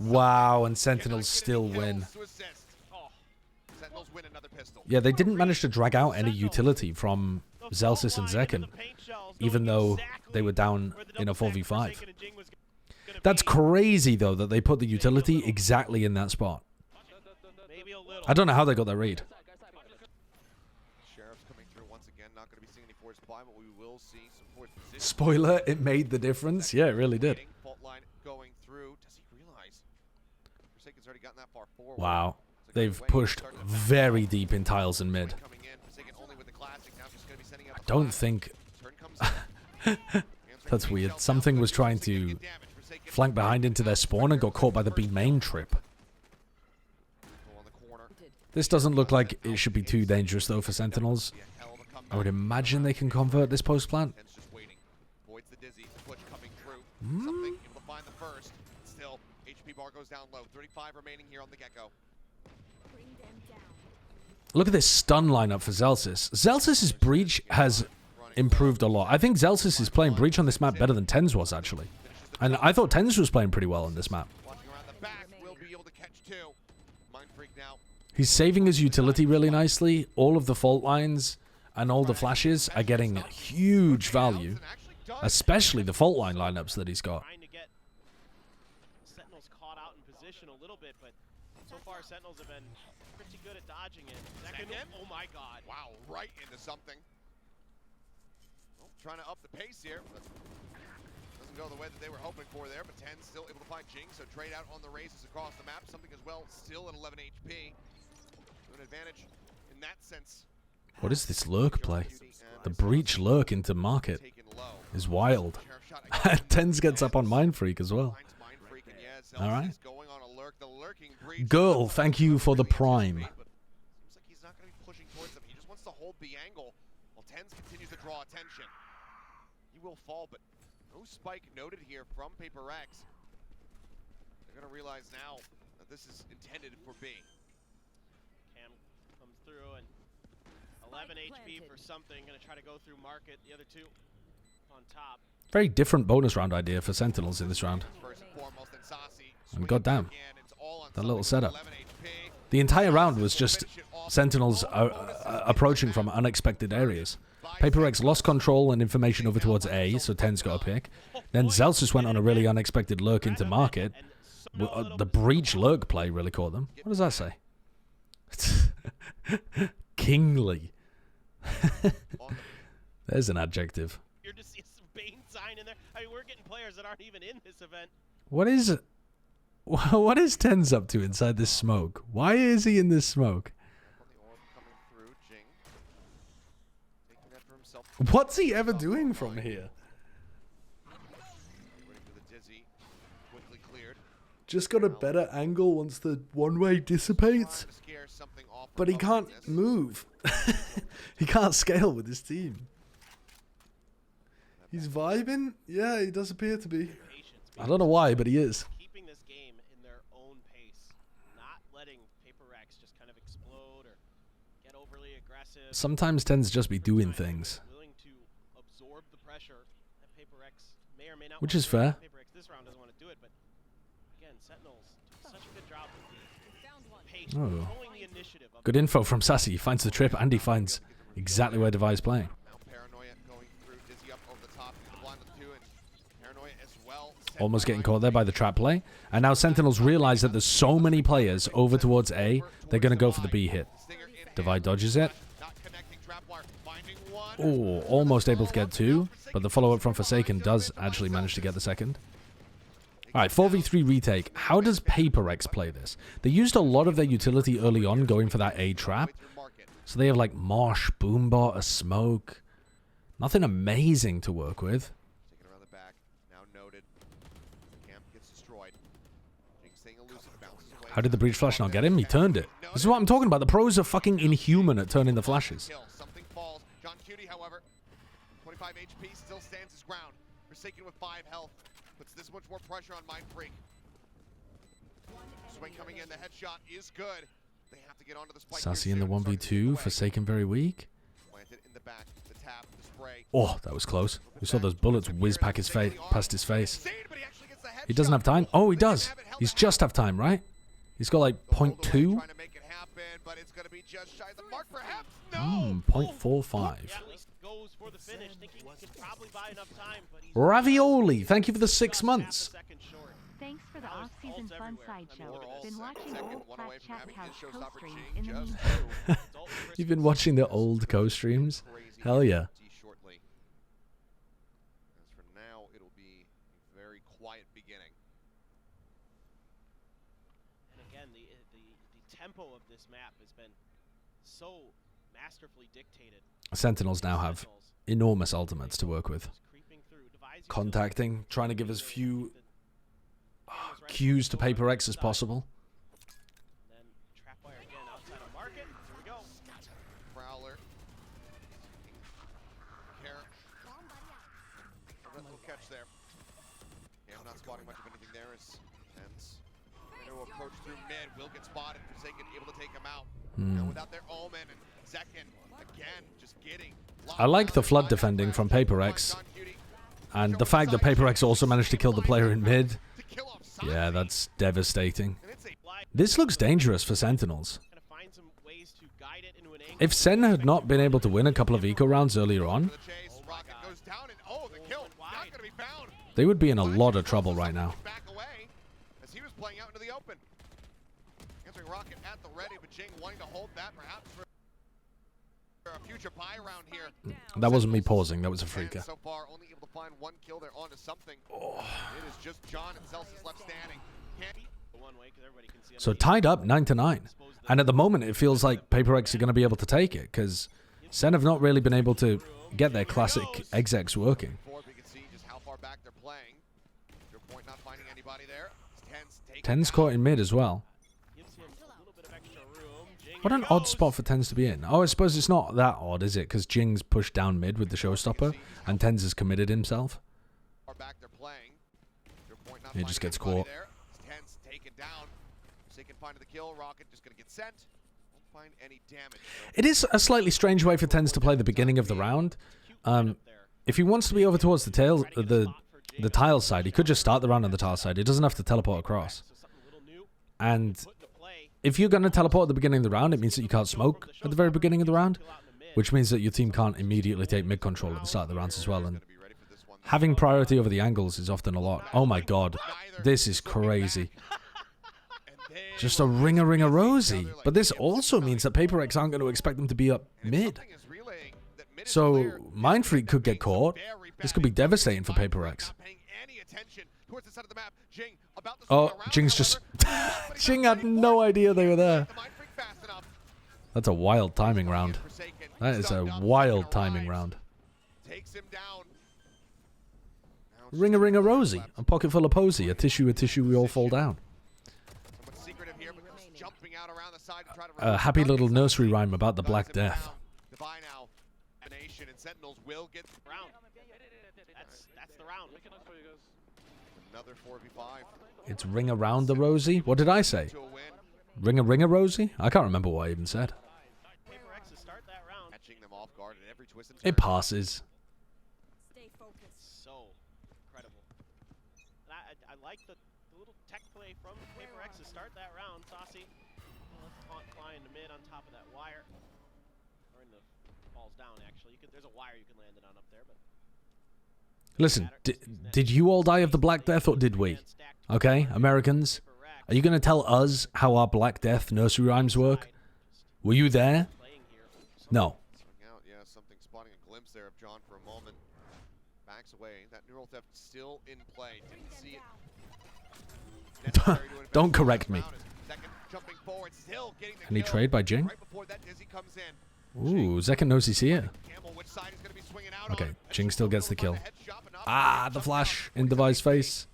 A: Wow, and Sentinels still win. Yeah, they didn't manage to drag out any utility from Zelsis and Zekken, even though they were down in a 4v5. That's crazy, though, that they put the utility exactly in that spot. I don't know how they got that read. Spoiler, it made the difference. Yeah, it really did. Wow. They've pushed very deep in tiles and mid. I don't think... That's weird. Something was trying to flank behind into their spawn and got caught by the B main trip. This doesn't look like it should be too dangerous, though, for Sentinels. I would imagine they can convert this post plant. Look at this stun lineup for Zelsis. Zelsis's breach has improved a lot. I think Zelsis is playing breach on this map better than Tens was, actually. And I thought Tens was playing pretty well on this map. He's saving his utility really nicely. All of the fault lines and all the flashes are getting huge value. Especially the fault line lineups that he's got.
B: Trying to get Sentinels caught out in position a little bit, but so far Sentinels have been pretty good at dodging it. Oh my god.
E: Wow, right into something. Well, trying to up the pace here. Doesn't go the way that they were hoping for there, but 10 still able to find Jing, so trade out on the races across the map. Something as well, still at 11 HP. An advantage in that sense.
A: What is this lurk play? The breach lurk into market is wild. Tens gets up on Mind Freak as well. All right.
E: He's going on a lurk. The lurking breach.
A: Girl, thank you for the
E: Really
A: prime.
E: anticipate, but seems like he's not going to be pushing towards him. He just wants to hold the angle while Tens continues to draw attention. He will fall, but no spike noted here from Paper X. They're going to realize now that this is intended for B.
B: Cam comes through and 11 HP for something. Going to try to go through market. The other two on top.
A: Very different bonus round idea for Sentinels in this round.
E: First and foremost, and Saucy
A: And goddamn,
E: again, it's all on
A: that little
E: something
A: setup.
E: with 11 HP.
A: The entire round was just Sentinels approaching from unexpected areas. Paper X lost control and information over towards A, so Ten's got a pick. Then Zelsus went on a really unexpected lurk into market. The breach lurk play really caught them. What does that say? Kingly. There's an adjective.
B: You're just seeing some Bane sign in there. I mean, we're getting players that aren't even in this event.
A: What is Ten's up to inside this smoke? Why is he in this smoke?
E: On the orb coming through, Jing. Taking that for himself.
A: What's he ever doing from here?
E: Ready for the dizzy. Quickly cleared.
A: Just got a better angle once the one-way dissipates,
E: Trying to scare something off
A: but he
E: from
A: can't
E: this.
A: move. He can't scale with his team. He's vibing? Yeah, he does appear to be.
B: Patience.
A: I don't know why, but he is.
B: Keeping this game in their own pace, not letting Paper X just kind of explode or get overly aggressive.
A: Sometimes Tens just be doing things.
B: Willing to absorb the pressure that Paper X may or may not.
A: Which
B: want
A: is
B: to do.
A: fair.
B: Paper X this round doesn't want to do it, but again, Sentinels do such a good job with the patience,
A: Oh.
B: controlling the initiative. Of
A: Good info from Sassy. He finds the trip and he finds exactly where Devi's playing.
E: Now Paranoia going through, dizzy up over the top, the blind with two, and Paranoia as well.
A: Almost getting caught there by the trap play. And now Sentinels realize that there's so many players over towards A, they're going to go for the B hit. Devi dodges it.
E: Not connecting trapwire, finding one.
A: Oh, almost able to get two, but the follow-up from Forsaken does actually manage to get the second. Alright, 4v3 retake. How does Paper X play this? They used a lot of their utility early on going for that A trap. So they have like Mosh, Boombot, a smoke. Nothing amazing to work with.
E: Taking around the back, now noted. Camp gets destroyed. Jing staying elusive, bounces away.
A: How did the breach flash not get him? He turned it. This is what I'm talking about. The pros are fucking inhuman at turning the flashes.
E: Kill. Something falls. John Cutie, however, 25 HP, still stands his ground. Forsaken with 5 health. Puts this much more pressure on Mind Freak. Swing coming in, the headshot is good. They have to get onto the spike.
A: Sassy
E: here
A: in the
E: soon. Start to move
A: 1v2.
E: away.
A: Forsaken very weak.
E: Planted in the back, the tap, the spray.
A: Oh, that was close. We saw those bullets whiz past his face.
E: Sade, but he actually gets the
A: He doesn't have time. Oh, he
E: They didn't
A: does.
E: have it held
A: He's
E: out.
A: just have time, right? He's got like
E: All the way,
A: 0.2.
E: trying to make it happen, but it's gonna be just shy of the mark, perhaps. No.
A: 0.45.
B: Yeah, at least goes for the finish, thinking he could probably buy enough time, but he's
A: Ravioli, thank you for the 6
B: just half a
A: months.
B: second short.
F: Thanks for the
B: Now there's
F: off-season
B: ults
F: fun
B: everywhere. I mean,
F: sideshow.
B: look at
F: Been
B: this.
F: watching
E: Second,
F: old
E: one
F: Flat
E: away from
F: Chat
E: having
F: House
E: his showstopper
F: co-streams
E: Jing
F: in the
E: just
F: meantime.
E: two.
B: It's ult for
A: You've been
B: Christmas.
A: watching the old co-streams?
E: Crazy
A: Hell yeah.
E: empty shortly. As for now, it'll be a very quiet beginning.
B: And again, the tempo of this map has been so masterfully dictated.
A: Sentinels now have
B: Sentinels
A: enormous ultimates to work with.
B: just creeping through, devise
A: Contacting, trying to give as few
B: utilities.
A: cues to Paper X as possible.
B: Then Trapwire again outside of market. Here we go.
E: Prowler. Care. A little catch there. Yeah, I'm not spotting much of anything there as Tens. Trying to approach through mid. Will get spotted. Forsaken able to take him out. Now without their Omen and Zekin again just getting.
A: I like the flood defending from Paper X. And the fact that Paper X also managed to kill the player in mid. Yeah, that's devastating. This looks dangerous for Sentinels.
B: Gonna find some ways to guide it into an angle.
A: If Sen had not been able to win a couple of eco rounds earlier on,
E: Rocket goes down and the kill not gonna be found.
A: they would be in a lot of trouble right now.
E: Back away as he was playing out into the open. Answering Rocket at the ready, but Jing wanting to hold that perhaps for a future buy round here.
A: That wasn't me pausing, that was a
E: And
A: freaker.
E: so far, only able to find 1 kill. They're onto something. It is just John and Celsius left standing.
B: The one way, 'cause everybody can see
A: So
B: underneath.
A: tied up 9-9. And at the moment, it feels like Paper X are going to be able to take it, because Sen have not really been able to get their classic execs working.
E: Forward, we can see just how far back they're playing. Your point, not finding anybody there. Tens
A: Ten's caught in mid as well.
B: Gives him a little bit of extra room. Jing
A: What an
B: here
A: odd
B: goes.
A: spot for Tens to be in. Oh, I suppose it's not that odd, is it? Because Jing's pushed down mid with the showstopper, and Tens has committed himself.
E: Far back they're playing. Your point not
A: He just
E: finding
A: gets
E: anybody
A: caught.
E: there. Ten's taken down. Forsaken finding the kill. Rocket just gonna get sent. Won't find any damage.
A: It is a slightly strange way for Tens to play the beginning of the round. If he wants to be over towards the tail, the tile side, he could just start the round on the tile side. He doesn't have to teleport across.
B: So something a little new
A: And
B: put into play.
A: if you're going to teleport at the beginning of the round, it means that you can't smoke at the very beginning of the round, which means that your team can't immediately take mid control at the start of the rounds as well. And
E: Be ready for this one.
A: having priority over the angles is often a lot. Oh my god, this is crazy.
E: And they
A: Just a ringer Rosie. But this also means that Paper X aren't going to expect them to be up mid.
E: something is relaying that mid is
A: So
E: clear.
A: Mind Freak could get caught.
E: Very
A: This could be
E: bad.
A: devastating for Paper X.
E: Not paying any attention towards the side of the map. Jing about to
A: Oh,
E: swing around,
A: Jing's just...
E: however. But he's
A: Jing
E: not
A: had
E: ready
A: no
E: for it.
A: idea they were there.
E: The Mind Freak fast enough.
A: That's a wild timing round.
E: Forsaken.
A: That is a
E: Stunned up,
A: wild
E: second
A: timing
E: arrives.
A: round.
E: Takes him down. Now it's
A: Ringer Rosie. A pocket full of posy. A tissue, we all fall down.
E: somewhat secretive here, but goes jumping out around the side to try to
A: A happy little nursery rhyme about the Black Death.
E: Defy now. Nation and Sentinels will get
B: Round. That's the round.
E: another 4v5
A: It's ring around the Rosie. What did I say?
E: to a win.
A: Ringer Rosie? I can't remember what I even said.
B: Paper X to start that round.
E: Catching them off guard at every twist and
A: It
E: turn.
A: passes.
D: Stay focused.
B: So incredible. And I like the little tech play from Paper X to start that round. Saucy. Let's taunt fly in the mid on top of that wire. Or in the falls down actually. There's a wire you can land it on up there, but
A: Listen, did you all die of the Black Death or did we? Okay, Americans? Are you going to tell us how our Black Death nursery rhymes work? Were you there?
B: playing here.
A: No.
E: Swing out, yeah, something spotting a glimpse there of John for a moment. Backs away. That neural theft still in play. Didn't see it. Necessary to invest
A: Don't
E: in the
A: correct
E: last
A: me.
E: round. Second jumping forward, still getting the
A: Any
E: kill.
A: trade by Jing?
E: Right before that, Dizzy comes in.
A: Ooh, Zekken knows he's here.
E: Camel, which side is gonna be swinging out
A: Okay,
E: on?
A: Jing still gets the kill.
E: Head shot, but not
A: Ah, the flash in Devi's face.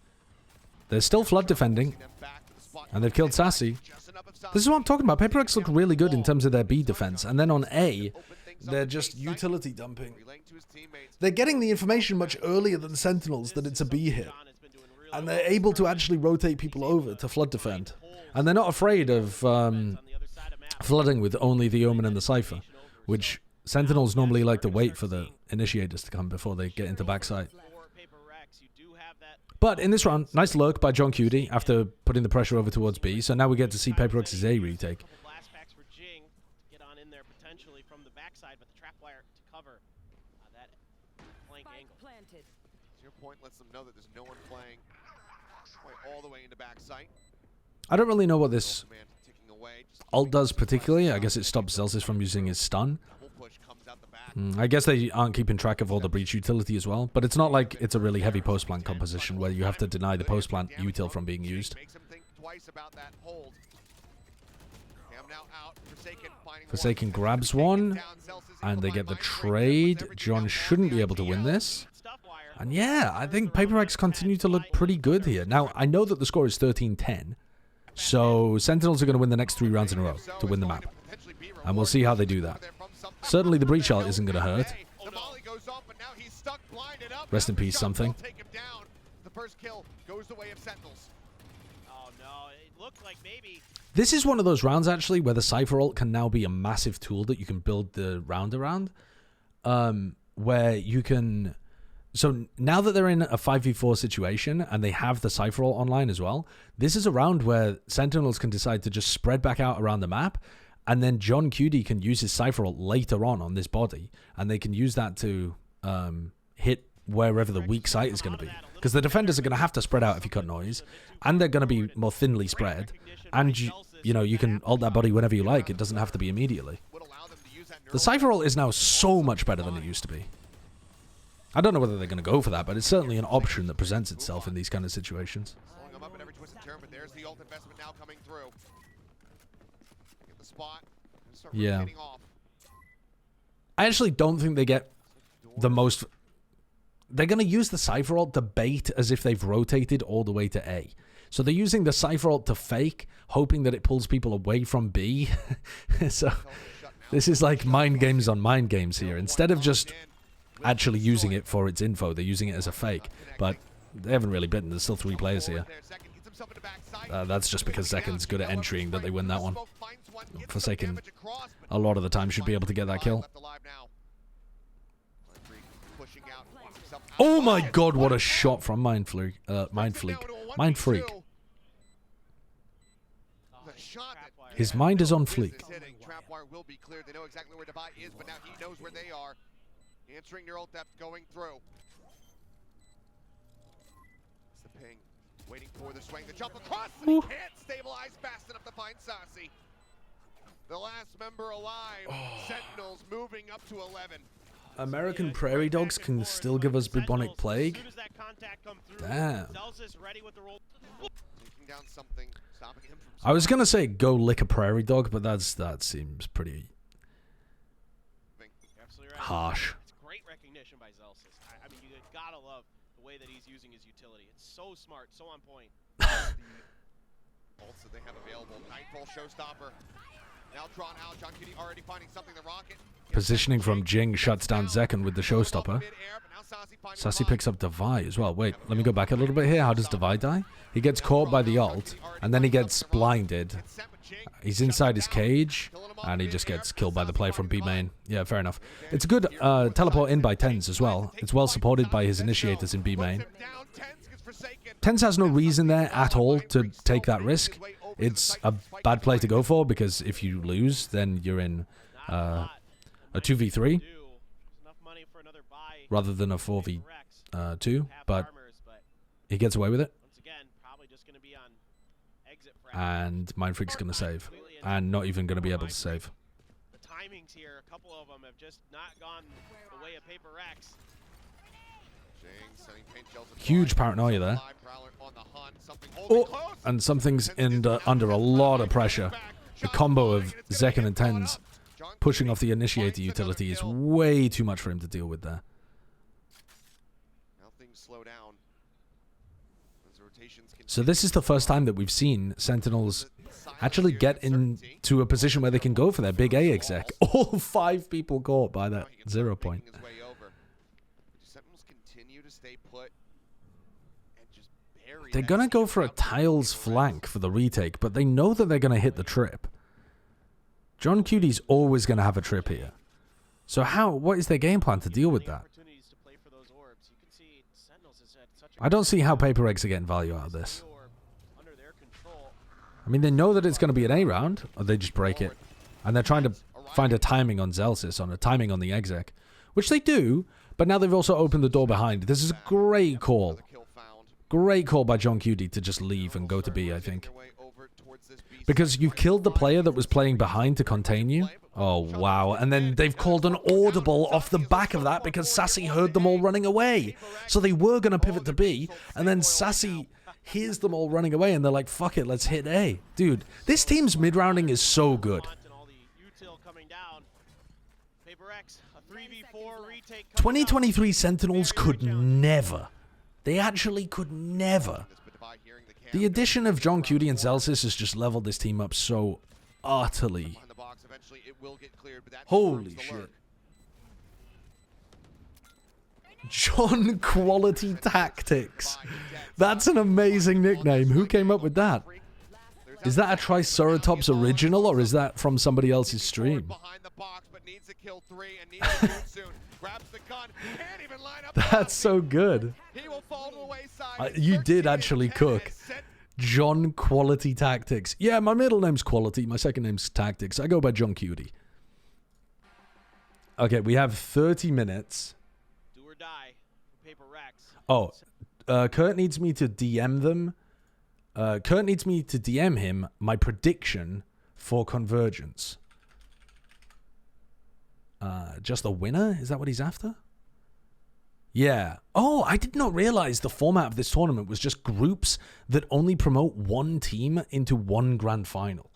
A: There's still Flood defending,
E: them back to the spot.
A: and they've killed Sassy.
E: Just enough of
A: This is what I'm talking about. Paper X look really good in terms of their B defense, and then on A, they're just utility dumping.
E: relaying to his teammates.
A: They're getting the information much earlier than Sentinels that it's a B hit,
B: John has been doing really
A: and they're able to actually rotate people over to Flood defend. And they're not afraid of
B: on the other side of map.
A: flooding with only the Omen and the Cypher, which Sentinels normally like to wait for the initiators to come before they get into backside.
B: For Paper X, you do have that
A: But in this round, nice lurk by John Cutie after putting the pressure over towards B, so now we get to see Paper X's A retake.
B: couple blast packs for Jing to get on in there potentially from the backside, but the trap wire to cover that flank angle.
D: Planted.
E: To your point, lets them know that there's no one playing quite all the way into back sight.
A: I don't really know what this
E: Command ticking away. Just
A: ult does particularly. I guess it stops Zelsis from using his stun.
E: double push comes out the back.
A: I guess they aren't keeping track of all the breach utility as well, but it's not like it's a really heavy post-plant composition where you have to deny the post-plant util from being used.
E: Makes him think twice about that hold. Cam now out. Finding
A: Forsaken
E: one.
A: grabs
E: Taken
A: one,
E: down. Celsius
A: and they
E: able
A: get
E: by
A: the
E: Mind Freak.
A: trade.
E: Everything
A: John
E: else
A: shouldn't
E: on
A: be able to
E: the
A: win
E: idea.
A: this.
B: Stuff wire.
A: And yeah, I think Paper X continue to look pretty good here. Now, I know that the score is 13-10, so Sentinels are going to win the next 3 rounds in a row to win the map. And we'll see how they do that. Certainly the breach ult isn't going to hurt.
E: The volley goes off, but now he's stuck, blinded up.
A: Rest in
E: Now the
A: peace,
E: shot
A: something.
E: will take him down. The first kill goes the way of Sentinels.
B: Oh no, it looked like maybe
A: This is one of those rounds, actually, where the Cypher ult can now be a massive tool that you can build the round around. Where you can... So now that they're in a 5v4 situation and they have the Cypher ult online as well, this is a round where Sentinels can decide to just spread back out around the map, and then John Cutie can use his Cypher ult later on this body, and they can use that to hit wherever the weak site is going to be. Because the defenders are going to have to spread out if you cut noise, and they're going to be more thinly spread, and you can ult that body whenever you like. It doesn't have to be immediately.
E: Would allow them to use that
A: The Cypher ult is now so much better than it used to be. I don't know whether they're going to go for that, but it's certainly an option that presents itself in these kind of situations.
E: Slowing them up at every twist and turn, but there's the ult investment now coming through. Get the spot. And start
A: Yeah.
E: rotating off.
A: I actually don't think they get the most... They're going to use the Cypher ult to bait as if they've rotated all the way to A. So they're using the Cypher ult to fake, hoping that it pulls people away from B. So this is like mind games on mind games here. Instead of just actually using it for its info, they're using it as a fake. But they haven't really bitten. There's still 3 players here. That's just because Zeken's good at entering that they win that one. Forsaken, a lot of the time, should be able to get that kill. Oh my god, what a shot from Mind Freak. His mind is on fleek.
E: Trapwire will be cleared. They know exactly where Devi is, but now he knows where they are. Answering neural depth going through. It's the ping. Waiting for the swing. The jump across. And he can't stabilize fast enough to find Sassy. The last member alive. Sentinels moving up to 11.
A: American prairie dogs can still give us bubonic plague. Damn.
E: Taking down something, stopping him from
A: I was gonna say go lick a prairie dog, but that seems pretty harsh.
B: It's great recognition by Zelsis. I mean, you gotta love the way that he's using his utility. It's so smart, so on point.
E: the bolts that they have available. Nightfall showstopper. Now drawn out. John Kitty already finding something. The rocket.
A: Positioning from Jing shuts down Zeken with the showstopper. Sassy picks up Devi as well. Wait, let me go back a little bit here. How does Devi die? He gets caught by the ult, and then he gets blinded. He's inside his cage, and he just gets killed by the player from B main. Yeah, fair enough. It's a good teleport in by Tens as well. It's well supported by his initiators in B main. Tens has no reason there at all to take that risk. It's a bad play to go for, because if you lose, then you're in a 2v3 rather than a 4v2, but he gets away with it. And Mind Freak's going to save, and not even going to be able to save.
B: The timings here, a couple of them have just not gone the way of Paper X.
A: Huge paranoia there. Oh, and something's under a lot of pressure. The combo of Zeken and Tens pushing off the initiator utility is way too much for him to deal with there. So this is the first time that we've seen Sentinels actually get into a position where they can go for their big A exec. All 5 people caught by that 0 point. They're going to go for a tiles flank for the retake, but they know that they're going to hit the trip. John Cutie's always going to have a trip here. So what is their game plan to deal with that? I don't see how Paper Eggs are getting value out of this. I mean, they know that it's going to be an A round, or they just break it. And they're trying to find a timing on Zelsis, on a timing on the exec, which they do, but now they've also opened the door behind. This is a great call. Great call by John Cutie to just leave and go to B, I think. Because you've killed the player that was playing behind to contain you. Oh, wow. And then they've called an audible off the back of that because Sassy heard them all running away. So they were going to pivot to B, and then Sassy hears them all running away, and they're like, fuck it, let's hit A. Dude, this team's mid-rounding is so good. 2023 Sentinels could never. They actually could never. The addition of John Cutie and Zelsis has just leveled this team up so utterly. Holy shit. John Quality Tactics. That's an amazing nickname. Who came up with that? Is that a Triceratops original, or is that from somebody else's stream? That's so good. You did actually cook. John Quality Tactics. Yeah, my middle name's Quality. My second name's Tactics. I go by John Cutie. Okay, we have 30 minutes.
B: Do or die. Paper Rex.
A: Oh, Kurt needs me to DM them. Kurt needs me to DM him my prediction for Convergence. Just a winner? Is that what he's after? Yeah. Oh, I did not realize the format of this tournament was just groups that only promote one team into one grand final.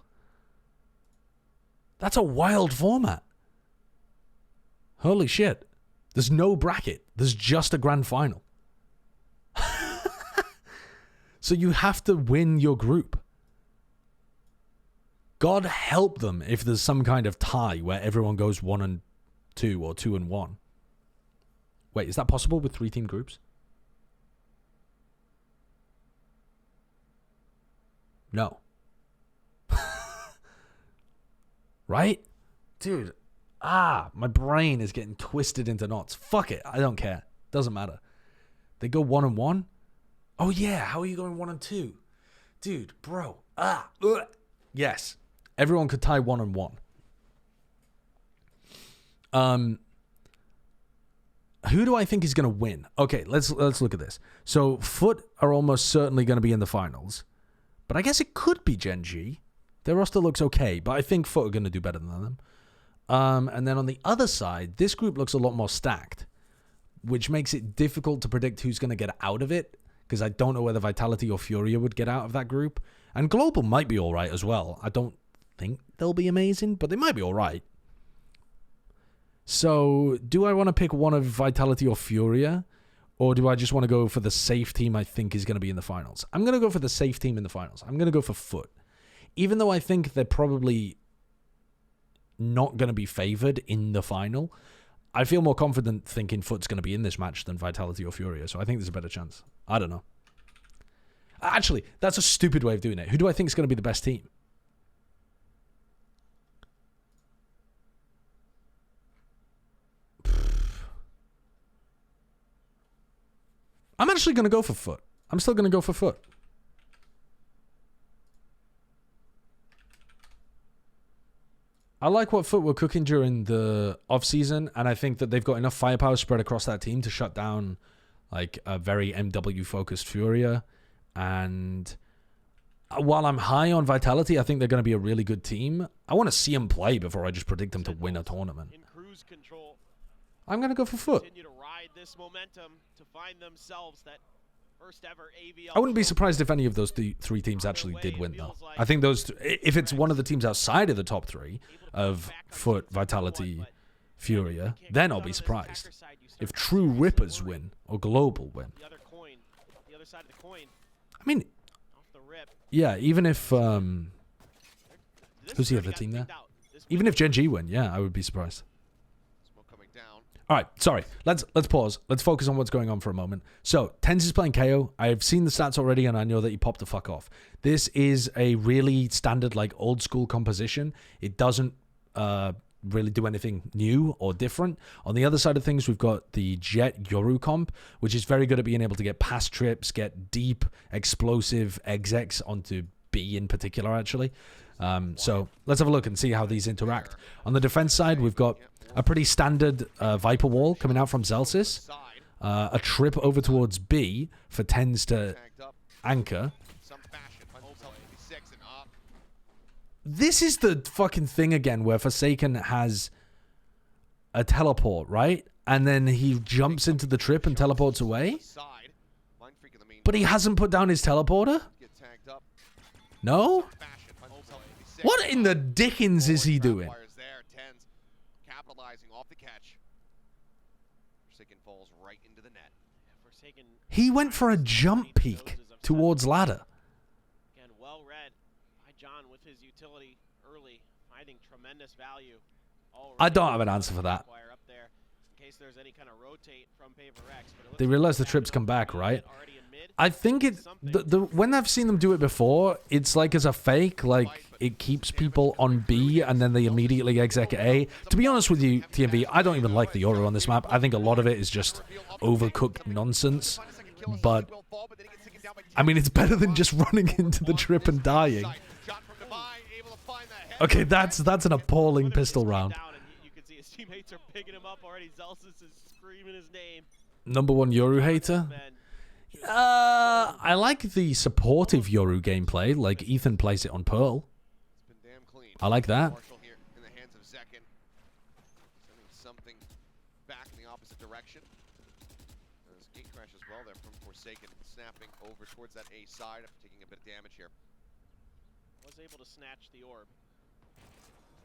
A: That's a wild format. Holy shit. There's no bracket. There's just a grand final. So you have to win your group. God help them if there's some kind of tie where everyone goes 1-2 or 2-1. Wait, is that possible with 3-team groups? No. Right? Dude. My brain is getting twisted into knots. Fuck it. I don't care. Doesn't matter. They go 1-1? Oh, yeah. How are you going 1-2? Dude, bro. Yes. Everyone could tie 1-1. Who do I think is going to win? Okay, let's look at this. So, Foot are almost certainly going to be in the finals. But I guess it could be Gen G. Their roster looks okay, but I think Foot are going to do better than them. And then on the other side, this group looks a lot more stacked, which makes it difficult to predict who's going to get out of it, because I don't know whether Vitality or Furia would get out of that group. And Global might be all right as well. I don't think they'll be amazing, but they might be all right. So, do I want to pick one of Vitality or Furia? Or do I just want to go for the safe team I think is going to be in the finals? I'm going to go for the safe team in the finals. I'm going to go for Foot. Even though I think they're probably not going to be favored in the final, I feel more confident thinking Foot's going to be in this match than Vitality or Furia. So I think there's a better chance. I don't know. Actually, that's a stupid way of doing it. Who do I think is going to be the best team? I'm actually going to go for Foot. I'm still going to go for Foot. I like what Foot were cooking during the off-season, and I think that they've got enough firepower spread across that team to shut down like a very MW-focused Furia. And while I'm high on Vitality, I think they're going to be a really good team. I want to see them play before I just predict them to win a tournament.
B: In cruise control.
A: I'm going to go for Foot.
B: Continue to ride this momentum to find themselves that first ever AVL.
A: I wouldn't be surprised if any of those three teams actually did win, though. I think those, if it's one of the teams outside of the top three of Foot, Vitality, Furia, then I'll be surprised. If True Rippers win or Global win.
B: The other coin, the other side of the coin.
A: I mean,
B: Off the rip.
A: yeah, even if who's the other team there? Even if Gen G win, yeah, I would be surprised.
E: Smoke coming down.
A: All right, sorry. Let's pause. Let's focus on what's going on for a moment. So, Tens is playing KO. I've seen the stats already, and I know that he popped the fuck off. This is a really standard, like, old-school composition. It doesn't really do anything new or different. On the other side of things, we've got the Jet Yoru comp, which is very good at being able to get past trips, get deep, explosive execs onto B in particular, actually. So, let's have a look and see how these interact. On the defense side, we've got a pretty standard Viper wall coming out from Zelsis. A trip over towards B for Tens to anchor. This is the fucking thing again where Forsaken has a teleport, right? And then he jumps into the trip and teleports away. But he hasn't put down his teleporter? No? What in the dickens is he doing?
E: Capitalizing off the catch. Forsaken falls right into the net.
A: He went for a jump peek towards ladder.
B: Again, well read by John with his utility early, finding tremendous value.
A: I don't have an answer for that.
B: Up there in case there's any kind of rotate from PRX, but
A: They realize the trips come back, right? I think it when I've seen them do it before, it's like as a fake, like it keeps people on B and then they immediately exec A. To be honest with you, TMV, I don't even like the Yoru on this map. I think a lot of it is just overcooked nonsense. But I mean, it's better than just running into the trip and dying. Okay, that's an appalling pistol round.
B: You can see his teammates are picking him up already. Zelsis is screaming his name.
A: Number one Yoru hater. I like the supportive Yoru gameplay, like Ethan plays it on Pearl. I like that.
E: In the hands of Zekin. Sending something back in the opposite direction. There's gate crash as well there from Forsaken, snapping over towards that A side after taking a bit of damage here.
B: Was able to snatch the orb.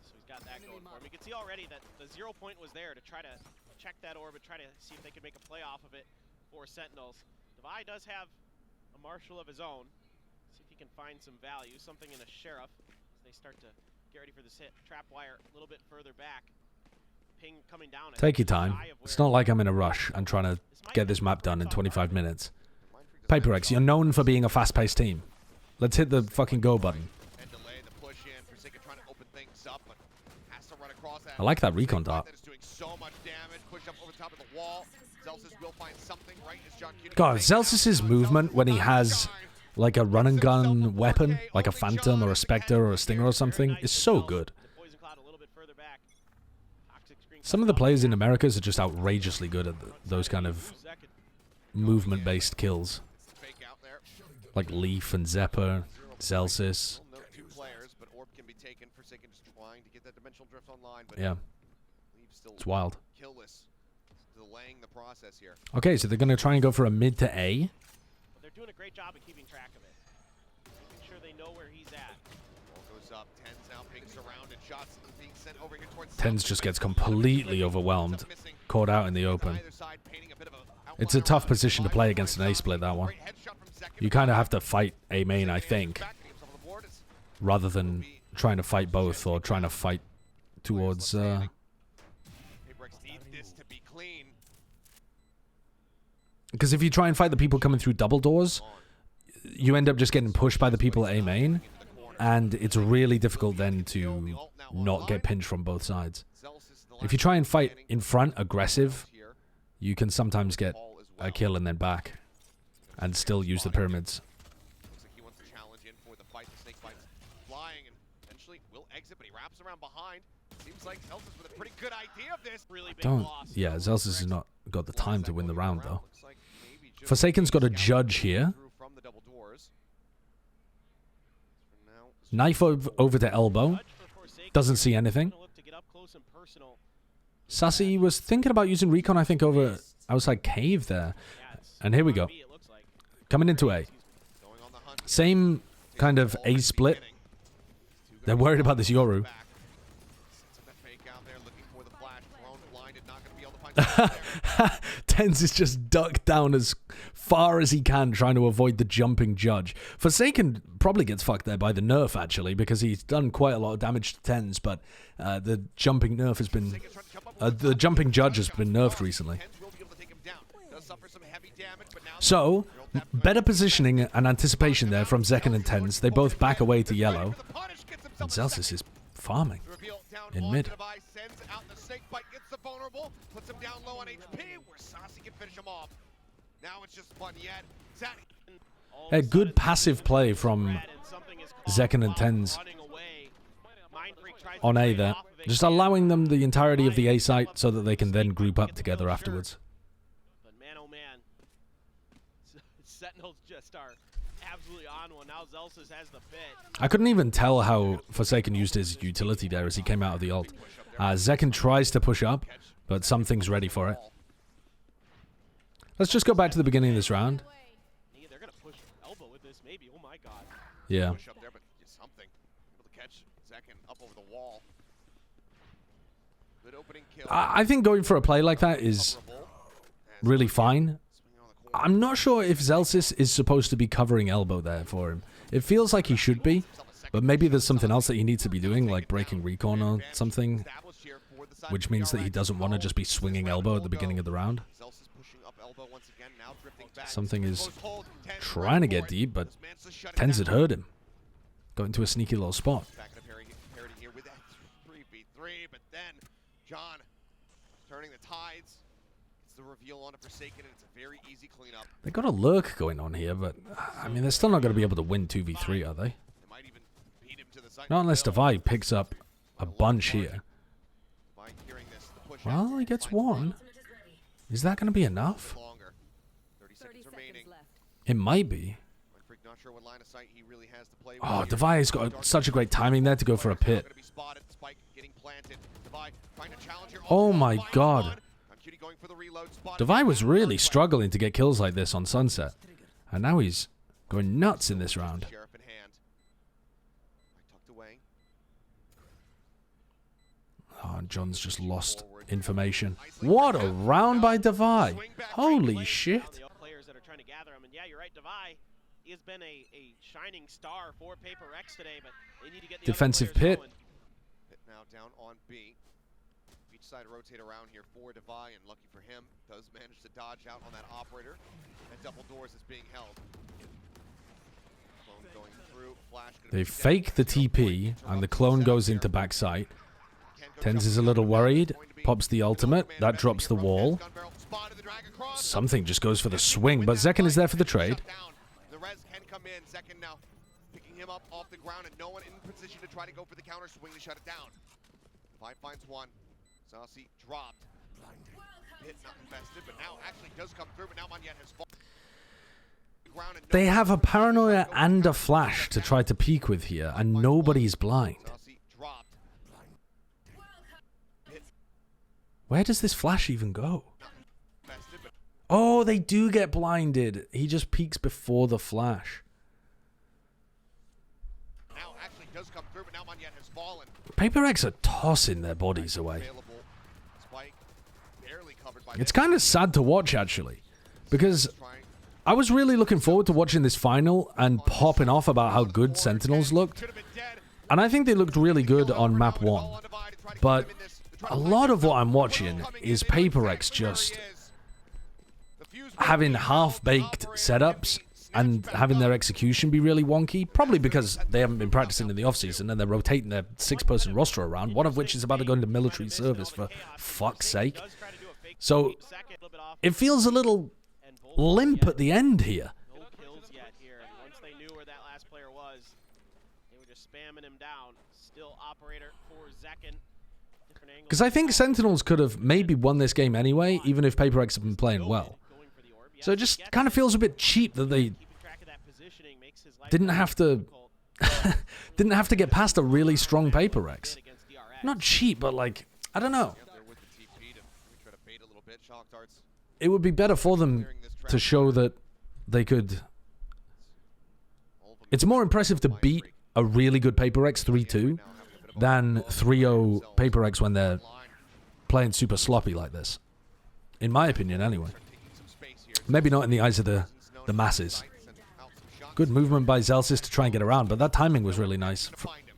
B: So he's got that going for him. You can see already that the 0 point was there to try to check that orb and try to see if they could make a play off of it for Sentinels. Devi does have a marshal of his own. See if he can find some value, something in a sheriff as they start to get ready for this hit. Trap wire a little bit further back. Ping coming down.
A: Take your time. It's not like I'm in a rush. I'm trying to get this map done in 25 minutes. PRX, you're known for being a fast-paced team. Let's hit the fucking go button. I like that recon dart. God, Zelsis' movement when he has like a run and gun weapon, like a Phantom or a Spectre or a Stinger or something, is so good. Some of the players in Americas are just outrageously good at those kind of movement-based kills. Like Leaf and Zepper, Zelsis. Yeah. It's wild. Okay, so they're going to try and go for a mid to A.
B: They're doing a great job of keeping track of it. Making sure they know where he's at.
E: Goes up, Tens now being surrounded, shots being sent over here towards
A: Tens just gets completely overwhelmed. Caught out in the open. It's a tough position to play against an A split, that one. You kind of have to fight A main, I think, rather than trying to fight both or trying to fight towards because if you try and fight the people coming through double doors, you end up just getting pushed by the people at A main, and it's really difficult then to not get pinched from both sides. If you try and fight in front, aggressive, you can sometimes get a kill and then back, and still use the pyramids.
E: Looks like he wants to challenge in for the fight. The snake bites flying and eventually will exit, but he wraps around behind. Seems like Zelsis with a pretty good idea of this. Really big loss.
A: Yeah, Zelsis has not got the time to win the round though. Forsaken's got a judge here. Knife over to elbow. Doesn't see anything. Sassy was thinking about using recon, I think, over outside cave there. And here we go. Coming into A. Same kind of A split. They're worried about this Yoru. Tens is just ducked down as far as he can, trying to avoid the jumping judge. Forsaken probably gets fucked there by the nerf, actually, because he's done quite a lot of damage to Tens, but the jumping nerf has been... the jumping judge has been nerfed recently. So, better positioning and anticipation there from Zekken and Tens. They both back away to yellow. And Zelsis is farming in mid. A good passive play from Zekken and Tens on A there. Just allowing them the entirety of the A site so that they can then group up together afterwards.
B: But man, oh man, Sentinels just are absolutely on one. Now Zelsis has the bit.
A: I couldn't even tell how Forsaken used his utility there as he came out of the ult. Zekken tries to push up, but something's ready for it. Let's just go back to the beginning of this round.
B: Yeah, they're gonna push elbow with this, maybe. Oh my god.
A: Yeah.
E: Push up there, but something. Able to catch Zekken up over the wall. Good opening kill.
A: I think going for a play like that is really fine. I'm not sure if Zelsis is supposed to be covering elbow there for him. It feels like he should be, but maybe there's something else that he needs to be doing, like breaking recon or something, which means that he doesn't want to just be swinging elbow at the beginning of the round. Something is trying to get deep, but Tens had heard him. Got into a sneaky little spot.
E: But then John turning the tides. It's the reveal on a Forsaken, and it's a very easy cleanup.
A: They got a lurk going on here, but I mean, they're still not going to be able to win 2v3, are they? Not unless Devi picks up a bunch here. Well, he gets one. Is that going to be enough? It might be. Oh, Devi's got such a great timing there to go for a pit. Oh my god. Devi was really struggling to get kills like this on Sunset. And now he's going nuts in this round. Oh, and John's just lost information. What a round by Devi. Holy shit.
B: Players that are trying to gather him, and yeah, you're right, Devi he has been a shining star for Paper X today, but they need to get the
A: Defensive
B: other players
A: pit.
B: going.
E: Pit now down on B. Each side rotate around here for Devi, and lucky for him, does manage to dodge out on that operator. That double doors is being held. Clone going through. Flash gonna
A: They
E: be
A: fake the
E: dead. No
A: TP,
E: point to
A: and the
E: interrupt
A: clone
E: the
A: goes
E: setup
A: into
E: here.
A: backside.
E: Can go
A: Tens is a
E: jumping
A: little
E: down.
A: worried,
E: Going to be
A: pops the
E: an
A: ultimate,
E: open man
A: that
E: event
A: drops
E: here
A: the
E: from
A: wall.
E: Tens. Gun barrel spotted the drag across.
A: Something just goes for the
E: Tens
A: swing,
E: win
A: but
E: that
A: Zekken is
E: fight.
A: there for the
E: Shut
A: trade.
E: down. The res can come in. Second now picking him up off the ground, and no one in position to try to go for the counter swing to shut it down. Five finds one. Saucy dropped. Hit not invested, but now actually does come through, but now Monyet has fallen.
A: They have a paranoia and a flash to try to peek with here, and nobody's blind.
E: Saucy dropped. Hit
A: Where does this flash even go?
E: invested, but
A: Oh, they do get blinded. He just peeks before the flash.
E: now actually does come through, but now Monyet has fallen.
A: Paper X are tossing their bodies away.
E: Available. Spike barely covered by
A: It's kind of sad to watch, actually, because I was really looking forward to watching this final and popping off about how good Sentinels looked. And I think they looked really good on map 1. But a lot of what I'm watching is Paper X just having half-baked setups and having their execution be really wonky, probably because they haven't been practicing in the offseason and they're rotating their 6-person roster around, one of which is about to go into military service, for fuck's sake. So it feels a little limp at the end here.
B: No kills yet here, and once they knew where that last player was, they were just spamming him down. Still operator for Zekken. Different angles.
A: Because I think Sentinels could have maybe won this game anyway, even if Paper X had been playing well.
B: Going for the orb.
A: So it just kind of feels a bit cheap that they
B: Keeping track of that positioning makes his life
A: didn't
B: very
A: have to
B: difficult
A: didn't have to get past a really strong Paper X.
B: against DRX.
A: Not cheap, but like, I don't know.
E: Up there with the TP to try to bait a little bit. Shock darts
A: It would be better for them
E: clearing this
A: to
E: trap.
A: show that they could.
E: All of them
A: It's more impressive to beat a really good Paper X 3-2 than 3-0 Paper X when they're
E: line.
A: playing super sloppy like this. In my opinion, anyway.
E: Taking some space here.
A: Maybe not in the eyes of the masses. Good movement by Zelsis to try and get around, but that timing was really nice.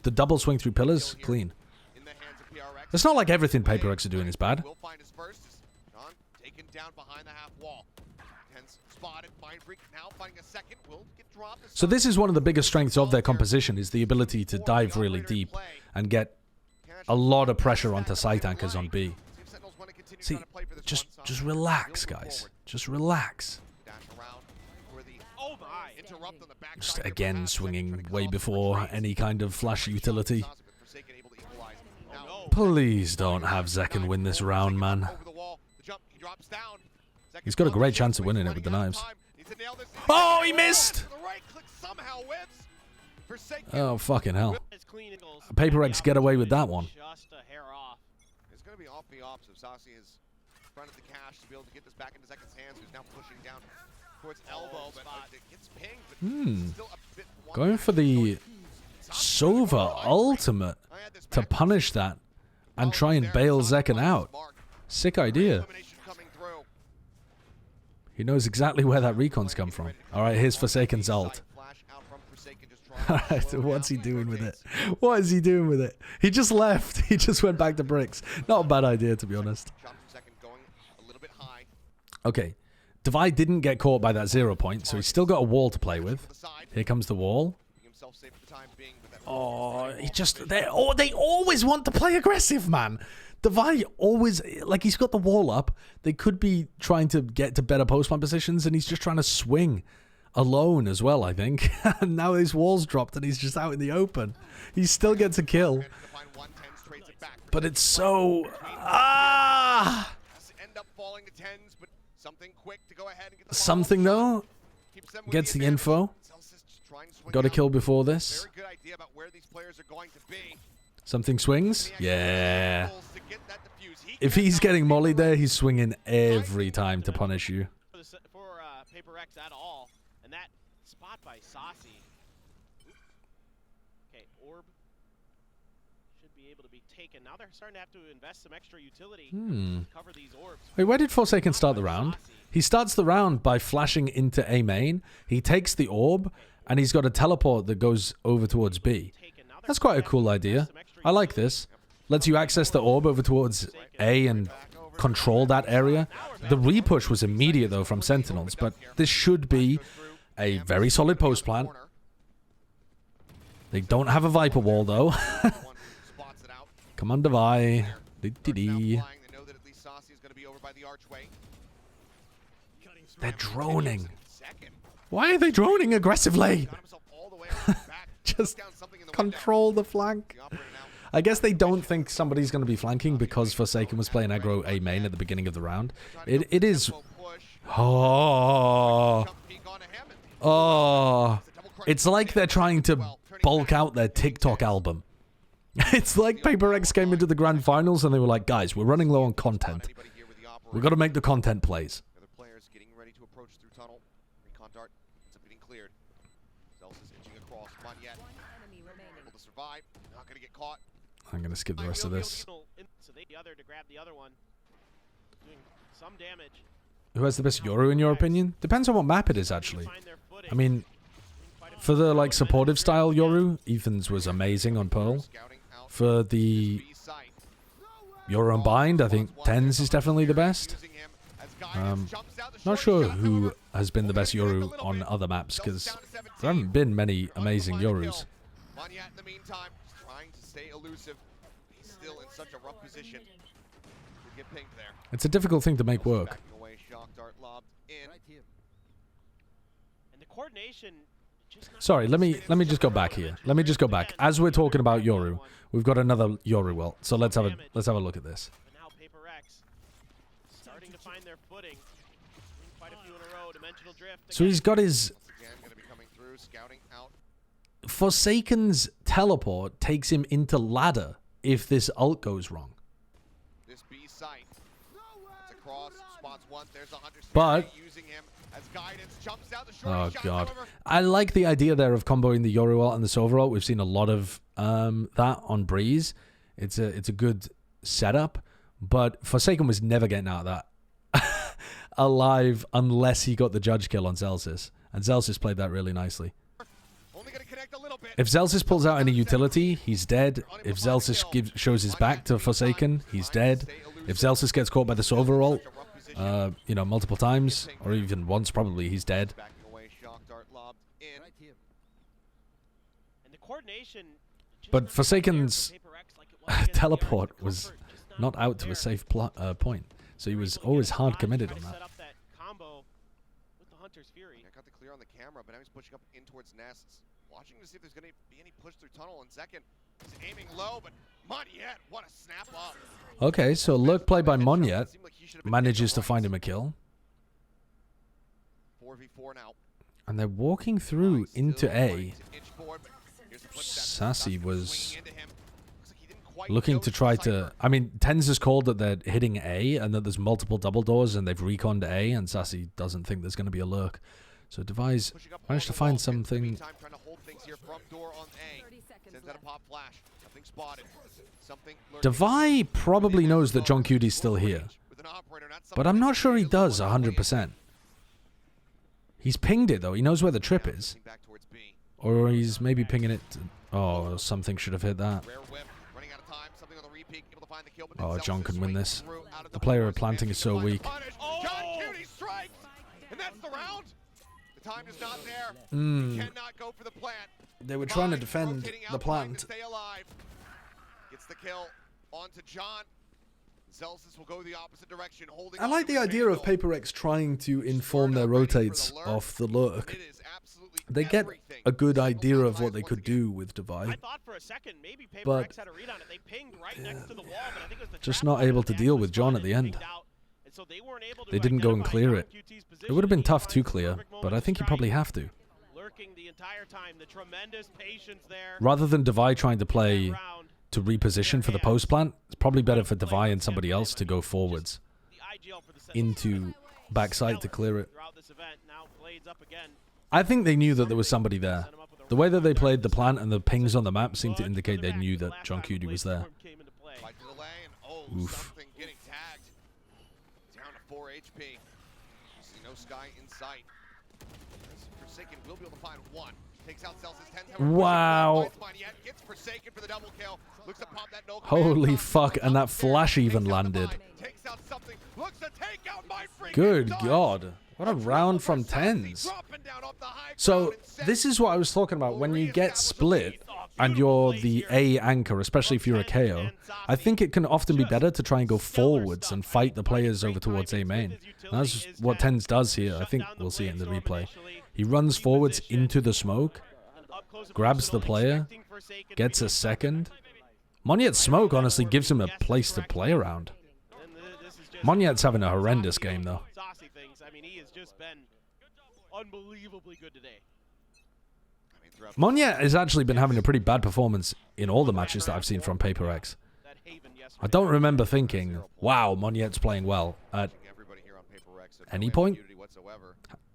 A: The double swing through pillars, clean.
E: In the hands of PRX.
A: It's not like everything Paper X are doing is bad.
E: Will find his first. John taken down behind the half wall. Tens spotted. Mind Freak now finding a second. Will get dropped.
A: So this is one of the biggest strengths of their composition, is the ability to dive really deep and get a lot of pressure onto site anchors on B. See, just relax, guys. Just relax.
E: Dash around for the
B: Oh my!
E: interrupt on the back
A: Just
E: side here.
A: again
E: Flash
A: swinging
E: trying to
A: way
E: cut off
A: before
E: retreats.
A: any kind of flash utility.
E: Saucy, but Forsaken able to equalize. Now,
A: Please don't have Zekken win this round, man.
E: over the wall. The jump, he drops down. Zekken
A: He's got a
E: blows
A: great
E: the
A: chance of
E: shot,
A: winning
E: he's
A: it with the
E: running out of
A: knives.
E: time. Needs to nail this.
A: Oh, he missed!
E: The right click somehow whips. Forsaken.
A: Oh, fucking hell.
B: It's clean angles.
A: Paper X get away with that one.
B: Just a hair off.
E: It's going to be off the ops of Saucy has fronted the cash to be able to get this back into Zekken's hands, who's now pushing down towards elbow, but it gets pinged, but still a bit
A: Going for the Sova ultimate to punish that and try and bail Zekken out. Sick idea.
E: Elimination coming through.
A: He knows exactly where that recon's come from. Alright, here's Forsaken's ult.
E: Flash out from Forsaken, just trying to
A: Alright,
E: slow
A: what's he
E: down
A: doing with it?
E: rotates.
A: What is he doing with it? He just left. He just went back to bricks. Not a bad idea, to be honest.
E: Shot from Second going a little bit high.
A: Okay. Devi didn't get caught by that 0 point, so he's still got a wall to play with.
E: To the side,
A: Here comes the wall.
E: keeping himself safe for the time being, but that
A: Oh, he just... They always want to play aggressive, man. Devi always... Like, he's got the wall up. They could be trying to get to better post-man positions, and he's just trying to swing alone as well, I think. And now his wall's dropped, and he's just out in the open. He still gets a kill.
E: managed to find 110s, trades it back.
A: But it's so... Ah!
E: End up falling to 10s, but something quick to go ahead and get the
A: Something, though.
E: Keeps them with
A: Gets the
E: advantage.
A: info.
E: Celsius just trying to swing
A: Got a
E: out.
A: kill before this.
E: Very good idea about where these players are going to be.
A: Something swings. Yeah.
E: To get that diffuse. He
A: If he's
E: cannot
A: getting
E: see
A: mollied there,
E: the
A: he's swinging every time to punish you.
B: For Paper X at all, and that spot by Saucy. Okay, orb should be be able to be taken. Now they're starting to have to invest some extra utility
A: Hmm.
B: to cover these orbs.
A: Wait, where did Forsaken start the round? He starts the round by flashing into A main. He takes the orb, and he's got a teleport that goes over towards B. That's quite a cool idea. I like this. Lets you access the orb over towards A and control that area. The repush was immediate, though, from Sentinels, but this should be a very solid post plant. They don't have a Viper wall, though. Come on, Devi. They're droning. Why are they droning aggressively? Just control the flank. I guess they don't think somebody's going to be flanking because Forsaken was playing aggro A main at the beginning of the round. It is... Oh. Oh. It's like they're trying to bulk out their TikTok album. It's like PaperX came into the grand finals and they were like, guys, we're running low on content. We've got to make the content plays. I'm going to skip the rest of this. Who has the best Yoru in your opinion? Depends on what map it is, actually. I mean, for the like supportive style Yoru, Ethan's was amazing on Pearl. For the Yoru on Bind, I think Tens is definitely the best. Not sure who has been the best Yoru on other maps, because there haven't been many amazing Yorus. It's a difficult thing to make work. Sorry, let me just go back here. Let me just go back. As we're talking about Yoru, we've got another Yoru well. So let's have a look at this. So he's got his Forsaken's teleport takes him into ladder if this ult goes wrong. But oh god, I like the idea there of comboing the Yoru ult and the Sova ult. We've seen a lot of that on Breeze. It's a good setup, but Forsaken was never getting out of that alive unless he got the judge kill on Zelsis, and Zelsis played that really nicely. If Zelsis pulls out any utility, he's dead. If Zelsis shows his back to Forsaken, he's dead. If Zelsis gets caught by the Sova ult, you know, multiple times, or even once probably, he's dead. But Forsaken's teleport was not out to a safe point, so he was always hard committed on that.
E: I got the clear on the camera, but now he's pushing up in towards nests. Watching to see if there's going to be any push through tunnel in second. He's aiming low, but Monyet, what a snap up.
A: Okay, so lurk play by Monyet manages to find him a kill.
E: 4v4 now.
A: And they're walking through into A. Sassy was looking to try to... I mean, Tens has called that they're hitting A and that there's multiple double doors and they've reconned A, and Sassy doesn't think there's going to be a lurk. So Devi's managed to find something. Devi probably knows that John Cuty's still here, but I'm not sure he does 100%. He's pinged it though. He knows where the trip is, or he's maybe pinging it. Oh, something should have hit that. Oh, John can win this. The player of planting is so weak.
E: Time is not there. Cannot go for the plant.
A: They were trying to defend the plant.
E: Stay alive. Gets the kill onto John. Zelsis will go the opposite direction, holding.
A: I like the idea of PaperX trying to inform their rotates off the lurk. They get a good idea of what they could do with Devi,
B: I thought for a second maybe PaperX had a read on it. They pinged right next to the wall, but I think it was the
A: just not able to deal with John at the end.
B: So they
A: didn't go and clear it. It would have been tough to clear, but I think you probably have to.
B: The entire time, the tremendous patience there.
A: Rather than Devi trying to play to reposition for the post plant, it's probably better for Devi and somebody else to go forwards into backside to clear it. I think they knew that there was somebody there. The way that they played the plant and the pings on the map seemed to indicate they knew that John Cutie was there.
E: Fight to the lane. Oh,
A: Oof.
E: something getting tagged. Down to 4 HP. See no Sky in sight. Forsaken will be able to find one. Takes out Celsius 10.
A: Wow.
E: Gets Forsaken for the double kill. Looks to pop that no
A: Holy fuck, and that flash even landed.
E: Takes out something. Looks to take out my freaking
A: Good
E: dog.
A: God. What a round from tens. So, this is what I was talking about. When you get split and you're the A anchor, especially if you're a KO, I think it can often be better to try and go forwards and fight the players over towards A main. And that's what Tens does here. I think we'll see it in the replay. He runs forwards into the smoke, grabs the player, gets a second. Monyet's smoke honestly gives him a place to play around. Monyet's having a horrendous game though.
B: Saucy things. I mean, he has just been unbelievably good today.
A: Monyet has actually been having a pretty bad performance in all the matches that I've seen from Paper X. I don't remember thinking, wow, Monyet's playing well at any point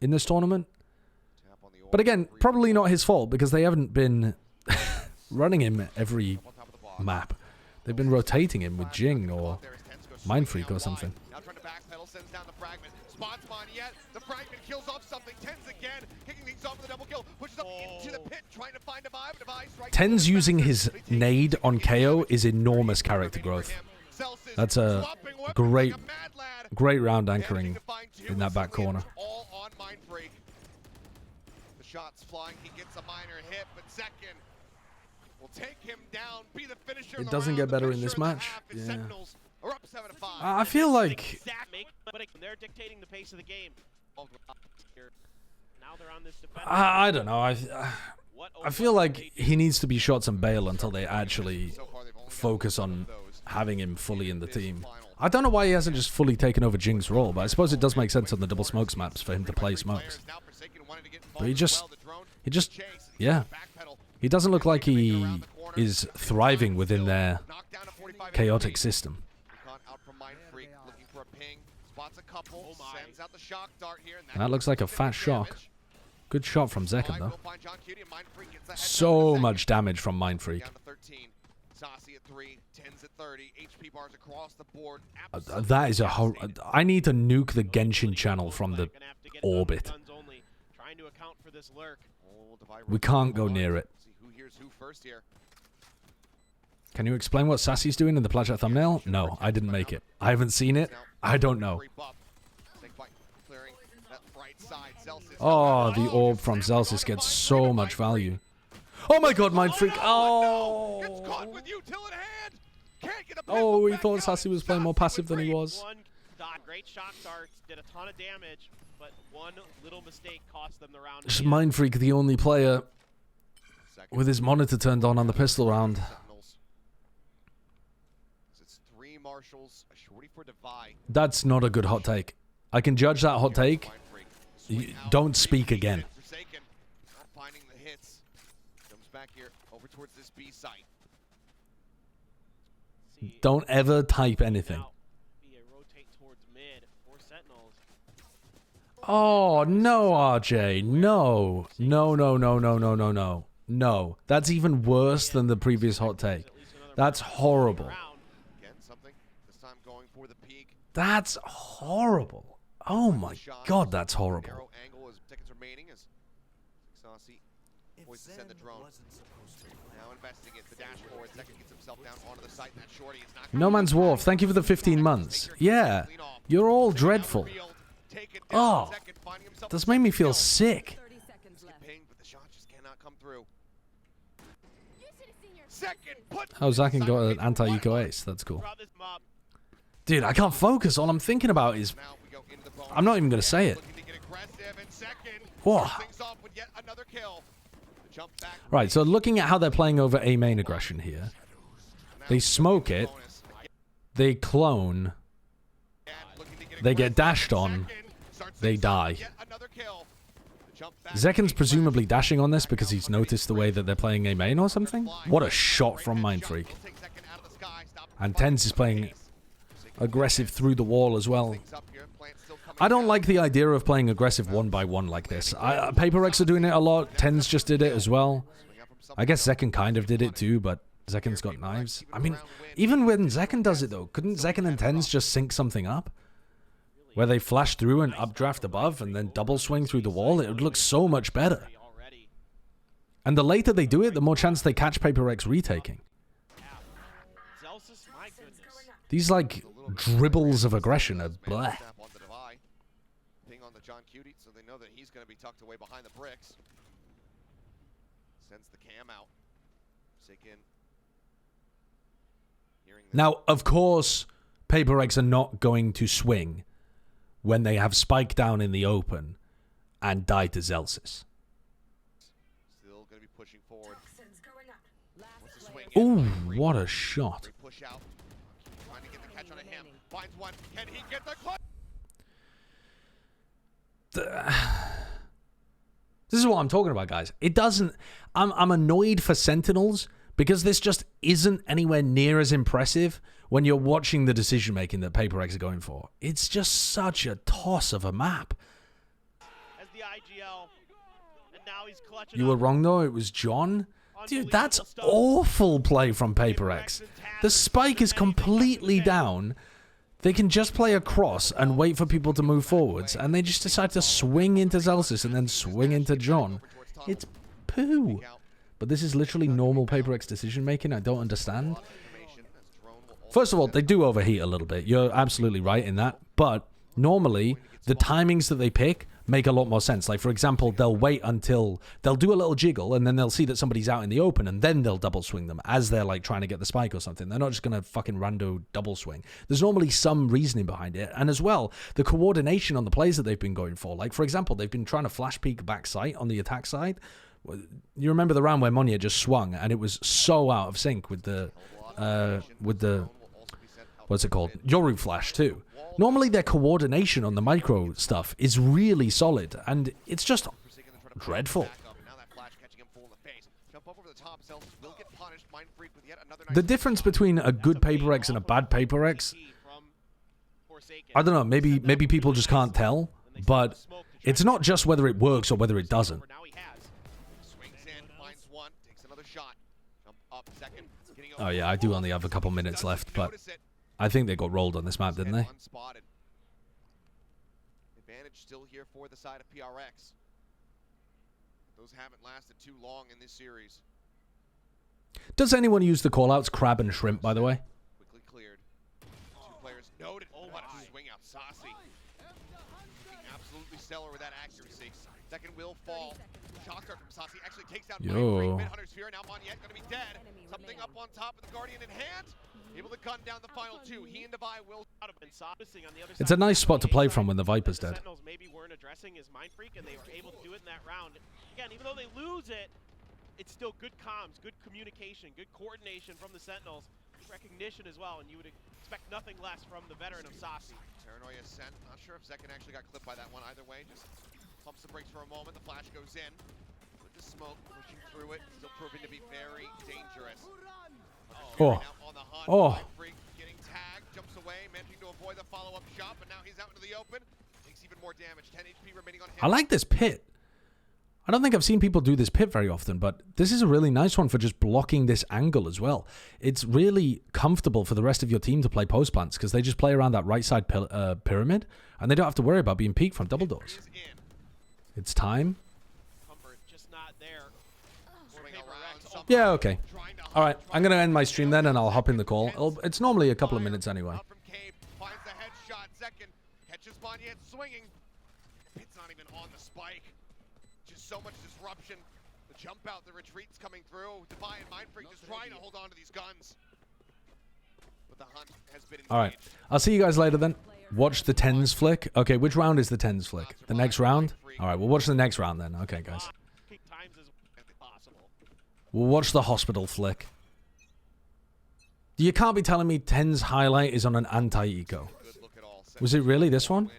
A: in this tournament. But again, probably not his fault because they haven't been running him every map. They've been rotating him with Jing or Mind Freak or something.
E: Now trying to backpedal, sends down the fragment. Spots Monyet. The fragment kills off something. Tens again, kicking things off with a double kill. Pushes up into the pit, trying to find a device. Right.
A: Tens using his nade on KO is enormous character growth. That's a great round anchoring in that back corner.
E: All on Mind Freak. The shots flying. He gets a minor hit, but second will take him down. Be the finisher.
A: It doesn't get better in this match. Yeah.
E: Sentinels are up 7-5.
A: I feel like
B: But they're dictating the pace of the game. Now they're on this defense.
A: I don't know. I feel like he needs to be shots and bail until they actually focus on having him fully in the team. I don't know why he hasn't just fully taken over Jing's role, but I suppose it does make sense on the double smokes maps for him to play smokes. But he just, yeah. He doesn't look like he is thriving within their chaotic system. That looks like a fat shock. Good shot from Zekken, though. So much damage from Mind Freak. That is a I need to nuke the Genshin channel from the orbit. We can't go near it. Can you explain what Sassy's doing in the Pladchat thumbnail? No, I didn't make it. I haven't seen it. I don't know. Oh, the orb from Celsius gets so much value. Oh my god, Mind Freak. Oh. Oh, he thought Sassy was playing more passive than he was.
B: Great shock darts, did a ton of damage, but one little mistake cost them the round.
A: Just Mind Freak, the only player with his monitor turned on the pistol round. That's not a good hot take. I can judge that hot take. Don't speak again.
E: Finding the hits. Comes back here over towards this B site.
A: Don't ever type anything. Oh, no, RJ. No. No, no, no, no, no, no, no. No. That's even worse than the previous hot take. That's horrible. That's horrible. Oh my god, that's horrible. No Man's Wharf, thank you for the 15 months. Yeah, you're all dreadful. Oh, this made me feel sick. Oh, Zakin got an anti-eco ace. That's cool. Dude, I can't focus. All I'm thinking about is... I'm not even going to say it. Whoa. Right, so looking at how they're playing over A main aggression here. They smoke it. They clone. They get dashed on. They die. Zekken's presumably dashing on this because he's noticed the way that they're playing A main or something. What a shot from Mind Freak. And Tens is playing aggressive through the wall as well. I don't like the idea of playing aggressive 1-by-1 like this. Paper Rex are doing it a lot. Tens just did it as well. I guess Zekken kind of did it too, but Zekken's got knives. I mean, even when Zekken does it though, couldn't Zekken and Tens just sync something up? Where they flash through and updraft above and then double swing through the wall? It would look so much better. And the later they do it, the more chance they catch Paper Rex retaking. These, like, dribbles of aggression are bleh.
E: Ping on the John Cutie, so they know that he's going to be tucked away behind the bricks. Sends the cam out. Forsaken.
A: Now, of course, Paper Rex are not going to swing when they have Spike down in the open and die to Zelsis.
E: Still going to be pushing forward.
A: Ooh, what a shot.
E: Push out. Trying to get the catch on him. Finds one. Can he get the clutch?
A: This is what I'm talking about, guys. It doesn't... I'm annoyed for Sentinels because this just isn't anywhere near as impressive when you're watching the decision-making that Paper Rex are going for. It's just such a toss of a map.
B: As the IGL, and now he's clutching
A: You were
B: up.
A: wrong, though. It was John. Dude, that's awful play from Paper Rex. The spike is completely down. They can just play across and wait for people to move forwards, and they just decide to swing into Zelsis and then swing into John. It's poo. But this is literally normal Paper Rex decision-making. I don't understand. First of all, they do overheat a little bit. You're absolutely right in that. But normally, the timings that they pick make a lot more sense. Like, for example, they'll wait until... They'll do a little jiggle, and then they'll see that somebody's out in the open, and then they'll double swing them as they're, like, trying to get the spike or something. They're not just going to fucking rando double swing. There's normally some reasoning behind it. And as well, the coordination on the plays that they've been going for. Like, for example, they've been trying to flash peek back sight on the attack side. You remember the round where Monya just swung, and it was so out of sync with the what's it called? Yoru flash, too. Normally, their coordination on the micro stuff is really solid, and it's just dreadful. The difference between a good Paper Rex and a bad Paper Rex, I don't know, maybe people just can't tell, but it's not just whether it works or whether it doesn't. Oh yeah, I do only have a couple minutes left, but I think they got rolled on this map, didn't they?
E: Advantage still here for the side of PRX. Those haven't lasted too long in this series.
A: Does anyone use the callouts crab and shrimp, by the way?
E: Quickly cleared. Two players noted. Oh, what a swing out. Saucy. Absolutely stellar with that accuracy. Second will fall. Shocker from Saucy actually takes out Mid-Hunter's Sphere. Now Monyet gonna be dead. Something up on top with the Guardian in hand. Able to gun down the final two. He and Devi will out of
A: It's a nice spot to play from when the Viper's dead.
B: Sentinels maybe weren't addressing his Mind Freak, and they were able to do it in that round. Again, even though they lose it, it's still good comms, good communication, good coordination from the Sentinels, recognition as well, and you would expect nothing less from the veteran of Saucy.
E: Paranoia sent. Not sure if Zekken actually got clipped by that one either way. Just pumps the brakes for a moment. The flash goes in. With the smoke pushing through it, still proving to be very dangerous.
A: Oh. Oh.
E: Getting tagged, jumps away, managing to avoid the follow-up shot, but now he's out into the open. Takes even more damage. 10 HP remaining on him.
A: I like this pit. I don't think I've seen people do this pit very often, but this is a really nice one for just blocking this angle as well. It's really comfortable for the rest of your team to play post plants because they just play around that right side pyramid, and they don't have to worry about being peeked from double doors. It's time.
B: Just not there.
A: Yeah, okay. All right, I'm going to end my stream then, and I'll hop in the call. It's normally a couple of minutes anyway.
E: Out from Cave, finds the headshot. Second, catches Monyet swinging. It's not even on the spike. Just so much disruption. The jump out, the retreat's coming through. Devi and Mind Freak just trying to hold on to these guns. But the hunt has been engaged.
A: All right, I'll see you guys later then. Watch the tens flick. Okay, which round is the tens flick? The next round? All right, we'll watch the next round then. Okay, guys. We'll watch the hospital flick. You can't be telling me 10's highlight is on an anti-eco. Was it really this one?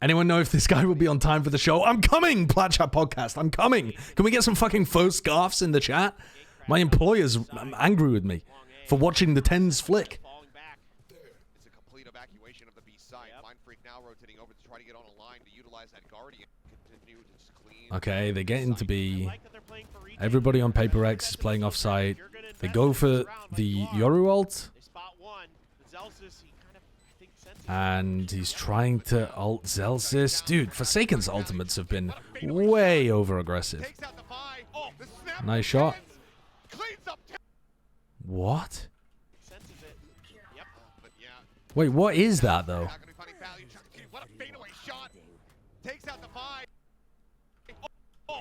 A: Anyone know if this guy will be on time for the show? I'm coming, Platchat Podcast. I'm coming. Can we get some fucking faux scarfs in the chat? My employer's angry with me. for watching the Tens flick.
B: Falling back.
E: It's a complete evacuation of the B side.
B: Yep.
E: Mind Freak now rotating over to try to get on a line to utilize that Guardian. Continue to just clean.
A: Okay, they're getting to
B: I
A: be...
B: like that they're playing for retake.
A: Everybody on Paper X is
B: That's
A: playing
B: a
A: off site.
B: You're gonna
A: They
B: invest
A: go
B: in
A: for
B: this round,
A: the
B: like you are.
A: Yoru ult.
B: They spot one. The Zelsis, he kind of, I think, senses
A: And he's trying to ult Zelsis. Dude, Forsaken's ultimates have been way over-aggressive.
E: Takes out the 5. Oh, the snap
A: Nice
E: from
A: shot.
E: Tens. Cleans up Tens.
A: What?
B: senses it. Yep.
E: But yeah,
A: Wait, what is that, though?
E: not gonna be finding value. What a fadeaway shot. Takes out the 5. Oh,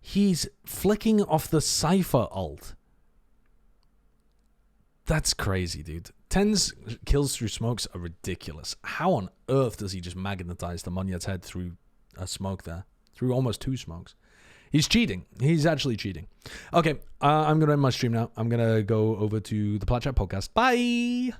A: He's flicking off the Cypher ult. That's crazy, dude. Ten's kills through smokes are ridiculous. How on earth does he just magnetize the Munyad's head through a smoke there? Through almost 2 smokes. He's cheating. He's actually cheating. Okay, I'm going to end my stream now. I'm going to go over to the Plat Chat podcast. Bye!